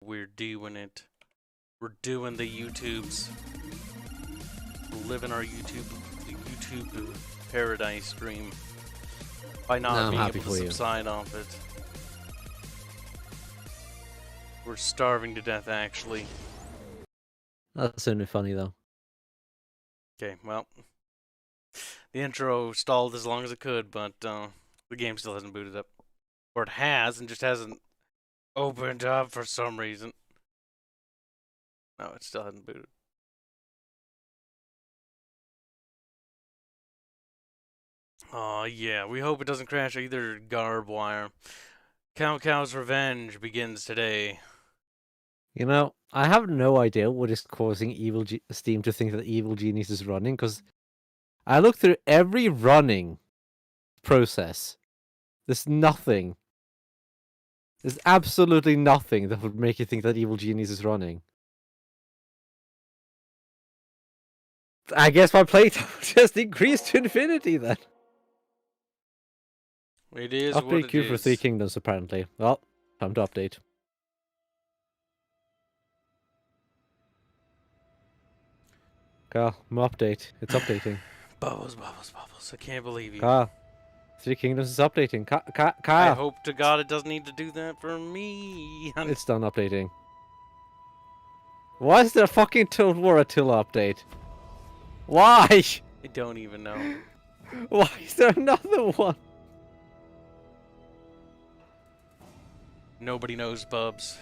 We're doing it. We're doing the YouTubes. We're living our YouTube paradise dream by not being able to subside off it. We're starving to death, actually. That's certainly funny, though. Okay, well, the intro stalled as long as it could, but the game still hasn't booted up. Or it has, and just hasn't opened up for some reason. No, it still hasn't booted. Oh yeah, we hope it doesn't crash either, Garbwire. Cow's Revenge begins today. You know, I have no idea what is causing Steam to think that Evil Genius is running, because I looked through every running process. There's nothing. There's absolutely nothing that would make you think that Evil Genius is running. I guess my playtime just increased to infinity then. It is update what it queue is. For Three Kingdoms, apparently. Well, time to update. Carl, update. It's updating. Bubbles, bubbles, bubbles. I can't believe you. Carl, Three Kingdoms is updating. Carl. I hope to God it doesn't need to do that for me. It's done updating. Why is there a fucking Total War Attila update? Why? I don't even know. Why is there another one? Nobody knows, Bubs.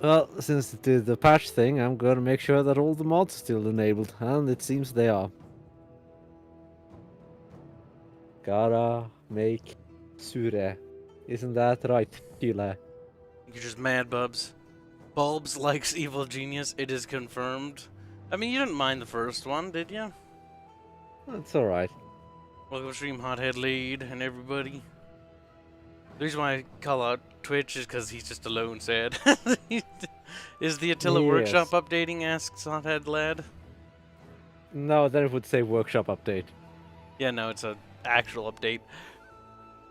Well, since it did the patch thing, I'm gonna make sure that all the mods are still enabled, and it seems they are. Gotta make sure. Isn't that right, Tila? You're just mad, Bubs. Bulbs likes Evil Genius. It is confirmed. I mean, you didn't mind the first one, did you? That's alright. Welcome to Stream Hothead Lead and everybody. The reason why I call out Twitch is because he's just alone sad. Is the Attila Workshop updating? Asks Hothead Lad. No, then it would say Workshop update. Yeah, no, it's an actual update.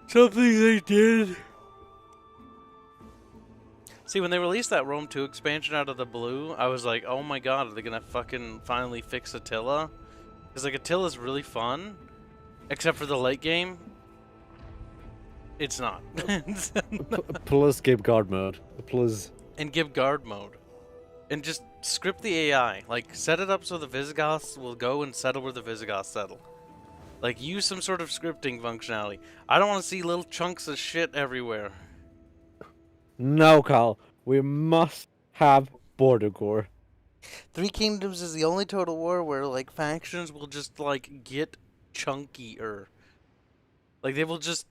Something they did. See, when they released that Rome 2 expansion out of the blue, I was like, oh my god, are they gonna fucking finally fix Attila? Because, like, Attila's really fun, except for the late game. It's not. Plus give guard mode. Plus... And give guard mode. And just script the AI. Like, set it up so the Visigoths will go and settle where the Visigoths settle. Like, use some sort of scripting functionality. I don't want to see little chunks of shit everywhere. No, Carl. We must have border gore. Three Kingdoms is the only Total War where, like, factions will just, like, get chunkier. Like, they will just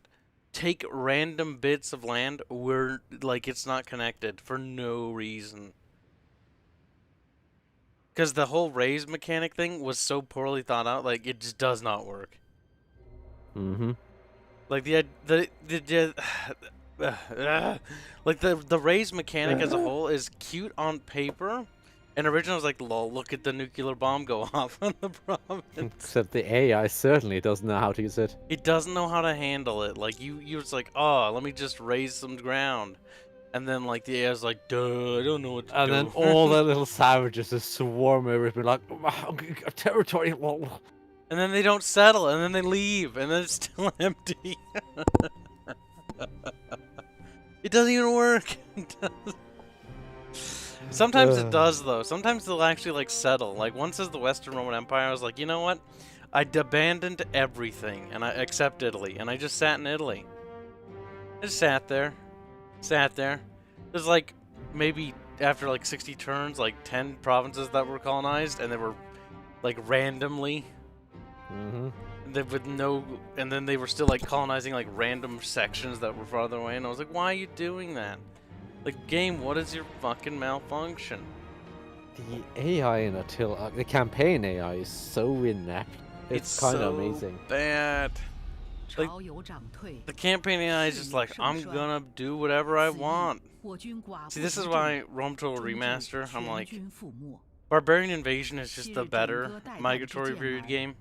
take random bits of land where, like, it's not connected for no reason. Because the whole raise mechanic thing was so poorly thought out, like, it just does not work. Mm-hmm. Like, like, the raise mechanic as a whole is cute on paper, and originally I was like, lol, look at the nuclear bomb go off on the province. Except the AI certainly doesn't know how to use it. It doesn't know how to handle it. Like, you was like, oh, let me just raise some ground. And then, like, the AI's like, duh, I don't know what to do. And then all the little savages just swarm over it, be like, territory. And then they don't settle, and then they leave, and then it's still empty. It doesn't even work. Sometimes it does, though. Sometimes they'll actually, like, settle. Like, once as the Western Roman Empire, I was like, you know what? I abandoned everything, and except Italy, and I just sat in Italy. I just sat there. There's, like, maybe after, like, 60 turns, like, 10 provinces that were colonized, and they were, like, randomly. Mm-hmm. With no, and then they were still, like, colonizing, like, random sections that were farther away, and I was like, why are you doing that? Like, game, what is your fucking malfunction? The AI in Attila, the campaign AI is so inept. It's kind of amazing. Bad. Like, the campaign AI is just like, I'm gonna do whatever I want. See, this is why Rome Total Remaster, I'm like, Barbarian Invasion is just the better migratory period game.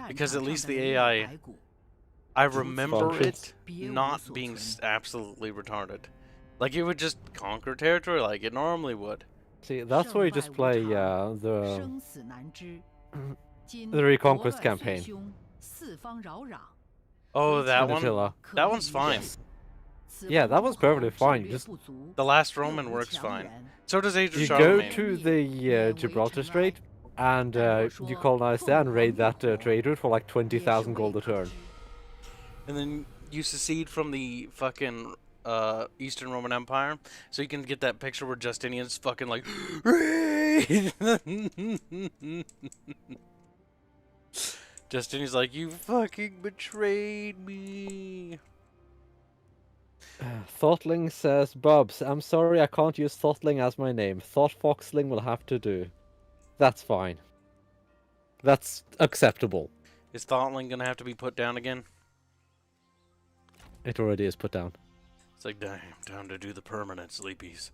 Because at least the AI, I remember Functions. it not being absolutely retarded. Like, it would just conquer territory like it normally would. See, that's where you just play the Reconquest campaign. Oh, that And one? Attila. That one's fine. Yeah, that was perfectly fine. Just The Last Roman works fine. So does Age of you go Charlemagne. to the Gibraltar Strait and you colonize there and raid that trade route for like 20,000 gold a turn. And then you secede from the fucking Eastern Roman Empire, so you can get that picture where Justinian's fucking like, raid! Justinian's like, you fucking betrayed me. Thoughtling says, Bubs, I'm sorry I can't use Thoughtling as my name. Thoughtfoxling will have to do. That's fine. That's acceptable. Is Thoughtling gonna have to be put down again? It already is put down. It's like, damn, time to do the permanent sleepies.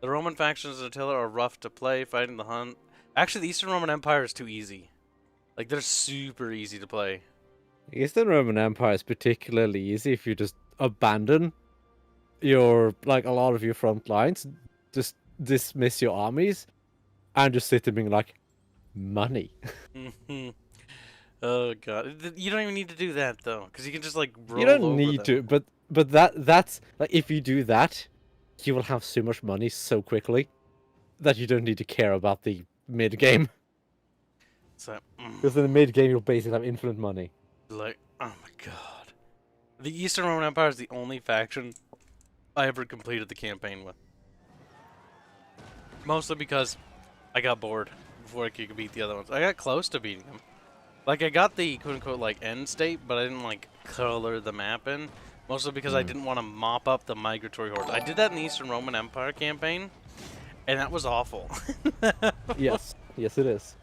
The Roman factions in Attila are rough to play, fighting the Hun. Actually, the Eastern Roman Empire is too easy. Like, they're super easy to play. Eastern Roman Empire is particularly easy if you just abandon your, like, a lot of your front lines, just dismiss your armies, and just sit there being like, money. Oh god, you don't even need to do that though, because you can just like roll You don't over need them. to, but that's like, if you do that, you will have so much money so quickly that you don't need to care about the mid game. So, Because in the mid game you'll basically have infinite money. like, oh my god, the Eastern Roman Empire is the only faction I ever completed the campaign with. Mostly because I got bored before I could beat the other ones. I got close to beating them. Like, I got the quote-unquote, like, end state, but I didn't, like, color the map in. Mostly because I didn't want to mop up the migratory hordes. I did that in the Eastern Roman Empire campaign, and that was awful. Yes. Yes, it is.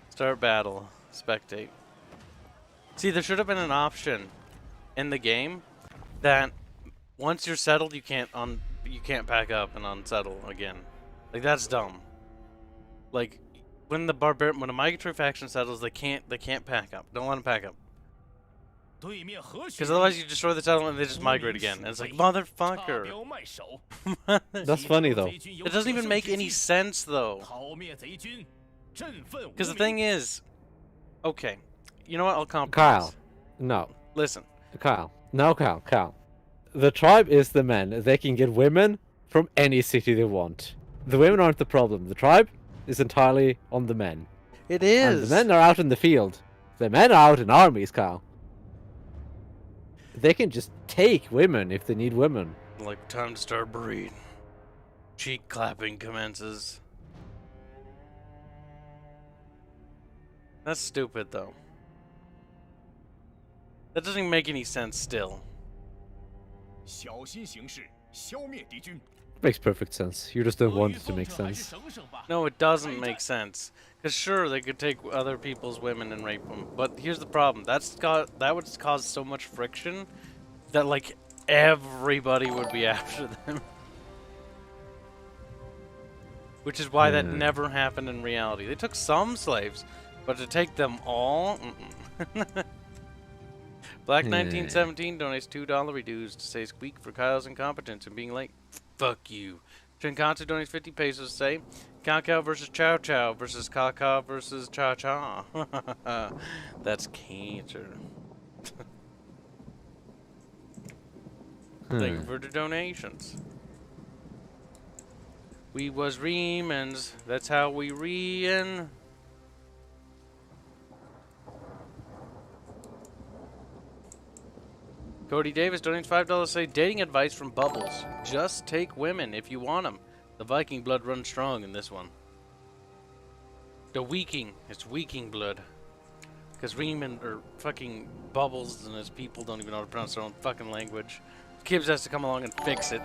Start battle. Spectate. See, there should have been an option in the game that once you're settled, you can't pack up and unsettle again. Like, that's dumb. Like, when a migratory faction settles, they can't pack up. Don't let them pack up. Because otherwise you destroy the settlement and they just migrate again. And it's like, motherfucker. That's funny though. It doesn't even make any sense though. Because the thing is, okay, you know what? I'll compromise. Kyle, no. Listen. Kyle. No, Kyle. The tribe is the men. They can get women from any city they want. The women aren't the problem. The tribe is entirely on the men. It And is. the men are out in the field. The men are out in armies, Kyle. They can just take women if they need women. Like, time to start breeding. Cheek clapping commences. That's stupid, though. That doesn't even make any sense still. Makes perfect sense. You just don't want it to make sense. No, it doesn't make sense. Because sure, they could take other people's women and rape them. But here's the problem. That would cause so much friction that, like, everybody would be after them. Which is why that never happened in reality. They took some slaves, but to take them all? Black 1917 donates $2 reduced to say squeak for Kyle's incompetence and being late. Fuck you. Trinkatsu donates 50 pesos to say Kakao versus Chow Chow versus Kakao versus Cha Cha. That's cancer. Thank you for the donations. We was Reemans. That's how we rein. Cody Davis donates $5 say dating advice from Bubbles. Just take women if you want them. The Viking blood runs strong in this one. The Weeking. It's Weeking blood. Because Riemann or fucking Bubbles and his people don't even know how to pronounce their own fucking language. Kibs has to come along and fix it.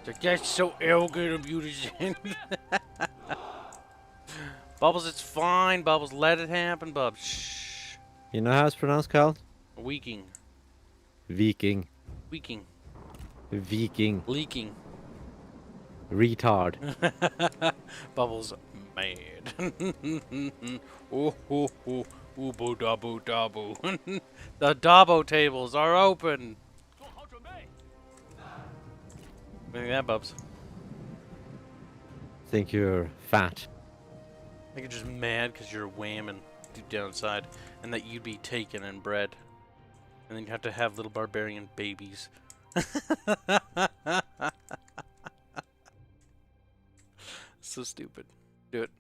It's like, that's so arrogant of you to say. Bubbles, it's fine. Bubbles, let it happen, Bubs. Shh. You know how it's pronounced, Kyle? Weeking. Viking. Weeking. Viking. Leaking. Retard. Bubbles, mad. Ooh, ooh, ooh, ooh, boo, da, boo, da, boo. The Dabo tables are open. What do you think of that, Bubs? Think you're fat. I think you're just mad because you're whamming deep down inside, and that you'd be taken and bred, and then you have to have little barbarian babies. So stupid. Do it.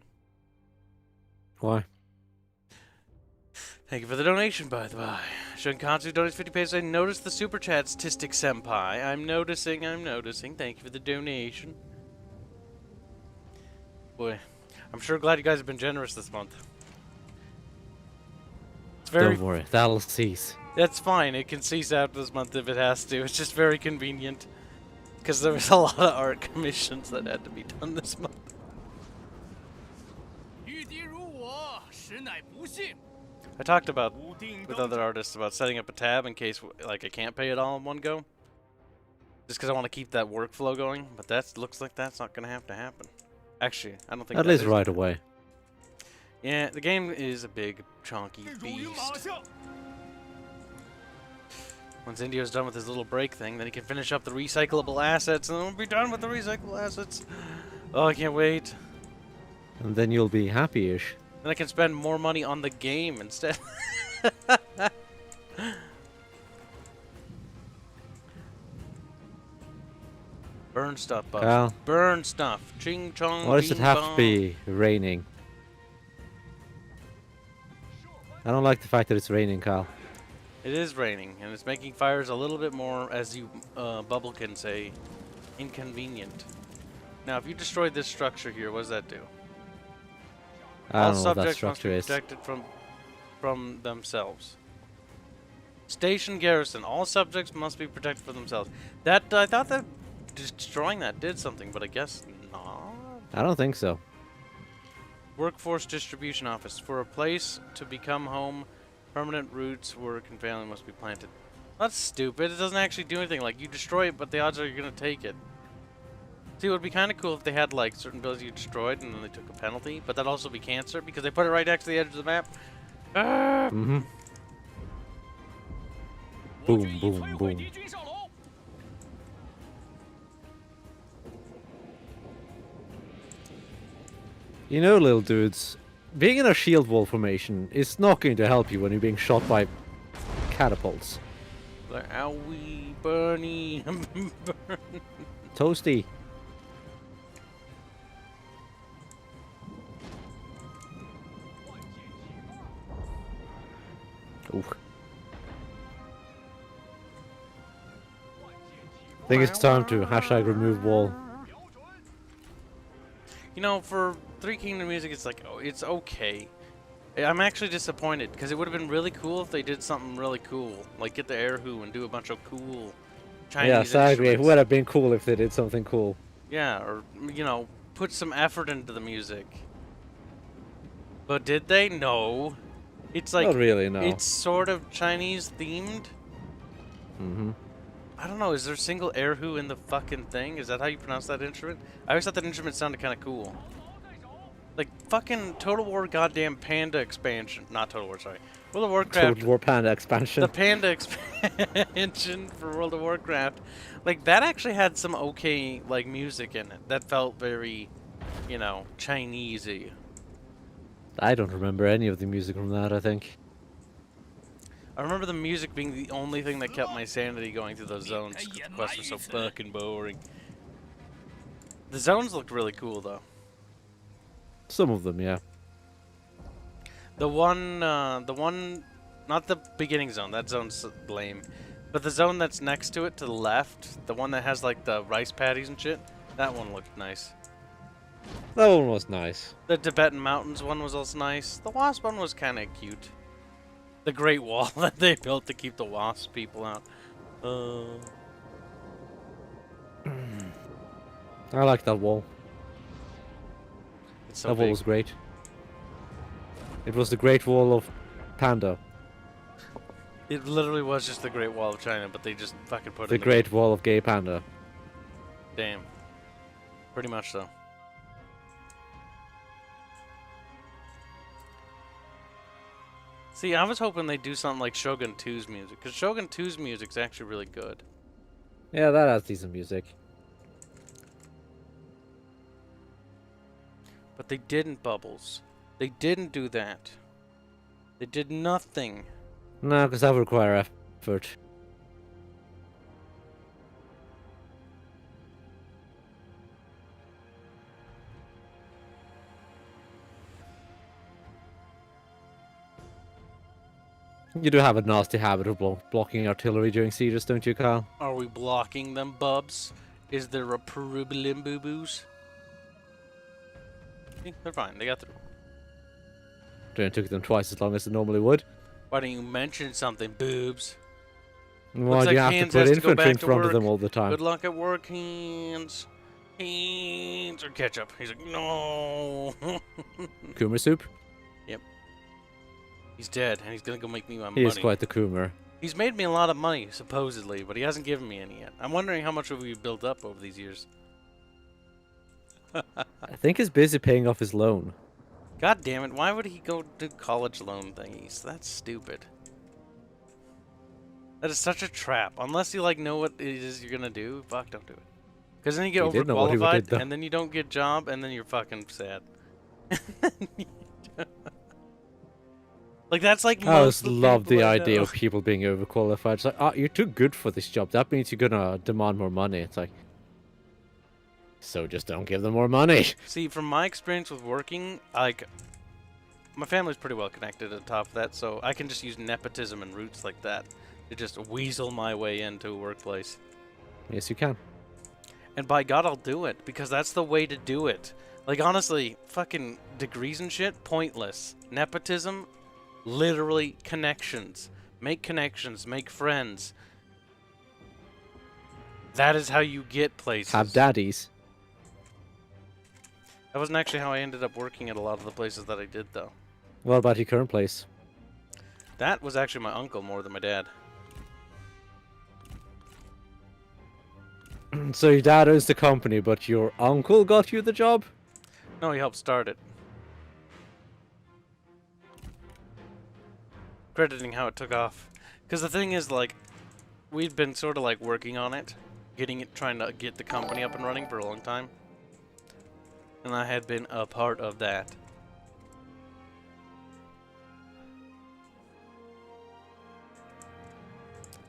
Why? Thank you for the donation, by the way. Shunkansu donates 50 pesos. I noticed the super chat, Statistic Senpai. I'm noticing. Thank you for the donation. Boy, I'm sure glad you guys have been generous this month. It's very. Don't worry, that'll cease. That's fine. It can cease out this month if it has to. It's just very convenient. Because there was a lot of art commissions that had to be done this month. I talked about with other artists about setting up a tab in case like I can't pay it all in one go. Just because I want to keep that workflow going. But that looks like that's not going to have to happen. Actually, I don't think At that least is. right away. Yeah, the game is a big, chunky beast. Once Indio's done with his little break thing, then he can finish up the recyclable assets, and then we'll be done with the recyclable assets. Oh, I can't wait. And then you'll be happy-ish. Then I can spend more money on the game instead. Burn stuff, Bubs. Kyle, Burn stuff. Ching chong. why does it bing, have bong. to be raining? I don't like the fact that it's raining, Kyle. It is raining, and it's making fires a little bit more, as you, Bubble can say, inconvenient. Now, if you destroyed this structure here, what does that do? I All don't know what that subjects must structure be is. protected from themselves. Station garrison. All subjects must be protected from themselves. That I thought that destroying that did something, but I guess not. I don't think so. Workforce distribution office. For a place to become home, permanent roots, work, and family must be planted. That's stupid. It doesn't actually do anything. Like, you destroy it, but the odds are you're going to take it. See, it would be kind of cool if they had, like, certain buildings you destroyed and then they took a penalty, but that'd also be cancer because they put it right next to the edge of the map. Ah! Mm-hmm. Boom, boom, boom. You know, little dudes, being in a shield wall formation is not going to help you when you're being shot by catapults. Like, owie, Bernie, burn. Toasty. Ooh. I think it's time to hashtag remove wall. You know, for Three Kingdom music, it's like, oh, it's okay. I'm actually disappointed because it would have been really cool if they did something really cool, like get the air who and do a bunch of cool Chinese Yes, I agree. It instruments. would have been cool if they did something cool. Yeah, or you know, put some effort into the music. But did they? No. It's like Not really, no. it's sort of Chinese themed. Mm-hmm. I don't know. Is there a single erhu in the fucking thing? Is that how you pronounce that instrument? I always thought that instrument sounded kind of cool. Like fucking Total War goddamn Panda expansion. Not Total War, sorry. World of Warcraft. Total War Panda expansion. The Panda expansion for World of Warcraft. Like that actually had some okay like music in it. That felt very, you know, Chinesey. I don't remember any of the music from that, I think. I remember the music being the only thing that kept my sanity going through those zones. 'Cause the quests were so fucking boring. The zones looked really cool though. Some of them, yeah. The one, not the beginning zone. That zone's lame. But the zone that's next to it, to the left, the one that has like the rice paddies and shit, that one looked nice. That one was nice. The Tibetan Mountains one was also nice. The Wasp one was kind of cute. The Great Wall that they built to keep the Wasp people out. I like that wall. It's so That wall big. was great. It was the Great Wall of Panda. It literally was just the Great Wall of China, but they just fucking put it The in Great Wall of Gay Panda. Damn. Pretty much so. See, I was hoping they'd do something like Shogun 2's music, because Shogun 2's music's actually really good. Yeah, that has decent music. But they didn't, Bubbles. They didn't do that. They did nothing. No, because that would require effort. You do have a nasty habit of blocking artillery during sieges, don't you, Kyle? Are we blocking them, Bubs? Is there a problem, boo-boos? They're fine. They got through. It took them twice as long as it normally would. Why don't you mention something, boobs? Why do you have to put infantry in front of them all the time? Good luck at work, Haynes. Haynes. Or ketchup. He's like, no. Coomer soup? Yep. He's dead, and he's gonna go make me my money. He is quite the Coomer. He's made me a lot of money, supposedly, but he hasn't given me any yet. I'm wondering how much have we built up over these years. I think he's busy paying off his loan. God damn it, why would he go do college loan thingies? That's stupid. That is such a trap. Unless you, like, know what it is you're gonna do, fuck, don't do it. Because then you get overqualified, and then you don't get a job, and then you're fucking sad. Like, that's like most I always love the I idea know. of people being overqualified. It's like, oh, you're too good for this job. That means you're gonna demand more money. It's like, so just don't give them more money. See, from my experience with working, like, my family's pretty well connected at the top of that, so I can just use nepotism and roots like that to just weasel my way into a workplace. Yes, you can. And by God, I'll do it, because that's the way to do it. Like, honestly, fucking degrees and shit, pointless. Nepotism, literally connections. Make connections, make friends. That is how you get places. Have daddies. That wasn't actually how I ended up working at a lot of the places that I did, though. What about your current place? That was actually my uncle more than my dad. So your dad owns the company, but your uncle got you the job? No, he helped start it. Crediting how it took off. Because the thing is, like, we'd been sort of, like, working on it. Trying to get the company up and running for a long time. And I had been a part of that.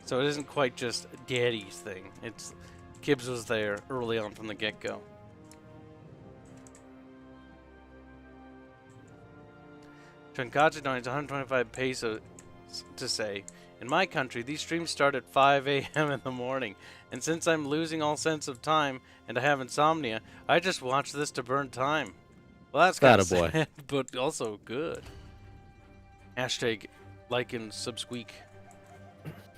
So it isn't quite just Daddy's thing. It's Kibs was there early on from the get-go. Tonkatsu donates 125 pesos to say, in my country, these streams start at 5 a.m. in the morning, and since I'm losing all sense of time and I have insomnia, I just watch this to burn time. Well, that's kind of sad, but also good. Hashtag like and subsqueak.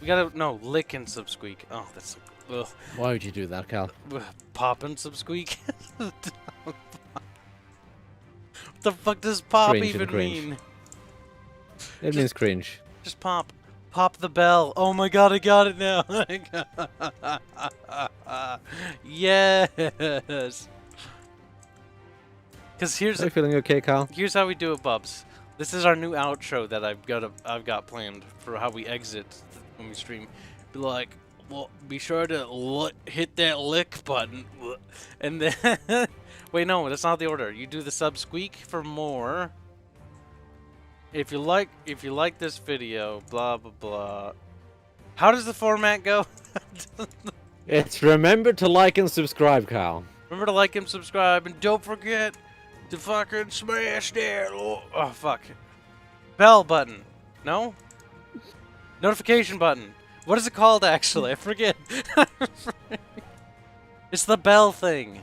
We gotta, no, lick and subsqueak. Oh, that's so, ugh. Why would you do that, Cal? Pop and subsqueak? What the fuck does pop Cringe even mean? It means cringe. Just pop. Pop the bell. Oh my god, I got it now. Yes. Because here's... Are you feeling okay, Cal? Here's how we do it, Bubs. This is our new outro that I've got planned for how we exit when we stream. Be like, well, be sure to hit that lick button, and then wait, no, that's not the order. You do the subsqueak for more. If you like this video, blah blah blah. How does the format go? It's remember to like and subscribe, Cal. Remember to like and subscribe, and don't forget to fucking smash that. Oh fuck. Bell button. No? Notification button. What is it called actually? I forget. It's the bell thing.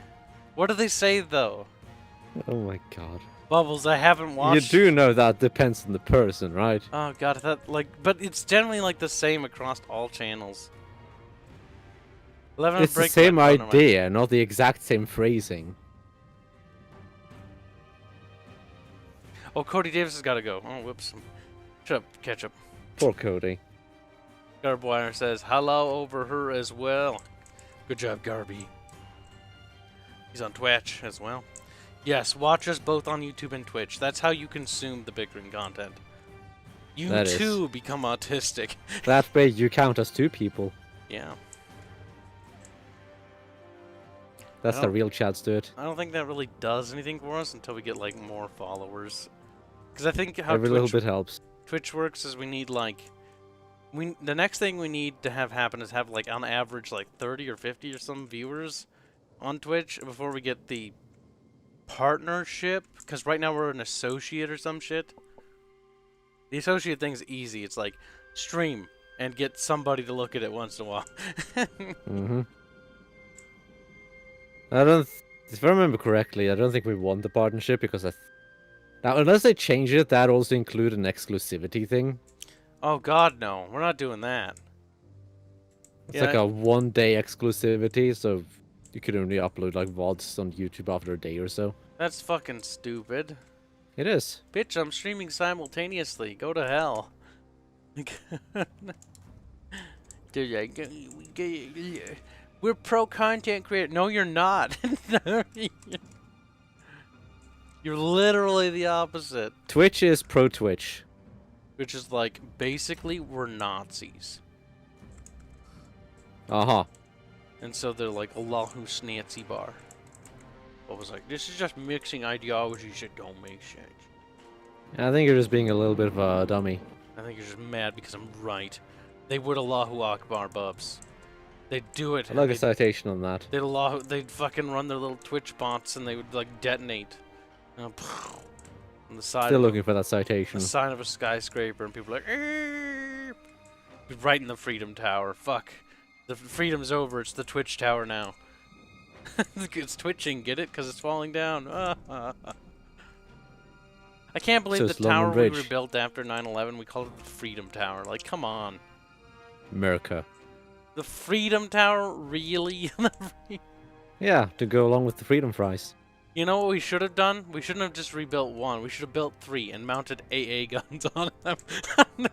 What do they say though? Oh my god. Bubbles, I haven't watched. You do know that depends on the person, right? Oh god, that but it's generally like the same across all channels. It's the same idea, not the exact same phrasing. Oh, Cody Davis has got to go. Oh, whoops. Shut up, ketchup. Poor Cody. Garbwire says, hello over her as well. Good job, Garby. He's on Twitch as well. Yes, watch us both on YouTube and Twitch. That's how you consume the Bickering content. You That is. too become autistic. That way you count as 2 people. Yeah. That's the real Chads do it. I don't think that really does anything for us until we get like more followers. Because I think how Every little bit helps. Twitch works is we need like the next thing we need to have happen is have like on average like 30 or 50 or some viewers on Twitch before we get the partnership. Because right now we're an associate or some shit. The associate thing's easy. It's like stream and get somebody to look at it once in a while. Mm-hmm. I don't... If I remember correctly, I don't think we want the partnership because now, unless they change it, that also include an exclusivity thing. Oh god, no. We're not doing that. It's like a 1-day exclusivity, so you could only upload like VODs on YouTube after a day or so. That's fucking stupid. It is. Bitch, I'm streaming simultaneously. Go to hell. We're pro content creator. No, you're not. You're literally the opposite. Twitch is pro Twitch. Which is like, basically, we're Nazis. Uh-huh. And so they're like, Allahu Snazi bar. I was like, this is just mixing ideologies that don't make sense. I think you're just being a little bit of a dummy. I think you're just mad because I'm right. They would Allahu Akbar, bubs. They'd do it. I'd like a citation on that. They'd fucking run their little Twitch bots and they would like detonate. On the side. Still looking for that citation. The sign of a skyscraper, and people are like, "Eep." Right in the Freedom Tower. Fuck. The freedom's over. It's the Twitch Tower now. It's twitching. Get it? Because it's falling down. I can't believe the tower we rebuilt after 9/11. We called it the Freedom Tower. Like, come on. America. The Freedom Tower, really? Yeah, to go along with the Freedom Fries. You know what we should have done? We shouldn't have just rebuilt 1. We should have built 3 and mounted AA guns on them.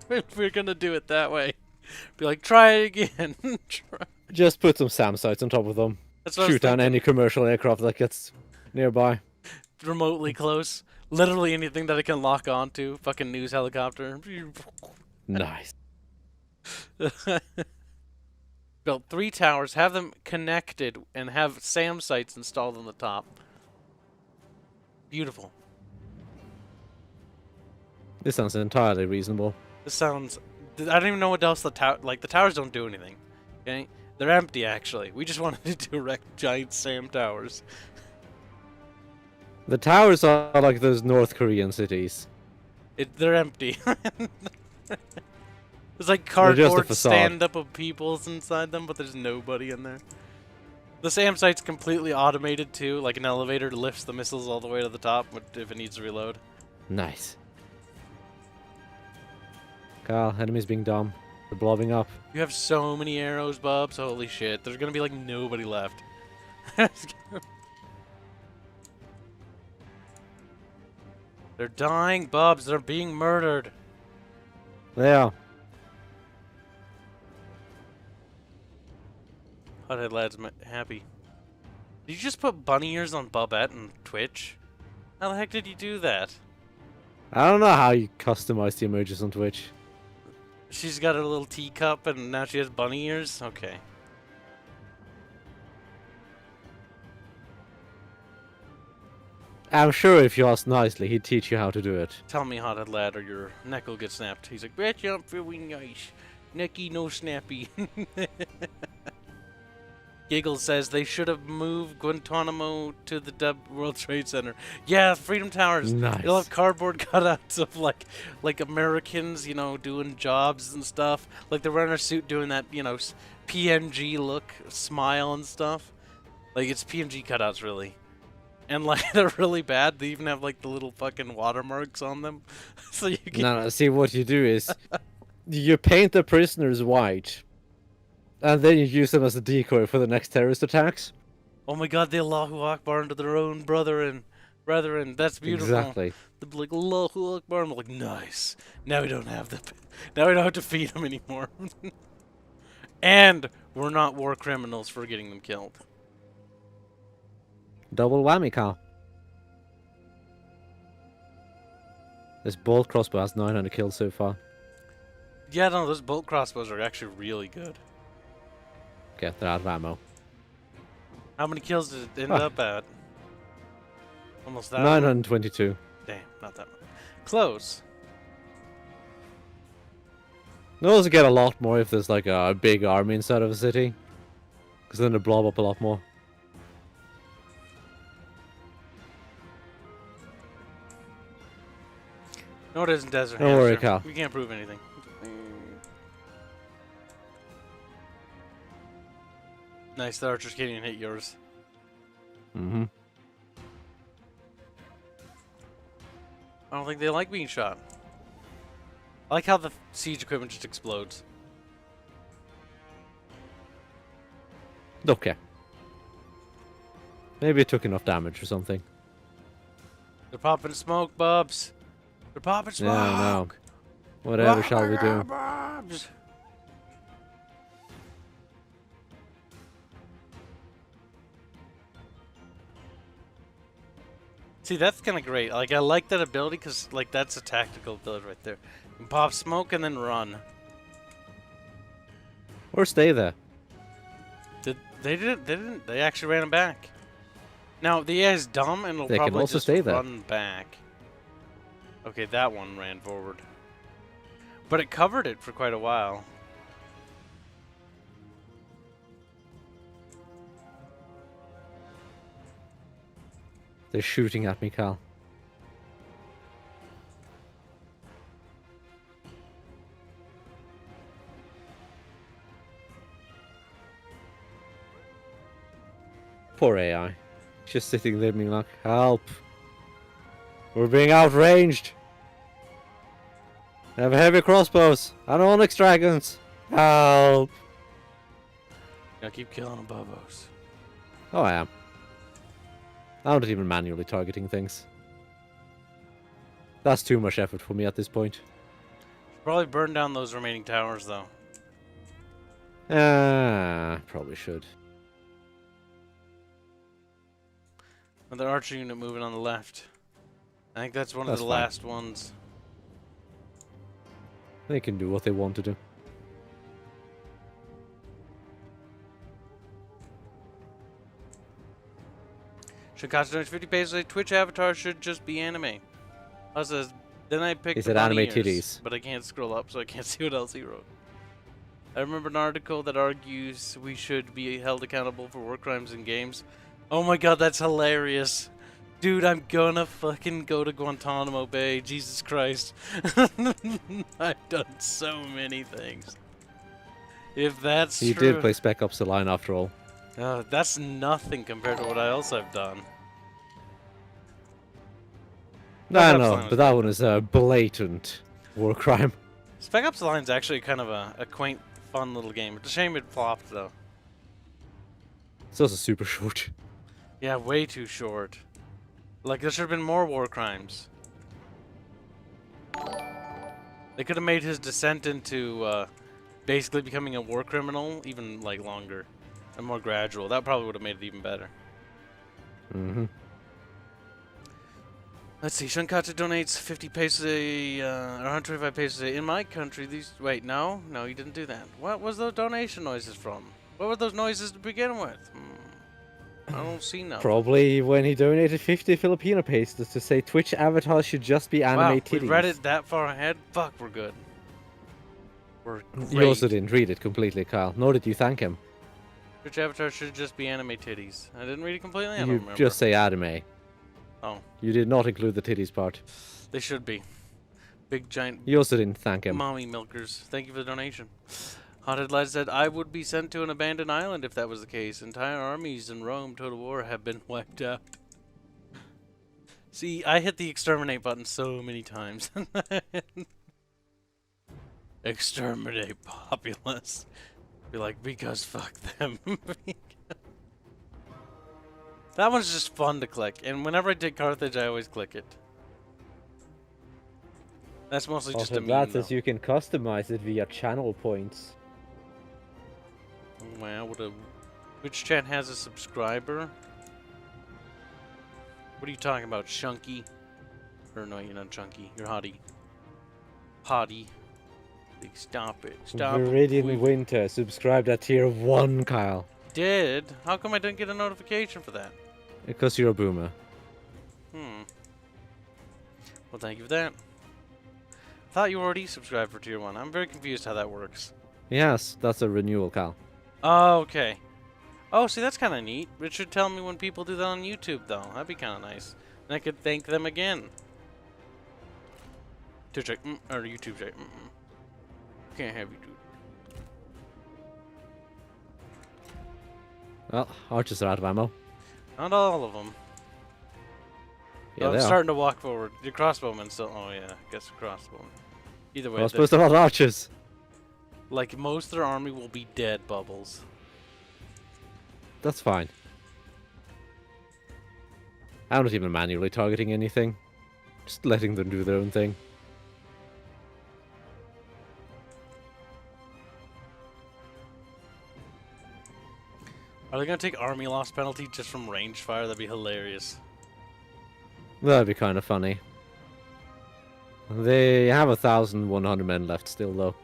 If we're gonna do it that way. Be like, try it again. Just put some SAM sites on top of them. Shoot down any commercial aircraft that gets nearby. Remotely close. Literally anything that it can lock onto. Fucking news helicopter. Nice. Built 3 towers, have them connected, and have SAM sites installed on the top. Beautiful. This sounds entirely reasonable. This sounds... I don't even know what else the tower... Like, the towers don't do anything. Okay? They're empty, actually. We just wanted to erect giant SAM towers. The towers are like those North Korean cities. They're empty. There's like cardboard stand-up of peoples inside them, but there's nobody in there. The SAM site's completely automated too, like an elevator lifts the missiles all the way to the top if it needs to reload. Nice. Kyle, enemies being dumb. They're blobbing up. You have so many arrows, Bubs. Holy shit. There's gonna be like nobody left. They're dying, Bubs. They're being murdered. They are. Hothead lad's happy. Did you just put bunny ears on Bubette on Twitch? How the heck did you do that? I don't know how you customize the emojis on Twitch. She's got her little teacup and now she has bunny ears? Okay. I'm sure if you ask nicely, he'd teach you how to do it. Tell me, hothead lad, or your neck will get snapped. He's like, bet you I'm feeling nice. Necky no snappy. Giggles says they should have moved Guantanamo to the World Trade Center. Yeah, Freedom Towers. Nice. It'll have cardboard cutouts of like Americans, you know, doing jobs and stuff. Like they're wearing a suit doing that, you know, PNG look, smile and stuff. Like it's PNG cutouts really. And like they're really bad. They even have like the little fucking watermarks on them. So you can... No, see what you do is you paint the prisoners white. And then you use them as a decoy for the next terrorist attacks. Oh my god, they Allahu Akbar into their own brethren. That's beautiful. Exactly. They're like, Allahu Akbar. I'm like, nice. Now we don't have now we don't have to feed them anymore. And we're not war criminals for getting them killed. Double whammy, Carl. This bolt crossbow has 900 kills so far. Yeah, no, those bolt crossbows are actually really good. Okay, they're out of ammo. How many kills did it end Ah. up at? Almost 1,000? 922. Damn, not that much. Close. Those get a lot more if there's like a big army inside of a city. Because then they blow up a lot more. No, it isn't Desert Don't worry, Hamster. Cal. You can't prove anything. Nice, the archers can't even hit yours. Mm-hmm. I don't think they like being shot. I like how the siege equipment just explodes. Okay. Maybe it took enough damage or something. They're popping smoke, bubs. They're popping smoke. Yeah, I know. Whatever shall we do? Bubs. See, that's kind of great. Like, I like that ability because, like, that's a tactical ability right there. You can pop smoke and then run. Or stay there. They didn't. They actually ran him back. Now, the AI is dumb and will They can probably also just stay there. run back. Okay, that one ran forward. But it covered it for quite a while. They're shooting at me, Cal. Poor AI. Just sitting there being like, help. We're being outranged. They have heavy crossbows and onyx dragons. Help. Gotta keep killing abovos. Oh, I am. I'm not even manually targeting things. That's too much effort for me at this point. Should probably burn down those remaining towers, though. Probably should. Another archer unit moving on the left. I think that's one of That's the fine. last ones. They can do what they want to do. Shikatsu donates 50 pesos. Twitch avatar should just be anime. I says, then I picked He the said bunny anime ears, titties. but I can't scroll up, so I can't see what else he wrote. I remember an article that argues we should be held accountable for war crimes in games. Oh my god, that's hilarious. Dude, I'm gonna fucking go to Guantanamo Bay. Jesus Christ. I've done so many things. If that's He true. did play Spec Ops The Line after all. That's nothing compared to what else I've done. No, Spec Ops no, Line was but that one is a blatant war crime. Spec Ops The Line's actually kind of a quaint, fun little game. It's a shame it flopped, though. It's also super short. Yeah, way too short. Like, there should have been more war crimes. They could have made his descent into basically becoming a war criminal even, like, longer and more gradual. That probably would have made it even better. Mm-hmm. Let's see, Shunkatsu donates 50 pesos a, or 125 pesos a. In my country, these... Wait, no? No, you didn't do that. What was those donation noises from? What were those noises to begin with? I don't see nothing. Probably when he donated 50 Filipino pesos to say Twitch avatars should just be anime Wow, titties. we read it that far ahead? Fuck, we're good. We're great. You also didn't read it completely, Kyle. Nor did you thank him. Twitch avatar should just be anime titties. I didn't read it completely? I don't You remember. just say anime. Oh, You did not include the titties part. they should be. Big giant You also didn't thank him. mommy milkers. Thank you for the donation. Haunted Lad said, I would be sent to an abandoned island if that was the case. Entire armies in Rome, Total War, have been wiped out. See, I hit the exterminate button so many times. Exterminate populace. Be like, because fuck them. That one's just fun to click, and whenever I take Carthage, I always click it. That's mostly just a Also, meme, that says though. you can customize it via channel points. Wow, which chat has a subscriber? What are you talking about, Chunky? Or no, you're not Chunky. You're Hottie. Hottie. Like, stop it. Stop Viridian it. Winter subscribed at tier 1, Kyle. Did? How come I didn't get a notification for that? Because you're a boomer. Hmm. Well, thank you for that. Thought you already subscribed for tier 1. I'm very confused how that works. Yes, that's a renewal, Kyle. Oh, okay. Oh, see, that's kind of neat. It should tell me when people do that on YouTube, though. That'd be kind of nice. And I could thank them again. Twitch check, or YouTube check. Can't have you do. Well, archers are out of ammo. Not all of them. Yeah, Oh, they I'm are. starting to walk forward. Your crossbowman still. Oh yeah, I guess a crossbowman. Either way, I was supposed to have archers. like most of their army will be dead, Bubbles. That's fine. I'm not even manually targeting anything. Just letting them do their own thing. Are they gonna take army loss penalty just from range fire? That'd be hilarious. That'd be kind of funny. They have 1,100 men left still, though.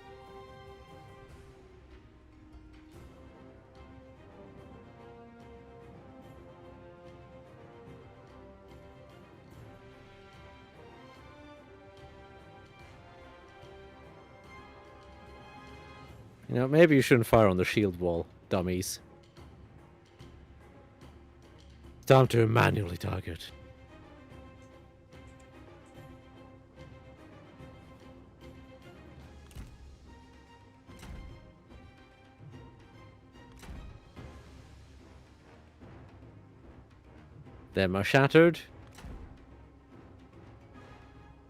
You know, maybe you shouldn't fire on the shield wall, dummies. Time to manually target. Them are shattered.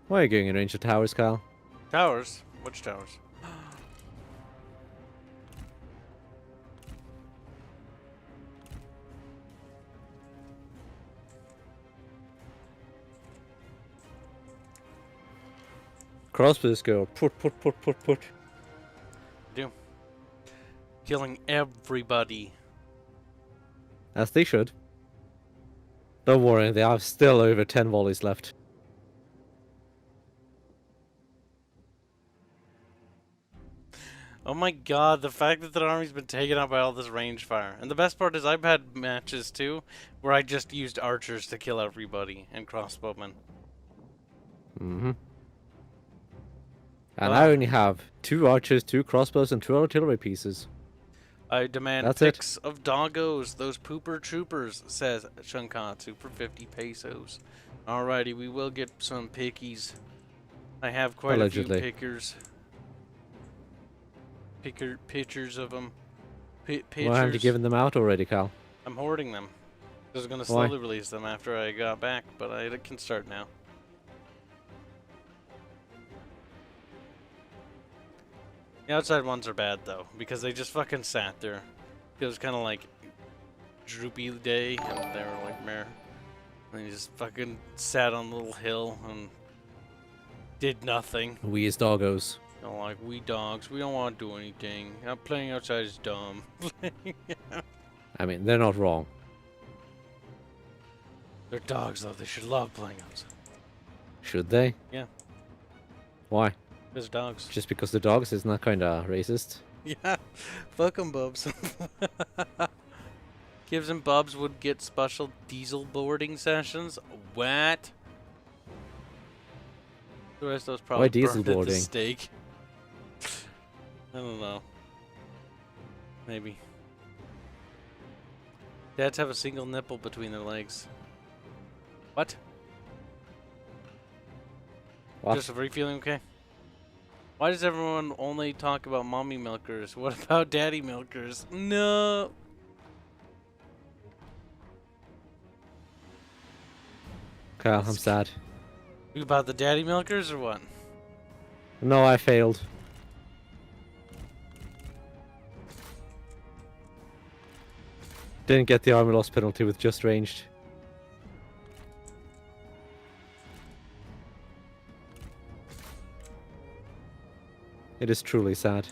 Why are you going in range of towers, Kyle? Towers? Which towers? Crossbows go put. Do. Killing everybody. As they should. Don't worry, they have still over 10 volleys left. Oh my god, the fact that the army's been taken out by all this range fire. And the best part is I've had matches too where I just used archers to kill everybody and crossbowmen. Mm-hmm. And I only have 2 archers, 2 crossbows, and 2 artillery pieces. I demand That's pics of doggos, those pooper troopers, says Shunkatsu for 50 pesos. Alrighty, we will get some pickies. I have quite Allegedly. a few pickers. Pictures of them. Pictures. Why haven't you given them out already, Cal? I'm hoarding them. I was going to Why? slowly release them after I got back, but I can start now. The outside ones are bad though, because they just fucking sat there. It was kind of like droopy day, and they were like meh. And they just fucking sat on a little hill and did nothing. We as doggos. You know, like, we dogs, we don't want to do anything. Playing outside is dumb. I mean, they're not wrong. They're dogs though, they should love playing outside. Should they? Yeah. Why? There's dogs. Just because they're dogs? Isn't that kind of racist? Yeah, fuck 'em, Bubs. Kibs and Bubs would get special diesel boarding sessions. What? The rest of those probably Why diesel burned at the boarding? stake. I don't know. Maybe. Dads have a single nipple between their legs. What? What? Just are you feeling okay? Why does everyone only talk about mommy milkers? What about daddy milkers? No. Kyle, I'm sad. About the daddy milkers or what? No, I failed. Didn't get the army loss penalty with just ranged. It is truly sad.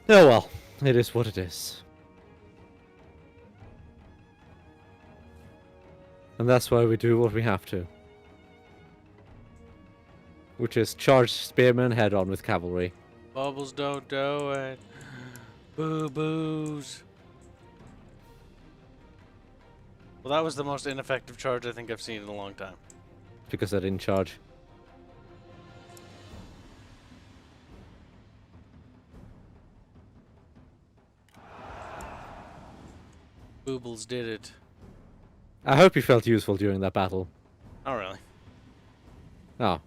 Oh well, it is what it is. And that's why we do what we have to. Which is charge spearmen head on with cavalry. Bubbles don't do it. Boo-boos. Well, that was the most ineffective charge I think I've seen in a long time. Because I didn't charge. Boobles did it. I hope you felt useful during that battle. Oh, really? Oh.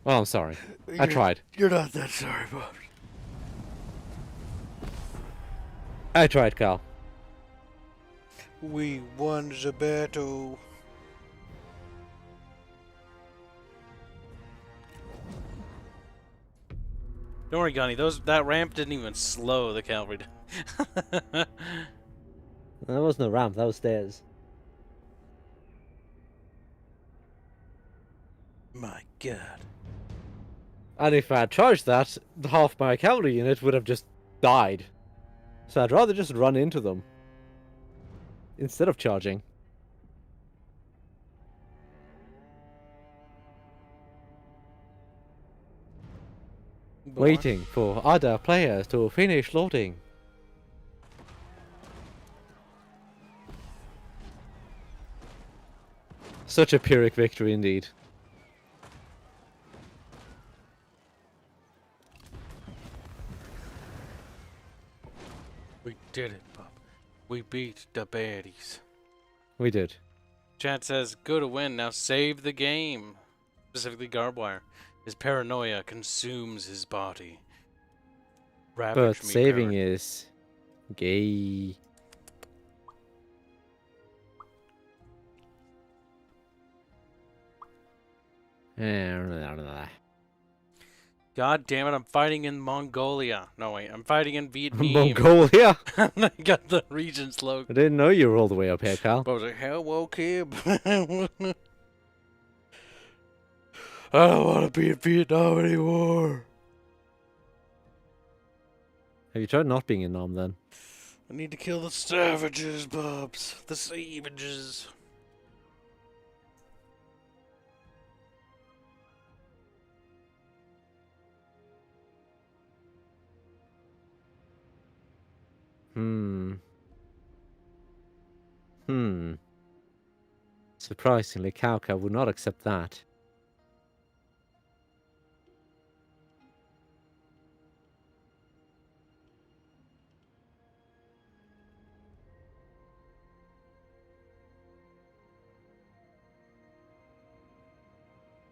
Well, I'm sorry. I tried. You're not that sorry, Bob. I tried, Cal. We won the battle. Don't worry, Gunny. That ramp didn't even slow the cavalry down. That wasn't a ramp, that was stairs. My God. And if I had charged that, half my cavalry unit would have just died. So I'd rather just run into them. Instead of charging. Waiting for other players to finish loading. Such a Pyrrhic victory indeed. We did it, Bob. We beat the baddies. We did. Chat says, go to win, now save the game. Specifically Garbwire. His paranoia consumes his body. Ravage But me, saving parent. is gay. God damn it, I'm fighting in Mongolia. No, wait, I'm fighting in Vietnam. Mongolia? I got the region slogan. I didn't know you were all the way up here, Cal. I was like, hello, Kib. I don't want to be in Vietnam anymore. Have you tried not being in Nam then? I need to kill the savages, Bubs. The savages. Surprisingly, Kauka would not accept that.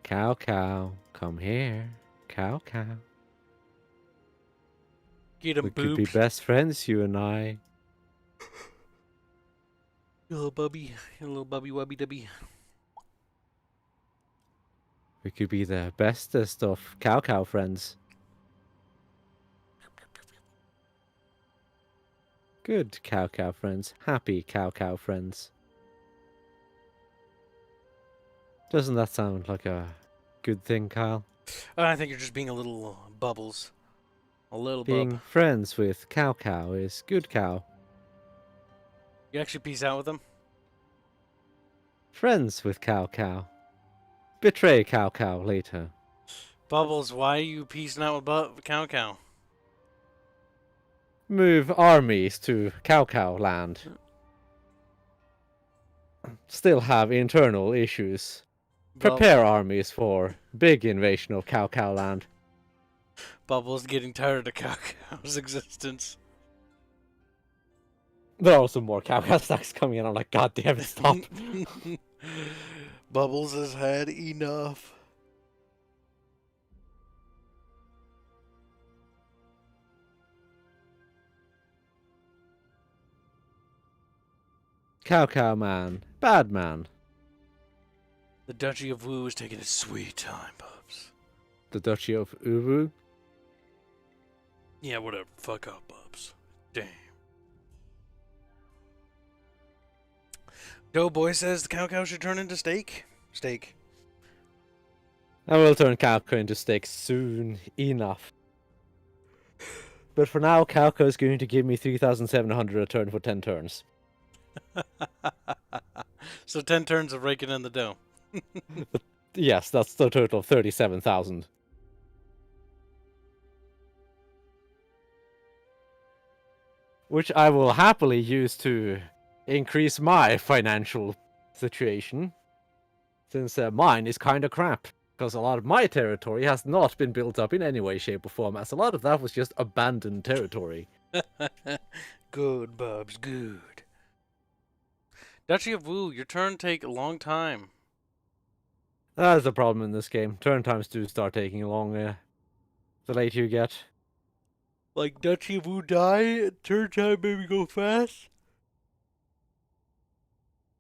Cow, come here. Cow. Get him, We could be boobs. best friends, you and I. You little bubby. You little bubby wubby dubby. We could be the bestest of cow friends. Good cow friends. Happy cow friends. Doesn't that sound like a good thing, Kyle? I think you're just being a little bubbles. A little Being bub. friends with cow is good cow. You actually peace out with them? Friends with cow. Betray cow later. Bubbles, why are you peacing out with Cow? Move armies to cow land. Still have internal issues. Prepare armies for big invasion of cow land. Bubbles getting tired of Cow's existence. There are also more cow stacks coming in. I'm like, God damn it, stop. Bubbles has had enough. Cow man. Bad man. The Duchy of Wu is taking a sweet time, Bubs. The Duchy of Uwu. Yeah, whatever. Fuck up, Bubs. Damn. Doughboy says the cow should turn into steak. Steak. I will turn cow into steak soon enough. But for now, Kauko is going to give me 3,700 a turn for 10 turns. So 10 turns of raking in the dough. Yes, that's the total of 37,000. Which I will happily use to increase my financial situation, since mine is kinda crap. Because a lot of my territory has not been built up in any way, shape, or form, as a lot of that was just abandoned territory. Good, Bubs, good. Duchy of Wu, your turn take a long time. That's the problem in this game. Turn times do start taking long, the later you get. Like Duchy of Wu die, turn time maybe go fast?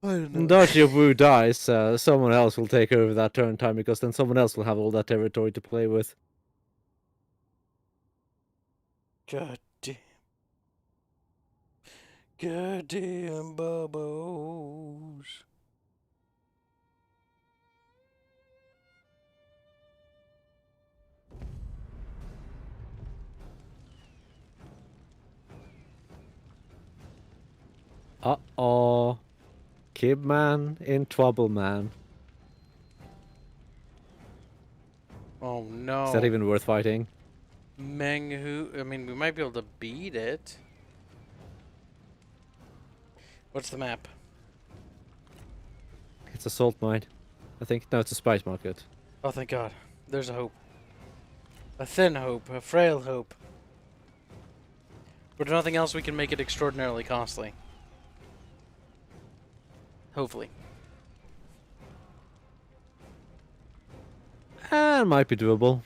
I don't know. Duchy of Wu dies, someone else will take over that turn time, because then someone else will have all that territory to play with. God damn. Goddamn bubbles. Uh-oh. Kib man in trouble, man. Oh no. Is that even worth fighting? Meng Hu, I mean, we might be able to beat it. What's the map? It's a salt mine. I think, no, it's a spice market. Oh, thank God. There's a hope. A thin hope, a frail hope. But if nothing else, we can make it extraordinarily costly. Hopefully. It might be doable.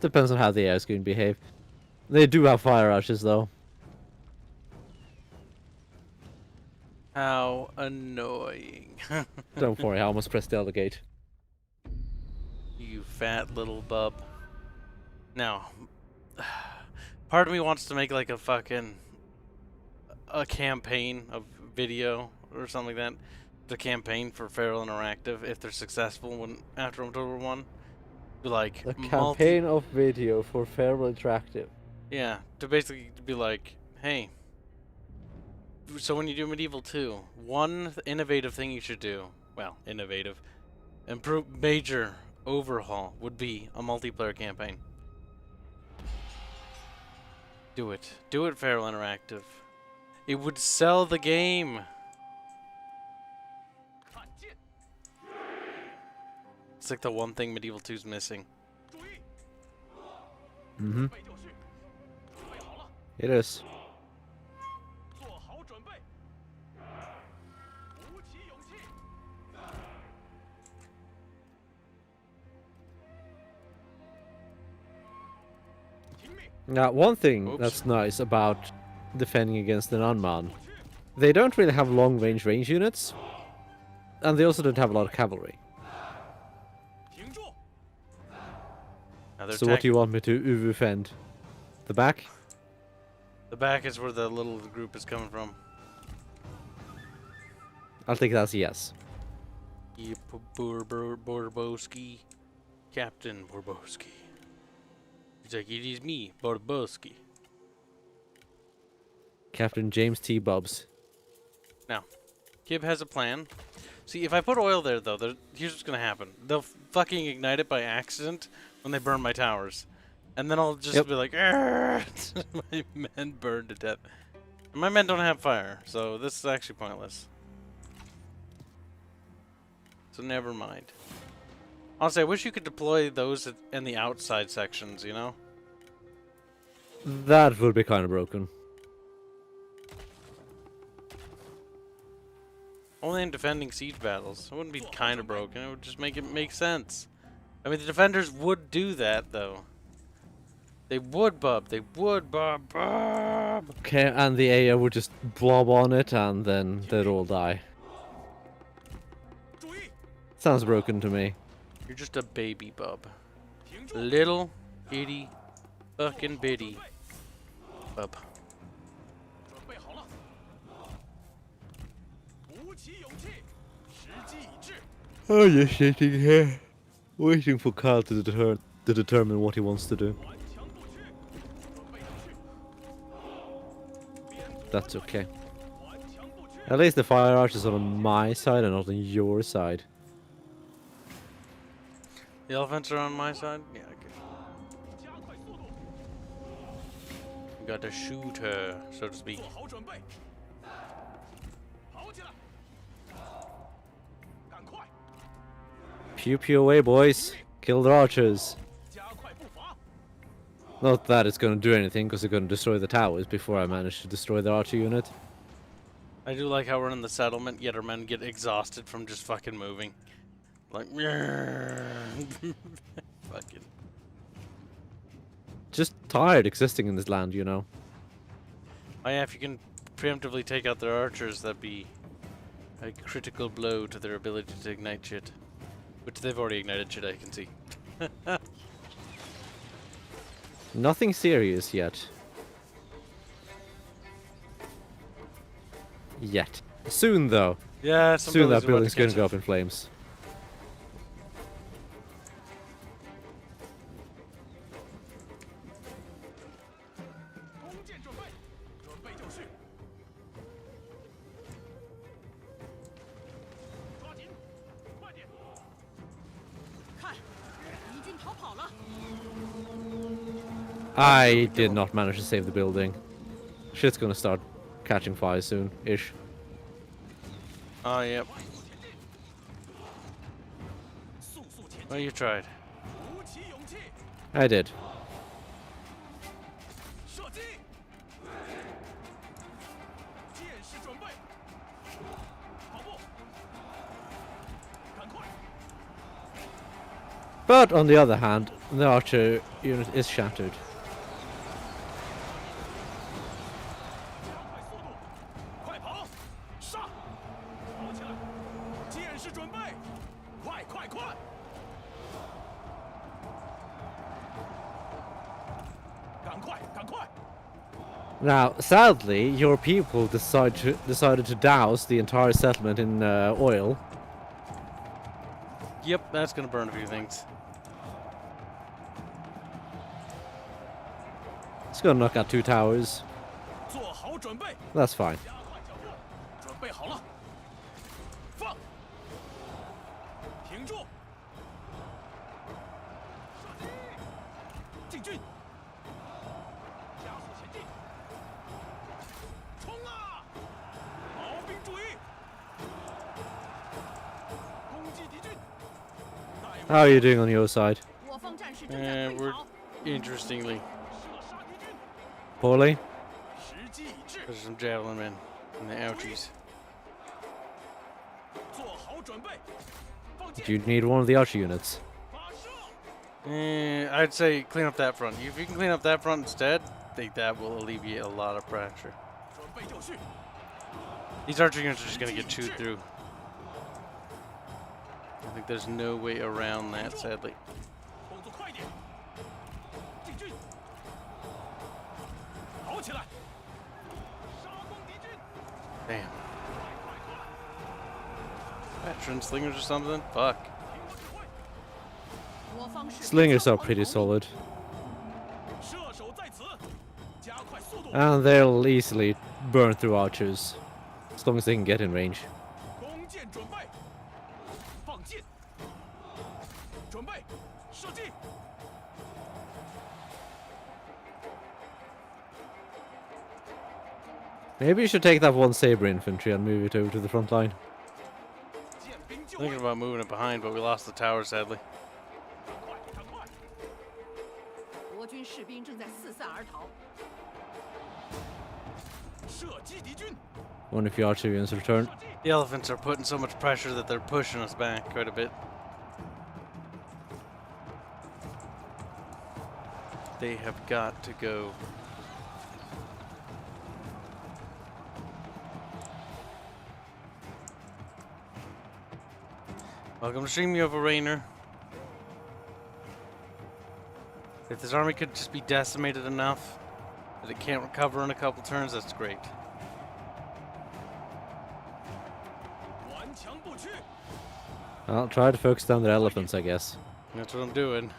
Depends on how the air is going to behave. They do have fire rushes, though. How annoying. Don't worry, I almost pressed the other gate. You fat little bub. Now, part of me wants to make like a fucking a campaign of video or something like that. The campaign for Feral Interactive, if they're successful when after October 1. Be like The campaign of video for Feral Interactive. Yeah, to basically be like, hey, so when you do Medieval 2, one innovative thing you should do, well, innovative, major overhaul would be a multiplayer campaign. Do it. Do it, Feral Interactive. It would sell the game. It's like the one thing Medieval 2's missing. Mm-hmm. It is. Now, one thing that's nice about defending against an unmanned, they don't really have long-range range units, and they also don't have a lot of cavalry. So what do you want me to defend? The back? The back is where the little group is coming from. I'll take that as a yes. Yep, Borboski. Captain Borboski. He's like, it is me, Borboski. Captain James T. Bubbs. Now, Kib has a plan. See, if I put oil there, though, here's what's going to happen. They'll fucking ignite it by accident when they burn my towers. And then I'll just be like, my men burned to death. And my men don't have fire, so this is actually pointless. So never mind. Honestly, I wish you could deploy those in the outside sections, you know? That would be kind of broken. Only in defending siege battles. It wouldn't be kind of broken. It would just make it make sense. I mean, the defenders would do that, though. They would, Bub. They would, Bub. Okay, and the AA would just blob on it, and then they'd all die. Sounds broken to me. You're just a baby, Bub. Little, itty, fucking bitty. Bub. Oh, you're sitting here, waiting for Kyle to determine what he wants to do. That's okay. At least the fire archers are on my side and not on your side. The elephants are on my side? Yeah, okay. You got to shoot her, so to speak. Pew pew away, boys. Kill the archers. Not that it's going to do anything, because they're going to destroy the towers before I manage to destroy the archer unit. I do like how we're in the settlement, yet our men get exhausted from just fucking moving. Like, fucking. Just tired existing in this land, you know. Oh yeah, if you can preemptively take out their archers, that'd be a critical blow to their ability to ignite shit. Which they've already ignited shit, I can see. Nothing serious yet. Yet. Soon, though. Yeah, some Soon that buildings building's going to catch go it. up in flames. I did not manage to save the building. Shit's gonna start catching fire soon-ish. Oh, yep. Well, you tried. I did. But on the other hand, the archer unit is shattered. Now, sadly, your people decided to douse the entire settlement in oil. Yep, that's gonna burn a few things. It's gonna knock out 2 towers. That's fine. How are you doing on your side? We're interestingly. Poorly? There's some javelin men and the ouchies. Do you need one of the archer units? I'd say clean up that front. If you can clean up that front instead, I think that will alleviate a lot of pressure. These archer units are just gonna get chewed through. I think there's no way around that, sadly. Damn. Veteran slingers or something? Fuck. Slingers are pretty solid. And they'll easily burn through archers, as long as they can get in range. Maybe you should take that 1 saber infantry and move it over to the front line. Thinking about moving it behind, but we lost the tower, sadly. One of your archer units return. The elephants are putting so much pressure that they're pushing us back quite a bit. They have got to go. Welcome to stream, you have a Rainer. If this army could just be decimated enough that it can't recover in a couple turns, that's great. I'll try to focus down their elephants, I guess. That's what I'm doing.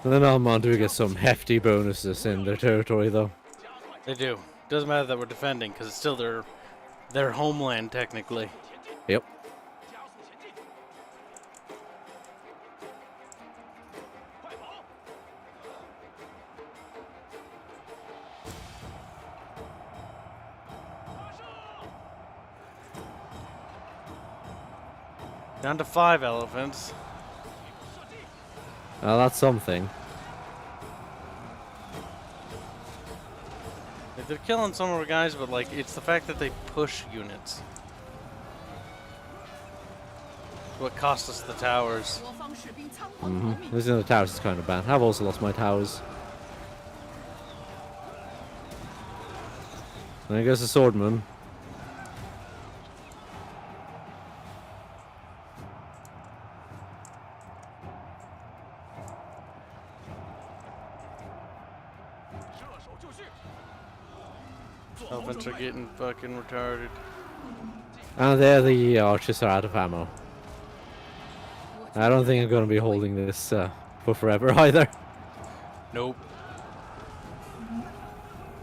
And then Almandu gets some hefty bonuses in their territory, though. They do. Doesn't matter that we're defending, because it's still their homeland, technically. Yep. Down to 5 elephants. Well, that's something. They're killing some of our guys, but like it's the fact that they push units. What cost us the towers? Losing the towers is kind of bad. I've also lost my towers. There goes the swordman. Elephants are getting fucking retarded. And there the archers are out of ammo. I don't think I'm going to be holding this for forever either. Nope.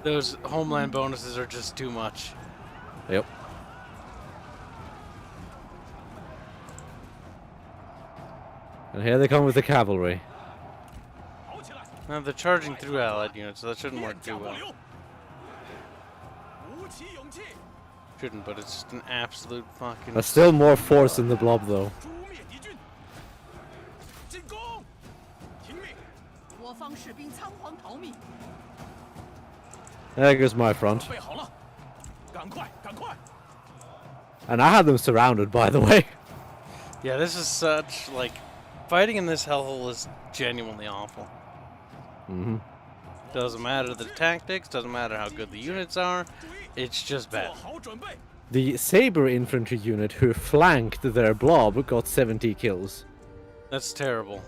Those homeland bonuses are just too much. Yep. And here they come with the cavalry. Now they're charging through allied units, so that shouldn't work too well. Shouldn't, but it's just an absolute fucking... There's still more force in the blob, though. There goes my front. And I had them surrounded, by the way. Yeah, this is such, like... Fighting in this hellhole is genuinely awful. Mm-hmm. Doesn't matter the tactics, doesn't matter how good the units are, it's just bad. The saber infantry unit who flanked their blob got 70 kills. That's terrible.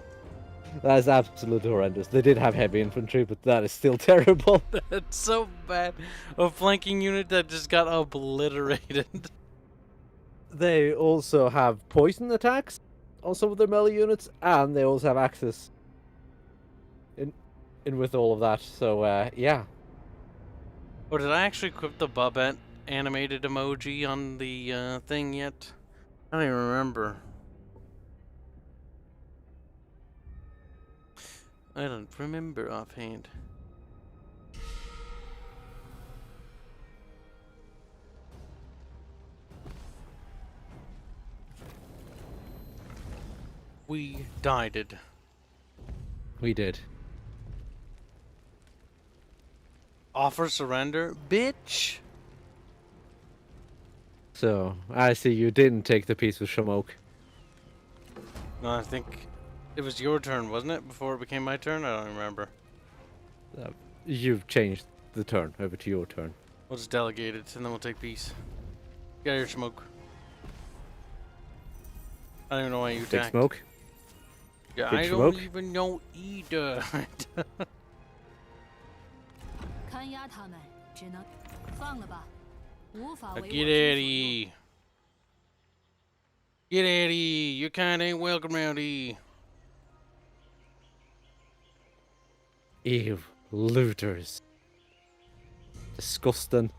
That is absolutely horrendous. They did have heavy infantry, but that is still terrible. That's so bad. A flanking unit that just got obliterated. They also have poison attacks on some of their melee units, and they also have access in with all of that. So, yeah. Oh, did I actually equip the Bobette animated emoji on the thing yet? I don't even remember. I don't remember offhand. We died it. We did. Offer surrender? Bitch! So, I see you didn't take the piece with Shamok. No, I think it was your turn, wasn't it? Before it became my turn? I don't remember. You've changed the turn over to your turn. We'll just delegate it, and then we'll take peace. Get your smoke. I don't even know why you Big attacked. smoke. Yeah, Big I smoke. don't even know either. Get out of here. Get out of here. Your kind ain't welcome around here. Ew, looters. Disgusting.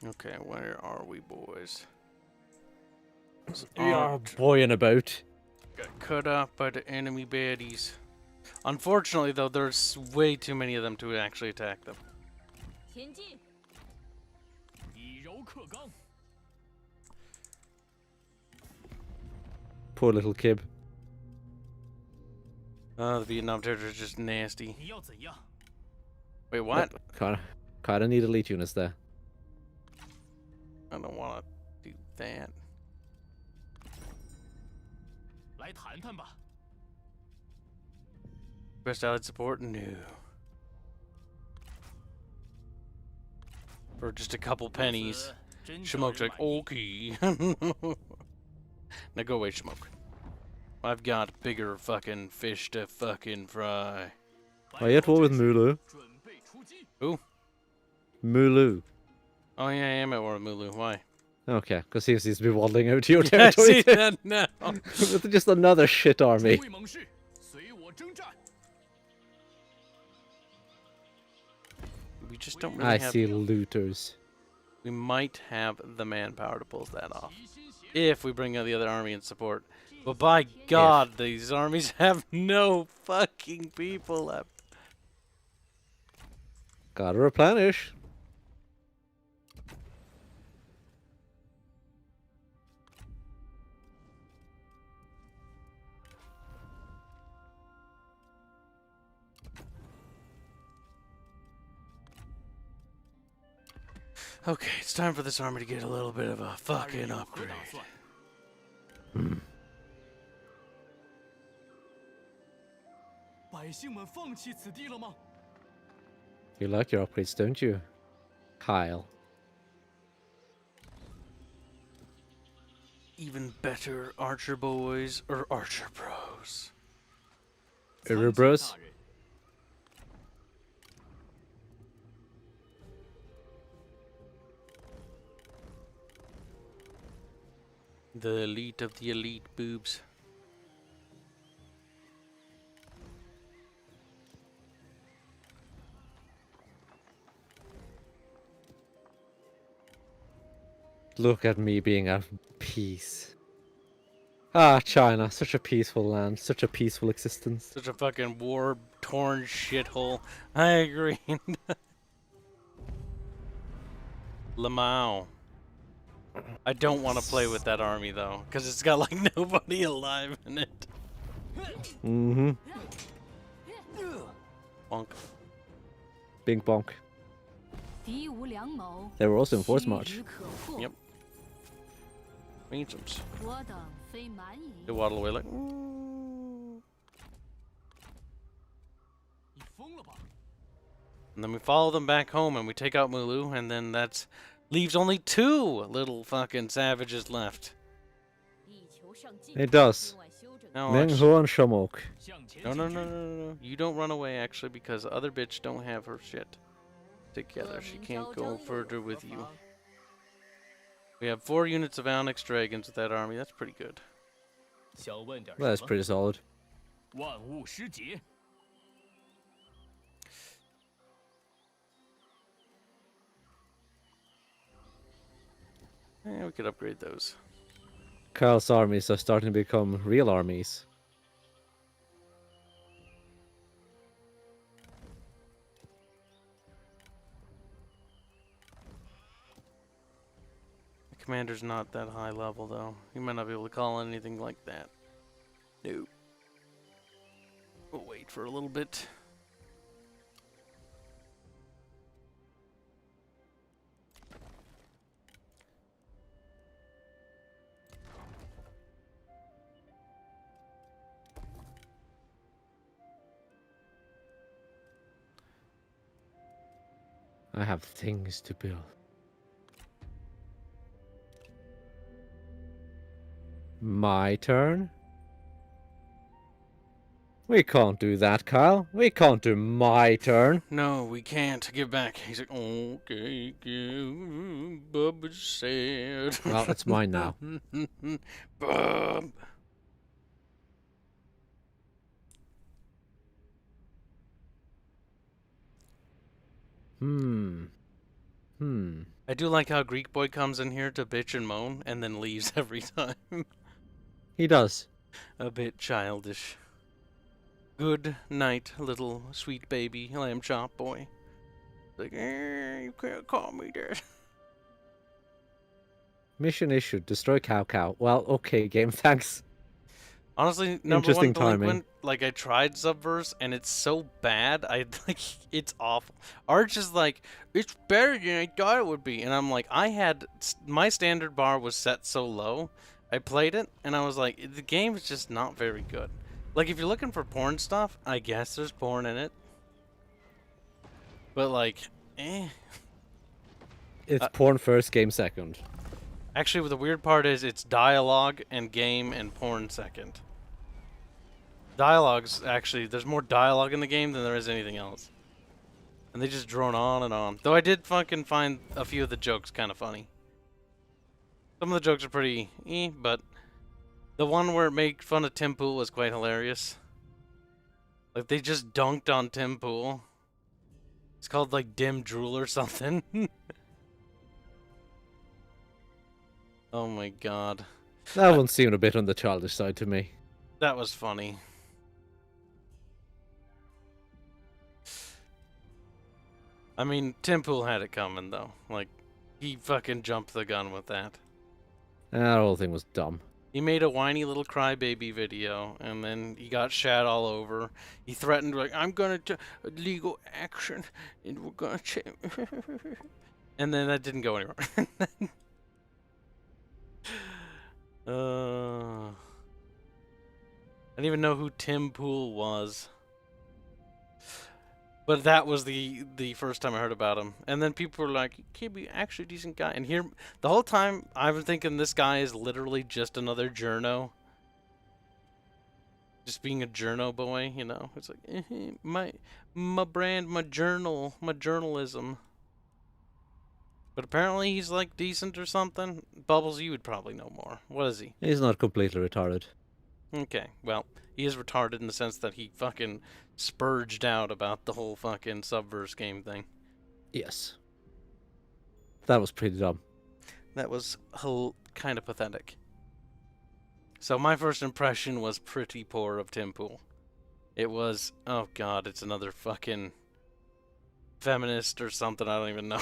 Okay, where are we, boys? We are boying about. Got cut off by the enemy baddies. Unfortunately, though, there's way too many of them to actually attack them. Poor little Kib. The Vietnam territory is just nasty. Wait, what? Kinda need elite units there. I don't want to do that. Best allied support? No. For just a couple pennies. Shmoke's like, okay. Now go away, Shmoke. I've got bigger fucking fish to fucking fry. Are you at war with Mulu? Who? Mulu. Oh yeah, I am at war with Mulu. Why? Okay, because he seems to be waddling over to your Yeah, I territory see that now. with just another shit army. We just don't really I have... see looters. We might have the manpower to pull that off. If we bring out the other army in support. But by God, these armies have no fucking people left. Gotta replenish. Okay, it's time for this army to get a little bit of a fucking upgrade. You like your upgrades, don't you, Kyle? Even better archer boys or archer bros. Bros? The elite of the elite boobs. Look at me being at peace. Ah, China, such a peaceful land, such a peaceful existence. Such a fucking war-torn shithole. I agree. Lamau. I don't want to play with that army though, because it's got like nobody alive in it. Mm-hmm. Bonk. Bing bonk. They were also in Force March. Yep. Ancients. They waddle away like... And then we follow them back home and we take out Mulu, and then that leaves only 2 little fucking savages left. It does. No, Meng actually, Huan Shamok. no. You don't run away, actually, because the other bitch don't have her shit together. She can't go further with you. We have 4 units of Onyx Dragons with that army. That's pretty good. That's pretty solid. Yeah, we could upgrade those. Kyle's armies are starting to become real armies. The commander's not that high level, though. He might not be able to call anything like that. No. We'll wait for a little bit. I have things to build. My turn? We can't do that, Kyle. We can't do my turn. No, we can't. Give back. He's like, okay, give. Bubba said. Well, it's mine now. Bub. I do like how Greek boy comes in here to bitch and moan and then leaves every time. He does. A bit childish. Good night, little sweet baby lamb chop boy. Like, you can't call me that. Mission issued. Destroy Cow Cow. Well, okay, game. Thanks. Honestly, number Interesting one delinquent, timing. like I tried Subverse and it's so bad, it's awful. Arch is like, it's better than I thought it would be. And I'm like, my standard bar was set so low. I played it and I was like, the game is just not very good. Like if you're looking for porn stuff, I guess there's porn in it. But like, It's porn first, game second. Actually, the weird part is it's dialogue and game and porn second. Dialogue's actually, there's more dialogue in the game than there is anything else. And they just drone on and on. Though I did fucking find a few of the jokes kind of funny. Some of the jokes are pretty but the one where it made fun of Tim Pool was quite hilarious. Like, they just dunked on Tim Pool. It's called, like, Dim Drool or something. Oh my god. That one seemed a bit on the childish side to me. That was funny. I mean, Tim Pool had it coming, though. Like, he fucking jumped the gun with that. That whole thing was dumb. He made a whiny little crybaby video, and then he got shat all over. He threatened, like, I'm gonna do legal action, and we're gonna and then that didn't go anywhere. I didn't even know who Tim Pool was. But that was the first time I heard about him. And then people were like, Kibby, actually a decent guy. And here, the whole time, I've been thinking this guy is literally just another journo. Just being a journo boy, you know? It's like, my brand, my journal, my journalism. But apparently he's, like, decent or something. Bubbles, you would probably know more. What is he? He's not completely retarded. Okay, well, he is retarded in the sense that he fucking spurged out about the whole fucking Subverse game thing. Yes. That was pretty dumb. That was kind of pathetic. So my first impression was pretty poor of Tim Pool. It was, oh god, it's another fucking feminist or something, I don't even know.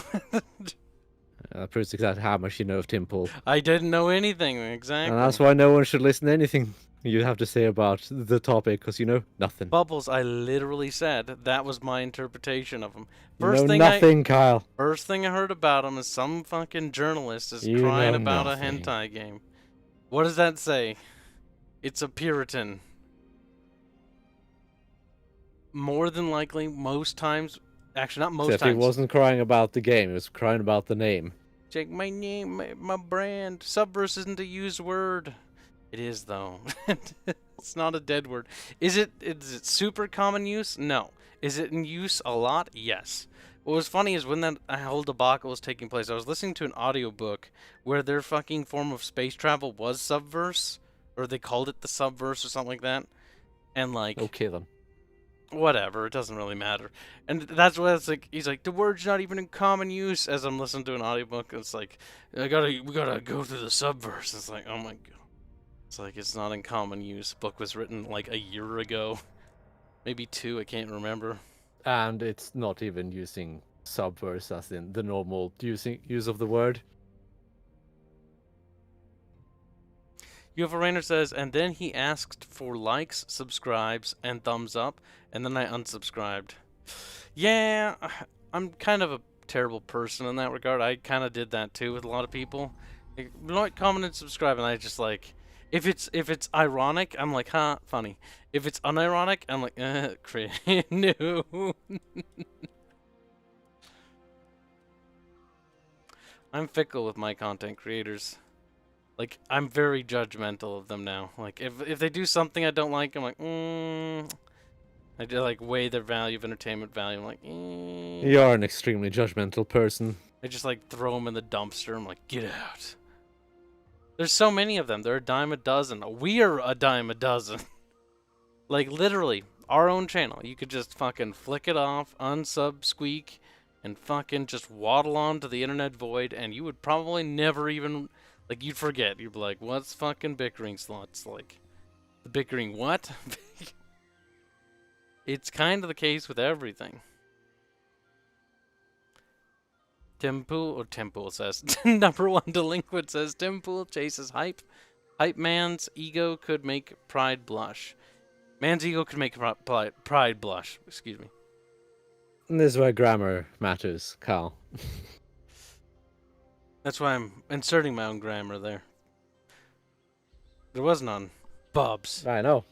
That proves exactly how much you know of Tim Pool. I didn't know anything, exactly. And that's why no one should listen to anything you have to say about the topic, because you know nothing. Bubbles, I literally said that was my interpretation of him. You know nothing, Kyle. First thing I heard about him is some fucking journalist is You crying know about nothing. a hentai game. What does that say? It's a Puritan. More than likely, most times... Actually, not most Except times. he wasn't crying about the game, he was crying about the name. Jake, my name, my brand. Subverse isn't a used word. It is, though. It's not a dead word. Is it super common use? No. Is it in use a lot? Yes. What was funny is when that whole debacle was taking place, I was listening to an audiobook where their fucking form of space travel was Subverse, or they called it the Subverse or something like that. And like, Okay then. whatever, it doesn't really matter. And that's what it's like. He's like, the word's not even in common use. As I'm listening to an audiobook, it's like, we gotta go through the Subverse. It's like, oh my god. It's like, it's not in common use. Book was written like a year ago, maybe 2. I can't remember. And it's not even using Subverse as in the normal use of the word. UFO Rainer says, and then he asked for likes, subscribes, and thumbs up, and then I unsubscribed. Yeah, I'm kind of a terrible person in that regard. I kind of did that too with a lot of people. Like, comment, and subscribe, and I just like, if it's ironic, I'm like, huh, funny. If it's unironic, I'm like, no. I'm fickle with my content creators. Like, I'm very judgmental of them now. Like, if they do something I don't like, I'm like, I do, like, weigh their value of entertainment value. I'm like, You are an extremely judgmental person. I just, like, throw them in the dumpster. I'm like, get out. There's so many of them. They're a dime a dozen. We're a dime a dozen. Like, literally, our own channel. You could just fucking flick it off, unsub, squeak, and fucking just waddle on to the internet void, and you would probably never even... Like, you'd forget. You'd be like, what's fucking bickering slots like? The bickering what? It's kind of the case with everything. Tim Pool says, number one delinquent says, Tim Pool chases hype. Hype man's ego could make pride blush. Man's ego could make pride blush. Excuse me. And this is where grammar matters, Kyle. That's why I'm inserting my own grammar there. There was none. Bubs. I know.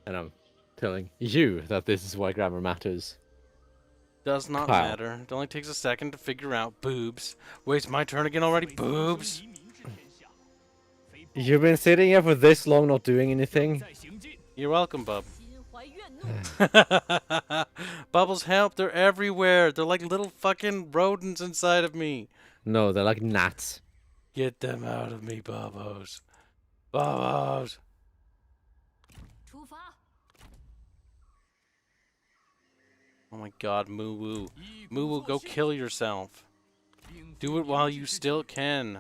And I'm telling you that this is why grammar matters. Does not Kyle. matter. It only takes a second to figure out. Boobs. Wait, it's my turn again already? Boobs. You've been sitting here for this long not doing anything? You're welcome, bub. Bubbles, help! They're everywhere. They're like little fucking rodents inside of me. No, they're like gnats. Get them out of me, Bubbles. Bubbles. Oh my god, Moo Woo. Moo Woo, go kill yourself. Do it while you still can.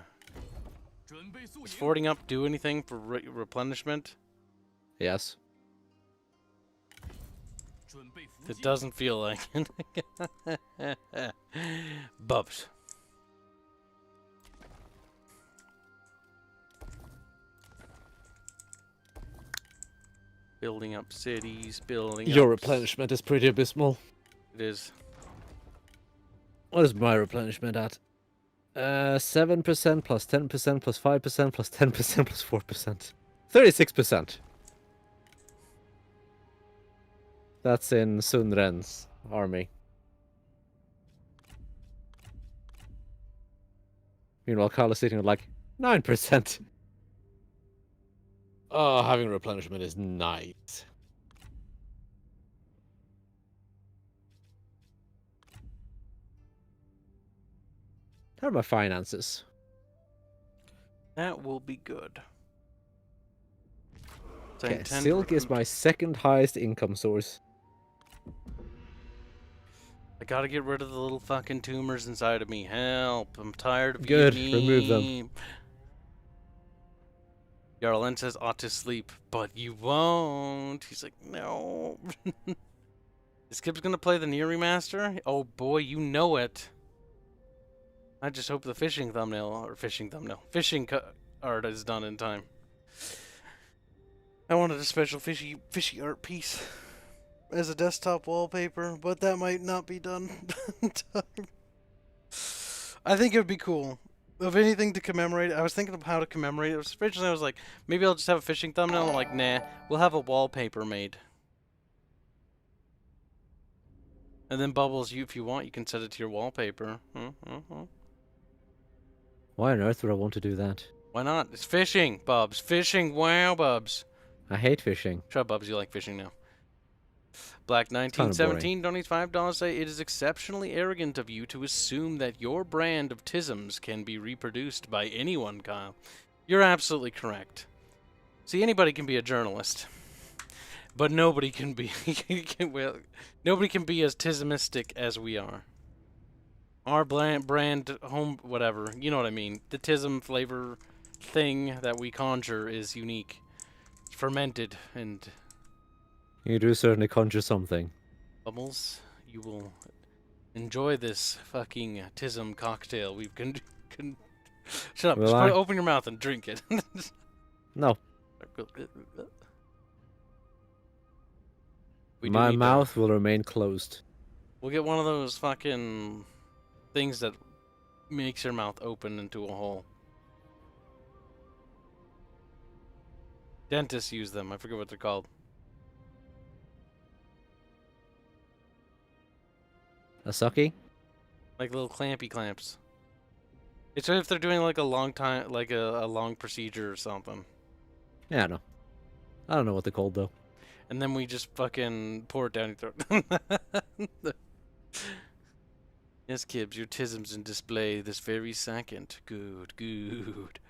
Does fording up do anything for replenishment? Yes. It doesn't feel like it. Bubs. Building up cities, building Your up... replenishment is pretty abysmal. It is. What is my replenishment at? 7% plus 10% plus 5% plus 10% plus 4%. 36%. That's in Sun Ren's army. Meanwhile, Carl is sitting at like 9%. Oh, having replenishment is nice. How are my finances? That will be good. Okay, silk is my second highest income source. I gotta get rid of the little fucking tumors inside of me. Help! I'm tired of Good, eating. remove them. Yarlen says ought to sleep, but you won't. He's like, no. Is Kibs gonna play the Nier remaster? Oh boy, you know it. I just hope the fishing art is done in time. I wanted a special fishy art piece as a desktop wallpaper, but that might not be done in time. I think it would be cool. Of anything to commemorate, I was thinking of how to commemorate it. Originally, I was like, maybe I'll just have a fishing thumbnail. I'm like, nah, we'll have a wallpaper made. And then Bubbles, if you want, you can set it to your wallpaper. Why on earth would I want to do that? Why not? It's fishing, Bubs. Fishing, wow, Bubs. I hate fishing. Shut up, Bubs, you like fishing now. Black1917 donates $5, say, it is exceptionally arrogant of you to assume that your brand of tisms can be reproduced by anyone, Kyle. You're absolutely correct. See, anybody can be a journalist. But nobody can be well, nobody can be as tismistic as we are. Our brand home whatever, you know what I mean. The tism flavor thing that we conjure is unique. It's fermented and you do certainly conjure something. Bubbles, you will enjoy this fucking tism cocktail. We've shut up. Will Just I? open your mouth and drink it. No. My mouth will remain closed. We'll get one of those fucking things that makes your mouth open into a hole. Dentists use them. I forget what they're called. A sucky? Like little clampy clamps. It's if they're doing like a long time, like a long procedure or something. Yeah, no. I don't know what they're called though. And then we just fucking pour it down your throat. Yes, Kibs, your tism's in display this very second. Good, good.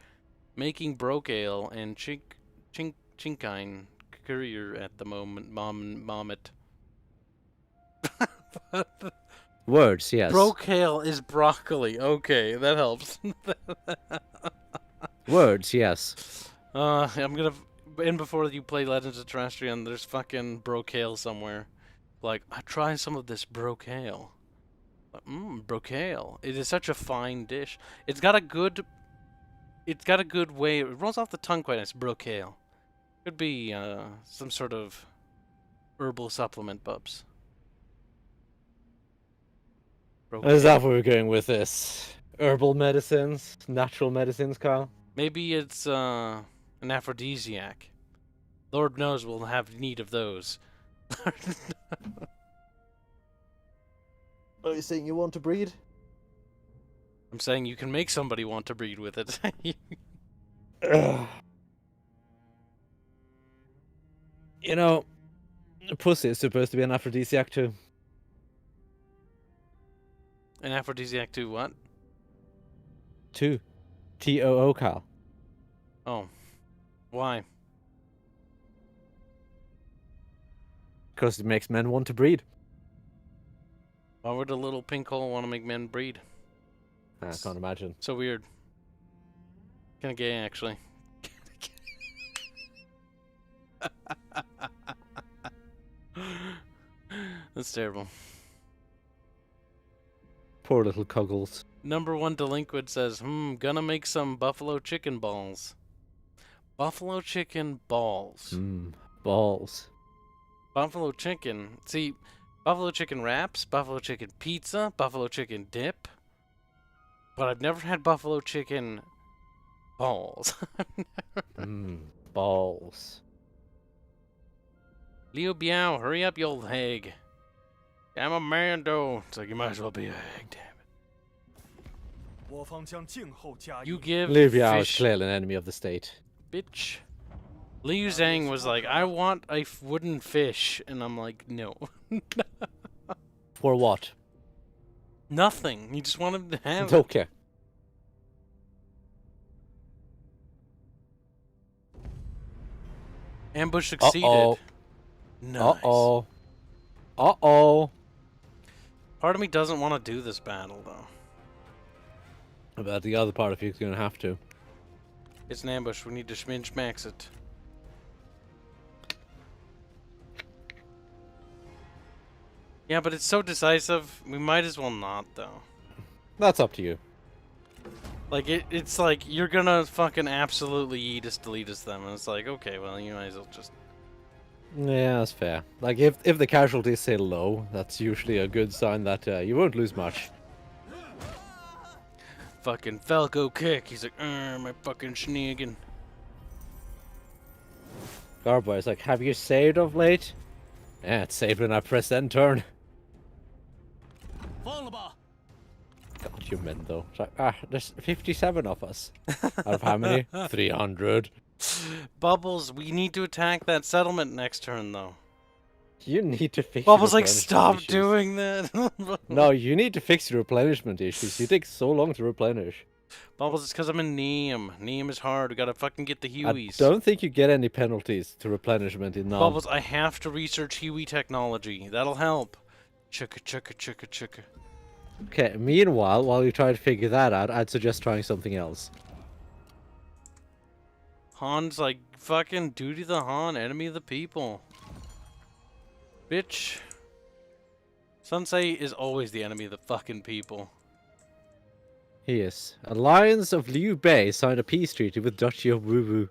Making broke ale and chinkine courier at the moment. Words, yes. Broke ale is broccoli. Okay, that helps. Words, yes. I'm gonna... And before you play Legends of Terrestrian, there's fucking brocale somewhere. Like, I try some of this brocale. Brocale. It is such a fine dish. It's got a good way. It rolls off the tongue quite nice. Brocale. Could be some sort of herbal supplement, Bubs. Brocale. Is that where we're going with this? Herbal medicines? Natural medicines, Kyle? Maybe it's an aphrodisiac. Lord knows we'll have need of those. Are you saying you want to breed? I'm saying you can make somebody want to breed with it. You know, Pussy is supposed to be an aphrodisiac too. An aphrodisiac too, what? Two. T-O-O, Kyle. Oh. Why? Because it makes men want to breed. Why would a little pink hole want to make men breed? I can't imagine. So weird. Kind of gay, actually. That's terrible. Poor little cuggles. Number one delinquent says, gonna make some buffalo chicken balls. Buffalo chicken balls. Balls. Buffalo chicken. See, buffalo chicken wraps, buffalo chicken pizza, buffalo chicken dip. But I've never had buffalo chicken balls. Balls. Liu Biao, hurry up, you old hag. I'm a Mando. It's like, you might as well be a hag, damn it. You give Liu Biao is fish, clearly an enemy of the state. bitch. Liu Zhang was like, I want a wooden fish. And I'm like, no. For what? Nothing. You just want him to have it. Okay. Ambush succeeded. Uh-oh. Nice. Uh-oh. Uh-oh. Part of me doesn't want to do this battle, though. But the other part of you is going to have to. It's an ambush. We need to max it. Yeah, but it's so decisive. We might as well not, though. That's up to you. Like, it's like, you're gonna fucking absolutely eat us, delete us them. And it's like, okay, well, you might as well just... Yeah, that's fair. Like, if the casualties say low, that's usually a good sign that you won't lose much. Fucking Falco kick. He's like, my fucking schneegan. Garboy is like, have you saved of late? Yeah, it's saved when I press end turn. God, you men though. It's like, there's 57 of us. Out of how many? 300. Bubbles, we need to attack that settlement next turn, though. You need to fix Bubbles, your like, stop issues. doing that. No, you need to fix your replenishment issues. You take so long to replenish. Bubbles, it's because I'm in Neem. Neem is hard. We gotta fucking get the Hueys. I don't think you get any penalties to replenishment in Nam. Bubbles, I have to research Huey technology. That'll help. Chugga, chugga, chugga, chugga. Okay, meanwhile, while you try to figure that out, I'd suggest trying something else. Han's like, fucking duty the Han, enemy of the people. Bitch. Sensei is always the enemy of the fucking people. He is. Alliance of Liu Bei signed a peace treaty with Duchy of Wu.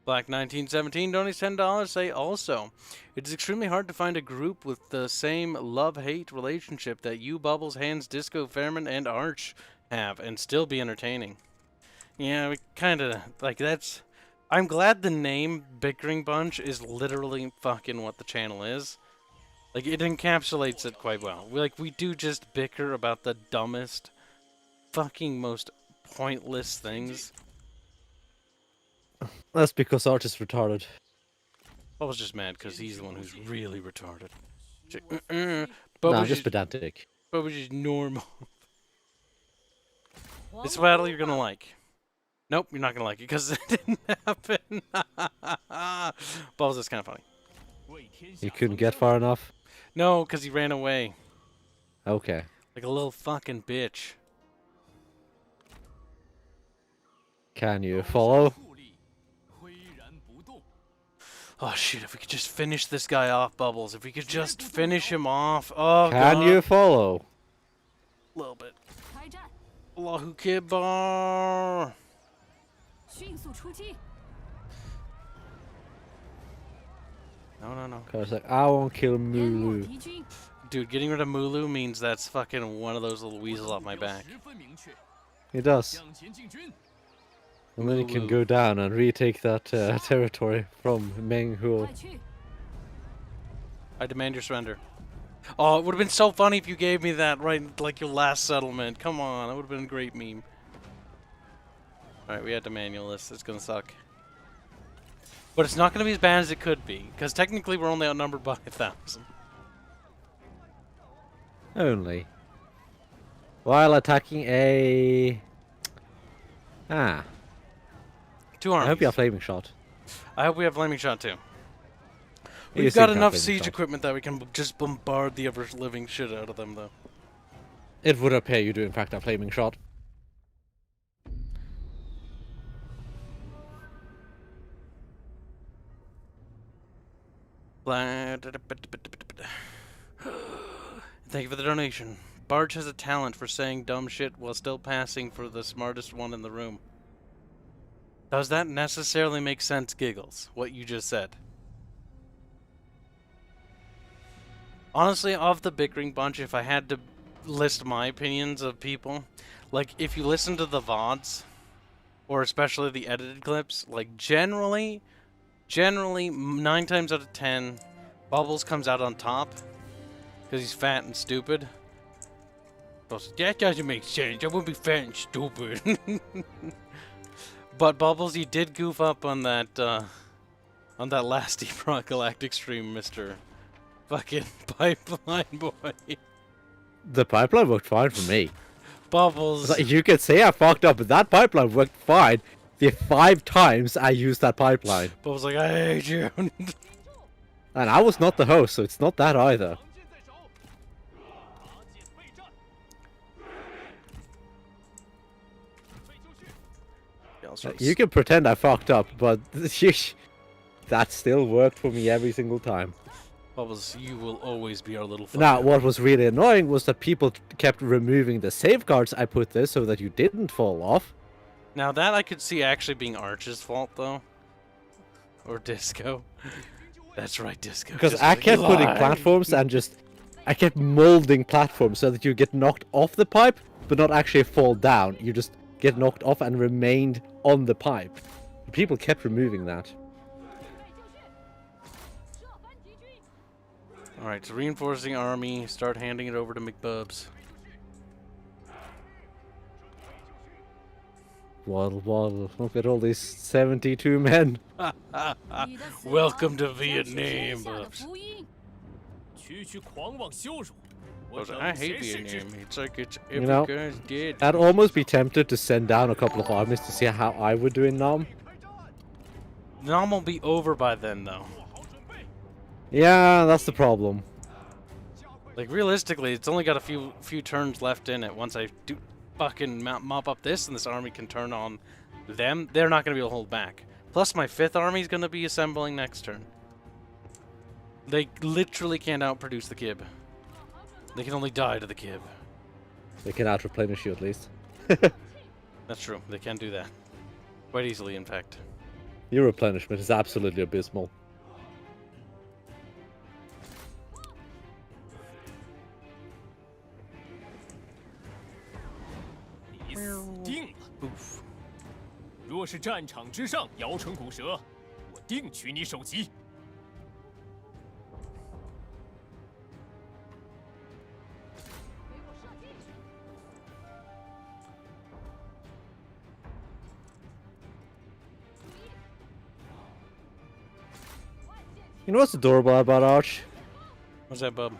Black 1917 donates $10. Say also, it is extremely hard to find a group with the same love-hate relationship that you, Bubbles, Hands, Disco, Fairman, and Arch have, and still be entertaining. Yeah, we kind of like that's. I'm glad the name Bickering Bunch is literally fucking what the channel is. Like, it encapsulates it quite well. We do just bicker about the dumbest, fucking most pointless things. That's because Arch is retarded. I was just mad because he's the one who's really retarded. Nah, just pedantic. But just normal. This battle you're gonna like. Nope, you're not gonna like it because it didn't happen. Balls is kind of funny. You couldn't get far enough? No, because he ran away. Okay. Like a little fucking bitch. Can you follow? Oh shit, if we could just finish this guy off, Bubbles. If we could just finish him off. Oh, Can you follow? A little bit. Allahu Kibbar. No. Cause like, I won't kill Mulu. Dude, getting rid of Mulu means that's fucking one of those little weasels off my back. It does. And then you can go down and retake that territory from Meng Huo. I demand your surrender. Oh, it would have been so funny if you gave me that right, like your last settlement. Come on, that would have been a great meme. Alright, we had to manual this. It's gonna suck. But it's not gonna be as bad as it could be, because technically we're only outnumbered by 1,000. Only. While attacking a... 2 armies. I hope you have flaming shot. I hope we have flaming shot too. You We've seem got to have enough flaming siege shot. equipment that we can just bombard the ever-living shit out of them, though. It would appear you do in fact have flaming shot. Thank you for the donation. Barge has a talent for saying dumb shit while still passing for the smartest one in the room. Does that necessarily make sense, Giggles, what you just said? Honestly, of the bickering bunch, if I had to list my opinions of people, like, if you listen to the VODs, or especially the edited clips, like, generally, 9 times out of 10, Bubbles comes out on top, because he's fat and stupid. That doesn't make sense, I wouldn't be fat and stupid. But Bubbles, you did goof up on that last Deep Rock Galactic stream, Mr. Fucking Pipeline Boy. The pipeline worked fine for me. Bubbles. Like, you could say I fucked up, but that pipeline worked fine. The 5 times I used that pipeline. Bubbles like, I hate you. And I was not the host, so it's not that either. You can pretend I fucked up, but that still worked for me every single time. Bubbles, you will always be our little fucker. Now, what was really annoying was that people kept removing the safeguards I put there so that you didn't fall off. Now that I could see actually being Arch's fault, though. Or Disco. That's right, Disco. Because I kept putting platforms and I kept molding platforms so that you get knocked off the pipe, but not actually fall down. You just get knocked off and remained on the pipe. People kept removing that. Alright, so reinforcing army, start handing it over to McBubs. Waddle, waddle, look at all these 72 men. Welcome to Vietnam, Bubs. I hate Vietnam. It's like it's every guy's dead. I'd almost be tempted to send down a couple of armies to see how I would do in Nam. Nam will be over by then, though. Yeah, that's the problem. Like, realistically, it's only got a few turns left in it. Once I do fucking mop up this, and this army can turn on them, they're not going to be able to hold back. Plus, my 5th army is going to be assembling next turn. They literally can't outproduce the Kib. They can only die to the Kib. They can out-replenish you at least. That's true. They can do that. Quite easily, in fact. Your replenishment is absolutely abysmal. Oof. 若是战场之上摇成骨折，我定取你首级。 You know what's adorable about Arch? What's that, bub?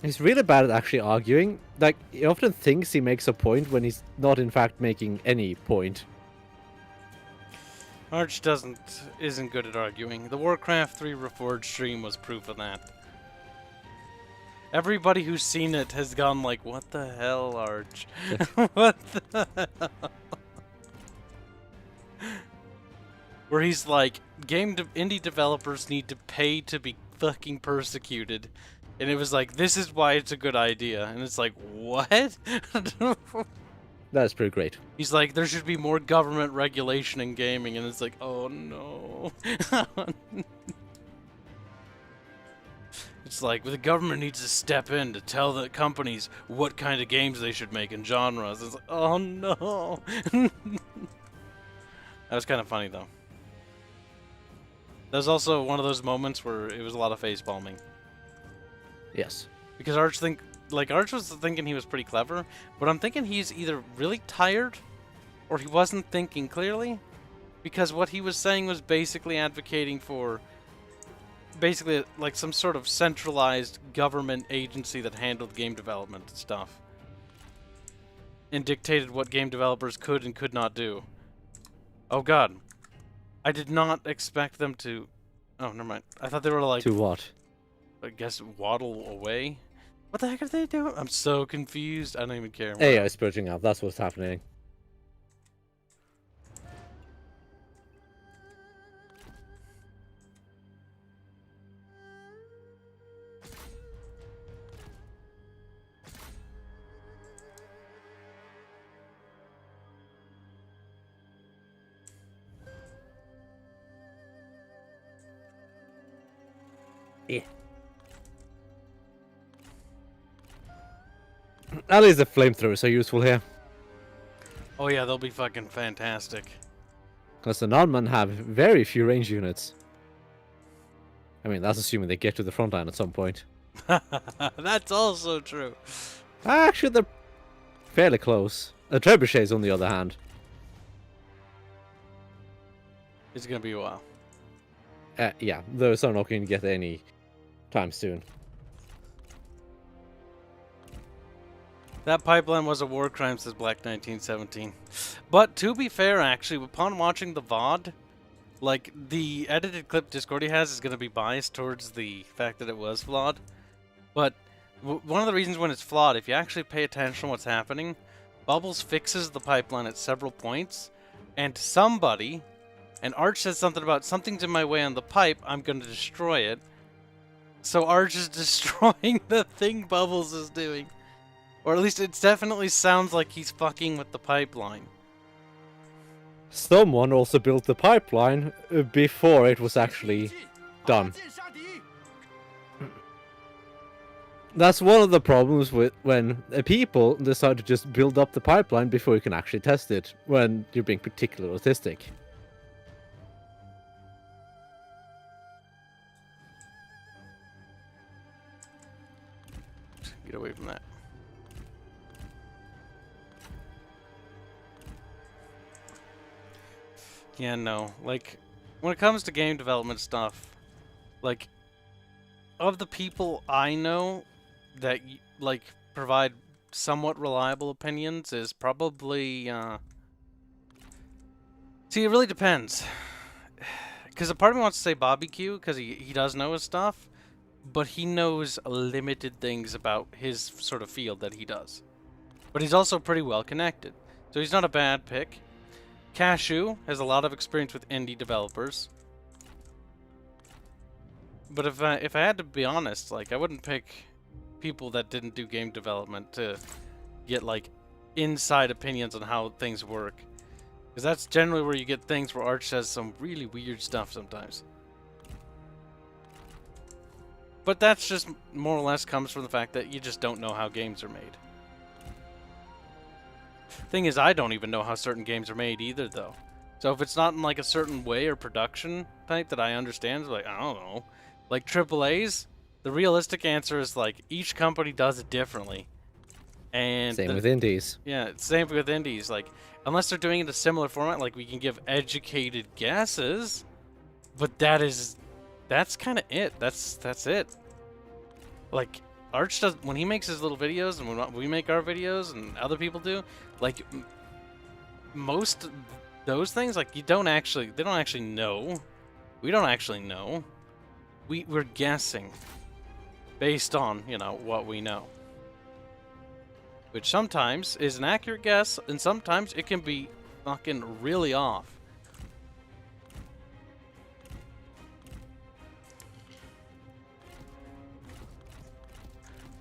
He's really bad at actually arguing. Like, he often thinks he makes a point when he's not in fact making any point. Arch isn't good at arguing. The Warcraft 3 Reforged stream was proof of that. Everybody who's seen it has gone like, what the hell, Arch? What the hell? Where he's like, indie developers need to pay to be fucking persecuted. And it was like, this is why it's a good idea. And it's like, what? That's pretty great. He's like, there should be more government regulation in gaming. And it's like, oh no. It's like, the government needs to step in to tell the companies what kind of games they should make and genres. It's like, oh no. That was kind of funny, though. That was also one of those moments where it was a lot of face palming. Yes. Because Arch was thinking he was pretty clever, but I'm thinking he's either really tired or he wasn't thinking clearly, because what he was saying was basically advocating for basically like some sort of centralized government agency that handled game development and stuff and dictated what game developers could and could not do. Oh god. I did not expect them to... Oh, never mind. I thought they were like... To what? I guess waddle away? What the heck are they doing? I'm so confused. I don't even care. AI is purging up. That's what's happening. Yeah. At least the flamethrowers are useful here. Oh yeah, they'll be fucking fantastic. Because the non-men have very few range units. I mean, that's assuming they get to the front line at some point. That's also true. Actually, they're fairly close. The trebuchets, on the other hand. It's gonna be a while. Yeah, those are not going to get any time soon. That pipeline was a war crime, says Black 1917. But to be fair, actually, upon watching the VOD, like, the edited clip Discordia has is going to be biased towards the fact that it was flawed. But one of the reasons when it's flawed, if you actually pay attention to what's happening, Bubbles fixes the pipeline at several points, and somebody, and Arch says something about something's in my way on the pipe, I'm going to destroy it. So Arch is destroying the thing Bubbles is doing. Or at least it definitely sounds like he's fucking with the pipeline. Someone also built the pipeline before it was actually done. That's one of the problems with when people decide to just build up the pipeline before you can actually test it, when you're being particularly autistic. Get away from that. Yeah, no. Like, when it comes to game development stuff, like, of the people I know that, like, provide somewhat reliable opinions is probably, See, it really depends. Because a part of me wants to say Bobby Q, because he does know his stuff, but he knows limited things about his sort of field that he does. But he's also pretty well connected, so he's not a bad pick. Cashew has a lot of experience with indie developers. But if I had to be honest, like, I wouldn't pick people that didn't do game development to get, like, inside opinions on how things work. Because that's generally where you get things where Arch says some really weird stuff sometimes. But that's just more or less comes from the fact that you just don't know how games are made. Thing is, I don't even know how certain games are made either, though. So if it's not in, like, a certain way or production type that I understand, it's like, I don't know. Like AAAs, the realistic answer is, like, each company does it differently. And same with indies. Yeah, same with indies. Like, unless they're doing it in a similar format, like, we can give educated guesses, but that's kind of it. That's it. Like, Arch does, when he makes his little videos, and when we make our videos, and other people do, like, most those things, like, they don't actually know. We don't actually know. We're guessing based on, you know, what we know. Which sometimes is an accurate guess, and sometimes it can be fucking really off.